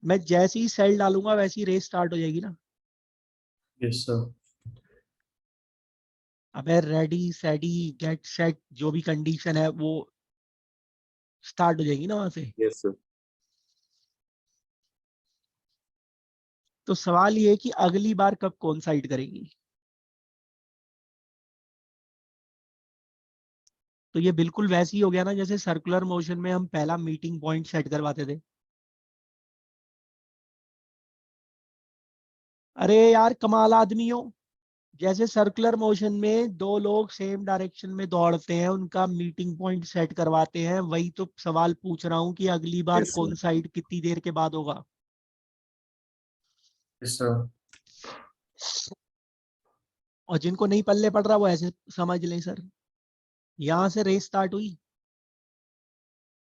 [SPEAKER 2] मैं जैसे ही सेल डालूंगा वैसी रेस स्टार्ट हो जाएगी ना।
[SPEAKER 3] Yes, sir.
[SPEAKER 2] अबे रेडी सेडी गेट सेट जो भी कंडीशन है वो स्टार्ट हो जाएगी ना वहां से।
[SPEAKER 3] Yes, sir.
[SPEAKER 2] तो सवाल ये है कि अगली बार कब कोइंसाइड करेगी। तो ये बिल्कुल वैसे ही हो गया ना जैसे सर्कुलर मोशन में हम पहला मीटिंग पॉइंट सेट करवाते थे। अरे यार कमाल आदमी हो, जैसे सर्कुलर मोशन में दो लोग सेम डायरेक्शन में दौड़ते हैं, उनका मीटिंग पॉइंट सेट करवाते हैं, वही तो सवाल पूछ रहा हूँ कि अगली बार
[SPEAKER 4] Yes, sir.
[SPEAKER 2] कोइंसाइड कितनी देर के बाद होगा।
[SPEAKER 3] Yes sir.
[SPEAKER 2] और जिनको नहीं पल्ले पड़ रहा वो ऐसे समझ लें सर, यहां से रेस स्टार्ट हुई,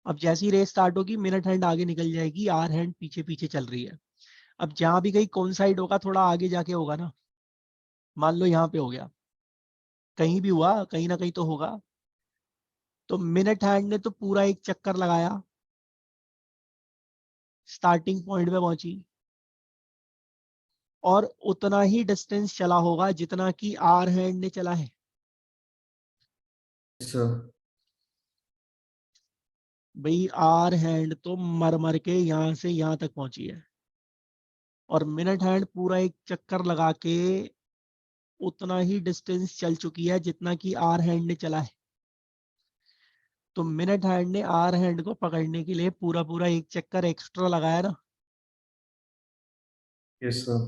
[SPEAKER 2] अब जैसी रेस स्टार्ट होगी मिनट हैंड आगे निकल जाएगी, आर हैंड पीछे पीछे चल रही है। अब जहां भी कहीं कोइंसाइड होगा थोड़ा आगे जाके होगा ना, मान लो यहाँ पे हो गया, कहीं भी हुआ कहीं ना कहीं तो होगा। तो मिनट हैंड ने तो पूरा एक चक्कर लगाया, स्टार्टिंग पॉइंट पे पहुंची और उतना ही डिस्टेंस चला होगा जितना कि आर हैंड ने चला है।
[SPEAKER 3] Yes sir.
[SPEAKER 2] भाई आर हैंड तो मर मर के यहां से यहां तक पहुंची है और मिनट हैंड पूरा एक चक्कर लगा के उतना ही डिस्टेंस चल चुकी है जितना कि आर हैंड ने चला है। तो मिनट हैंड ने आर हैंड को पकड़ने के लिए पूरा पूरा एक चक्कर एक्स्ट्रा लगाया ना।
[SPEAKER 3] Yes sir.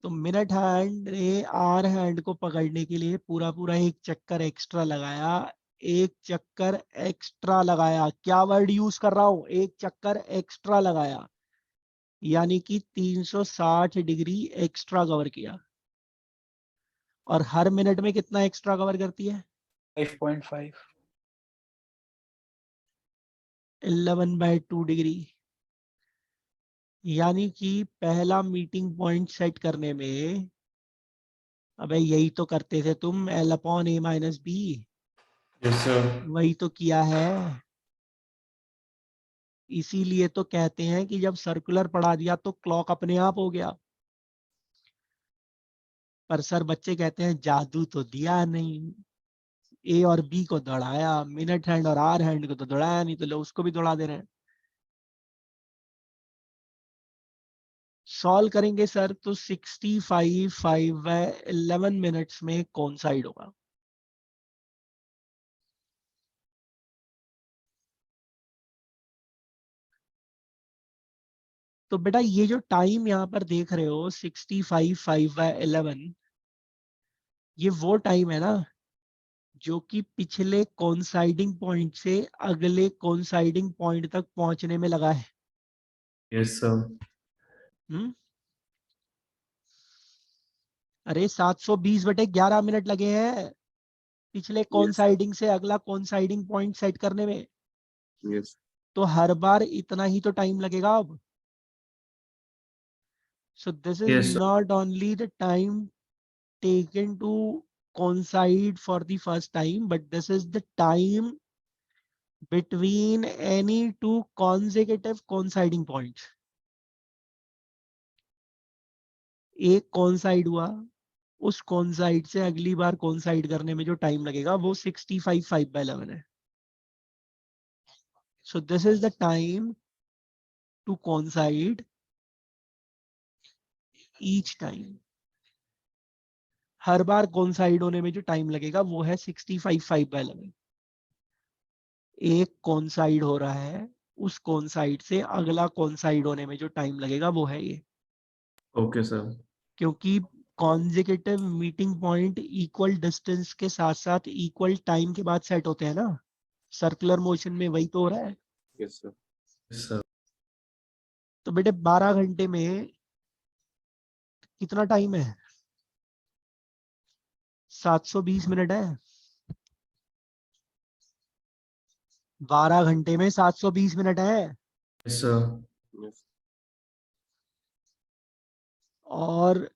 [SPEAKER 2] तो मिनट हैंड ने आर हैंड को पकड़ने के लिए पूरा पूरा एक चक्कर एक्स्ट्रा लगाया। एक चक्कर एक्स्ट्रा लगाया, क्या वर्ड यूज कर रहा हूं, एक चक्कर एक्स्ट्रा लगाया, यानी कि 360 डिग्री एक्स्ट्रा कवर किया। और हर मिनट में कितना एक्स्ट्रा कवर करती है?
[SPEAKER 1] 5.5।
[SPEAKER 2] 11/2 डिग्री। यानी कि पहला मीटिंग पॉइंट सेट करने में, अबे यही तो करते थे तुम, L/A-B,
[SPEAKER 3] यस सर।
[SPEAKER 2] वही तो किया है। इसीलिए तो कहते हैं कि जब सर्कुलर पढ़ा दिया तो क्लॉक अपने आप हो गया। पर सर बच्चे कहते हैं जादू तो दिया नहीं, ए और बी को दौड़ाया, मिनट हैंड और आर हैंड को तो दौड़ाया नहीं, तो लो उसको भी दौड़ा दे रहे हैं। सॉल्व करेंगे सर तो 65/11 मिनट्स में कौन साइड होगा? तो बेटा ये जो टाइम यहाँ पर देख रहे हो 65/11, ये वो टाइम है ना जो कि पिछले कोइंसाइडिंग पॉइंट से अगले कोइंसाइडिंग पॉइंट तक पहुंचने में लगा है।
[SPEAKER 3] Yes sir.
[SPEAKER 2] अरे 720/11 मिनट लगे हैं पिछले कोइंसाइडिंग से अगला कोइंसाइडिंग पॉइंट सेट करने में।
[SPEAKER 4] Yes.
[SPEAKER 2] तो हर बार इतना ही तो टाइम लगेगा अब। So this is
[SPEAKER 3] Yes, sir.
[SPEAKER 2] Not only the time taken to coincide for the first time, but this is the time between any two consecutive coinciding points. एक coincide हुआ, उस coincide से अगली बार coincide करने में जो टाइम लगेगा वो 65/11 है। So this is the time to coincide each time. Her bar coincide होने में जो टाइम लगेगा वो है 65/11। एक coincide हो रहा है, उस coincide से अगला coincide होने में जो टाइम लगेगा वो है ये।
[SPEAKER 3] Okay sir.
[SPEAKER 2] क्योंकि consecutive meeting point equal distance के साथ साथ इक्वल टाइम के बाद सेट होते हैं ना, सर्कुलर मोशन में वही तो हो रहा है।
[SPEAKER 4] Yes, sir.
[SPEAKER 3] Yes sir.
[SPEAKER 2] तो बेटे 12 घंटे में कितना टाइम है? 720 मिनट है। 12 घंटे में 720 मिनट है।
[SPEAKER 3] Yes sir.
[SPEAKER 4] Yes.
[SPEAKER 2] और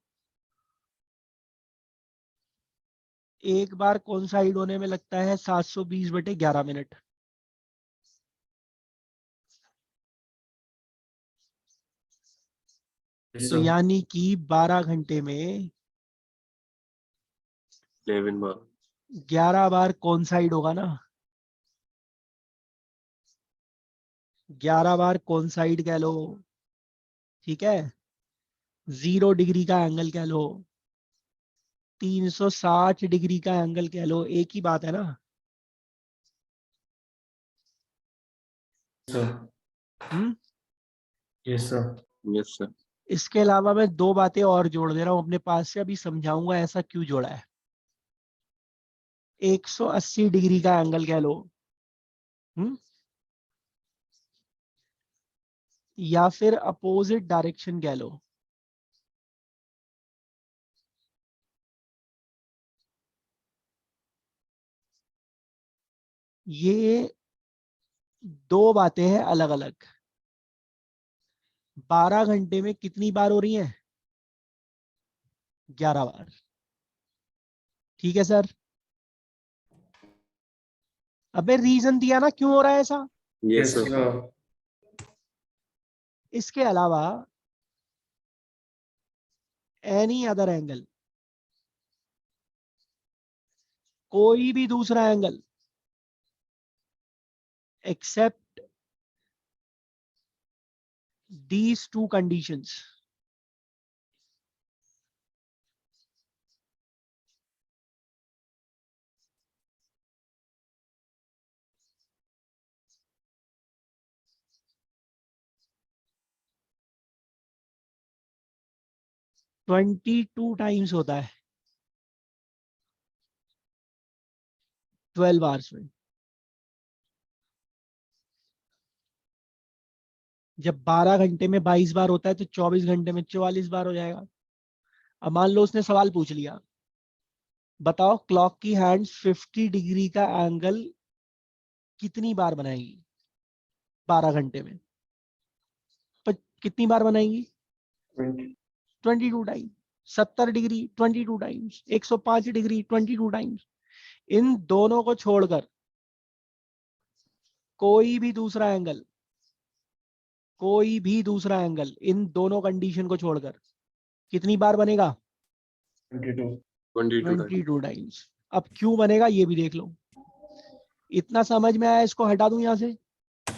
[SPEAKER 2] एक बार कोइंसाइड होने में लगता है 720/11 मिनट।
[SPEAKER 3] यस
[SPEAKER 2] तो
[SPEAKER 3] सर।
[SPEAKER 2] यानी कि 12 घंटे में
[SPEAKER 4] 11 bar.
[SPEAKER 2] 11 बार कोइंसाइड होगा ना। 11 बार कोइंसाइड कह लो, ठीक है, 0 डिग्री का एंगल कह लो, 360 डिग्री का एंगल कह लो, एक ही बात है ना।
[SPEAKER 3] Sir.
[SPEAKER 2] Hmm.
[SPEAKER 3] Yes sir.
[SPEAKER 4] Yes sir.
[SPEAKER 2] इसके अलावा मैं 2 बातें और जोड़ दे रहा हूं अपने पास से, अभी समझाऊंगा ऐसा क्यों जोड़ा है। 180 डिग्री का एंगल कह लो, या फिर अपोजिट डायरेक्शन कह लो। ये 2 बातें हैं अलग अलग। 12 घंटे में कितनी बार हो रही हैं? 11 बार। ठीक है सर। अबे रीजन दिया ना क्यों हो रहा है ऐसा।
[SPEAKER 3] Yes sir.
[SPEAKER 2] इसके अलावा एनी अदर एंगल, कोई भी दूसरा angle except these 2 conditions, two times होता है 12 आवर्स में। जब 12 घंटे में 22 बार होता है तो 24 घंटे में 44 बार हो जाएगा। अब मान लो उसने सवाल पूछ लिया, बताओ क्लॉक की हैंड्स 50 डिग्री का एंगल कितनी बार बनाएगी 12 घंटे में। कितनी बार बनाएगी? 22 time. 70 degree 22 times, 105 degree 22 times. इन दोनों को छोड़कर कोई भी दूसरा एंगल, इन दोनों कंडीशन को छोड़कर कितनी बार बनेगा? 22 टाइम्स। अब क्यों बनेगा ये भी देख लो। इतना समझ में आया? इसको हटा दूं यहां से,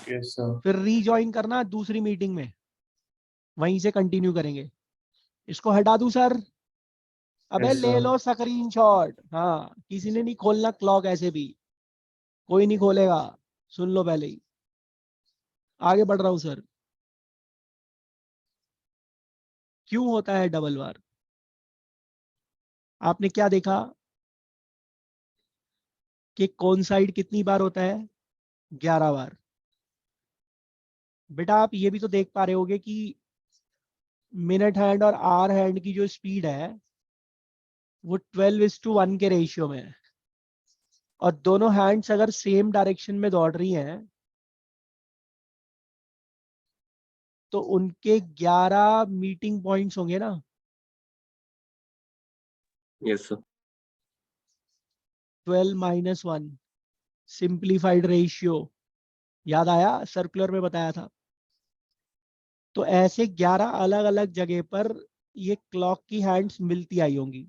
[SPEAKER 3] यस सर।
[SPEAKER 2] फिर रीजॉइन करना दूसरी मीटिंग में, वहीं से कंटिन्यू करेंगे। इसको हटा दूं सर? अबे
[SPEAKER 3] Yes,
[SPEAKER 2] ले
[SPEAKER 3] sir.
[SPEAKER 2] लो स्क्रीनशॉट। हाँ, किसी ने नहीं खोलना क्लॉक, ऐसे भी कोई नहीं खोलेगा, सुन लो पहले ही। आगे बढ़ रहा हूं सर। क्यों होता है डबल बार? आपने क्या देखा कि कौन साइड कितनी बार होता है? 11 बार। बेटा आप ये भी तो देख पा रहे होगे कि मिनट हैंड और आवर हैंड की जो स्पीड है वो 12:1 के रेशियो में है, और दोनों हैंड्स अगर सेम डायरेक्शन में दौड़ रही हैं तो उनके 11 मीटिंग पॉइंट्स होंगे ना।
[SPEAKER 4] Yes sir.
[SPEAKER 2] 12 - 1 सिंप्लीफाइड रेशियो, याद आया? सर्कुलर में बताया था। तो ऐसे 11 अलग अलग जगह पर ये क्लॉक की हैंड्स मिलती आई होंगी।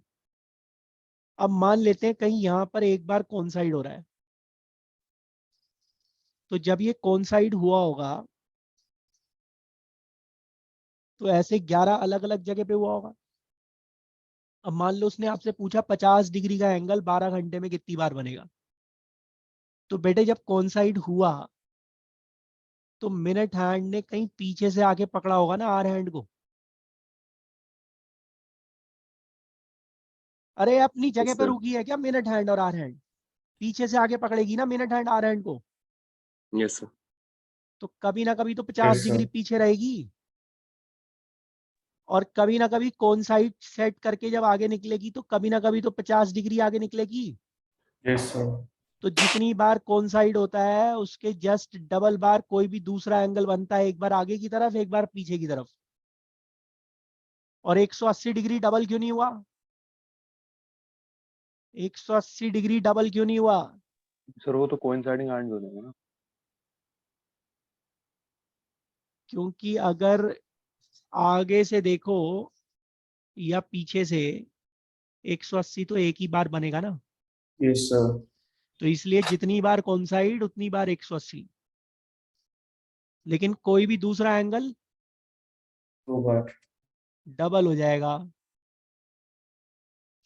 [SPEAKER 2] अब मान लेते हैं कहीं यहां पर एक बार कोइंसाइड हो रहा है, तो जब ये कोइंसाइड हुआ होगा तो ऐसे 11 अलग अलग जगह पे हुआ होगा। अब मान लो उसने आपसे पूछा 50 डिग्री का एंगल 12 घंटे में कितनी बार बनेगा। तो बेटे जब कोइंसाइड हुआ तो मिनट हैंड ने कहीं पीछे से आके पकड़ा होगा ना आर हैंड को। अरे अपनी जगह पे
[SPEAKER 4] sir.
[SPEAKER 2] रुकी है क्या मिनट हैंड और आर हैंड? पीछे से आगे पकड़ेगी ना मिनट हैंड आर हैंड को,
[SPEAKER 4] यस सर।
[SPEAKER 2] तो कभी ना कभी तो 50
[SPEAKER 3] Yes,
[SPEAKER 2] डिग्री
[SPEAKER 3] sir.
[SPEAKER 2] पीछे रहेगी, और कभी ना कभी कोइंसाइड सेट करके जब आगे निकलेगी तो कभी ना कभी तो 50 डिग्री आगे निकलेगी।
[SPEAKER 3] Yes, sir.
[SPEAKER 2] तो जितनी बार कोइंसाइड होता है उसके जस्ट डबल बार कोई भी दूसरा एंगल बनता है, एक बार आगे की तरफ एक बार पीछे की तरफ। और 180 डिग्री डबल क्यों नहीं हुआ? 180 डिग्री डबल क्यों नहीं हुआ?
[SPEAKER 4] सर वो तो कोइंसाइडिंग हैंड्स हो जाएंगे ना।
[SPEAKER 2] क्योंकि अगर आगे से देखो या पीछे से 180 तो एक ही बार बनेगा ना।
[SPEAKER 3] Yes, sir.
[SPEAKER 2] तो इसलिए जितनी बार कोइंसाइड उतनी बार 180, लेकिन कोई भी दूसरा एंगल
[SPEAKER 3] 2 बार।
[SPEAKER 2] डबल हो जाएगा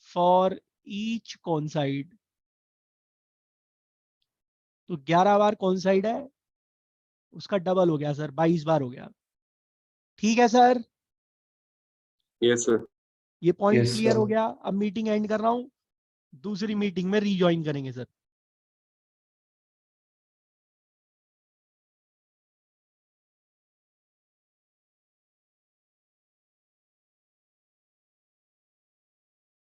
[SPEAKER 2] फॉर ईच कॉन्साइड। तो 11 बार कॉन्साइड है, उसका डबल हो गया सर, 22 बार हो गया। ठीक है सर,
[SPEAKER 4] यस सर।
[SPEAKER 2] ये पॉइंट
[SPEAKER 3] Yes,
[SPEAKER 2] क्लियर
[SPEAKER 3] sir.
[SPEAKER 2] हो गया। अब मीटिंग एंड कर रहा हूँ, दूसरी मीटिंग में रीजॉइन करेंगे सर।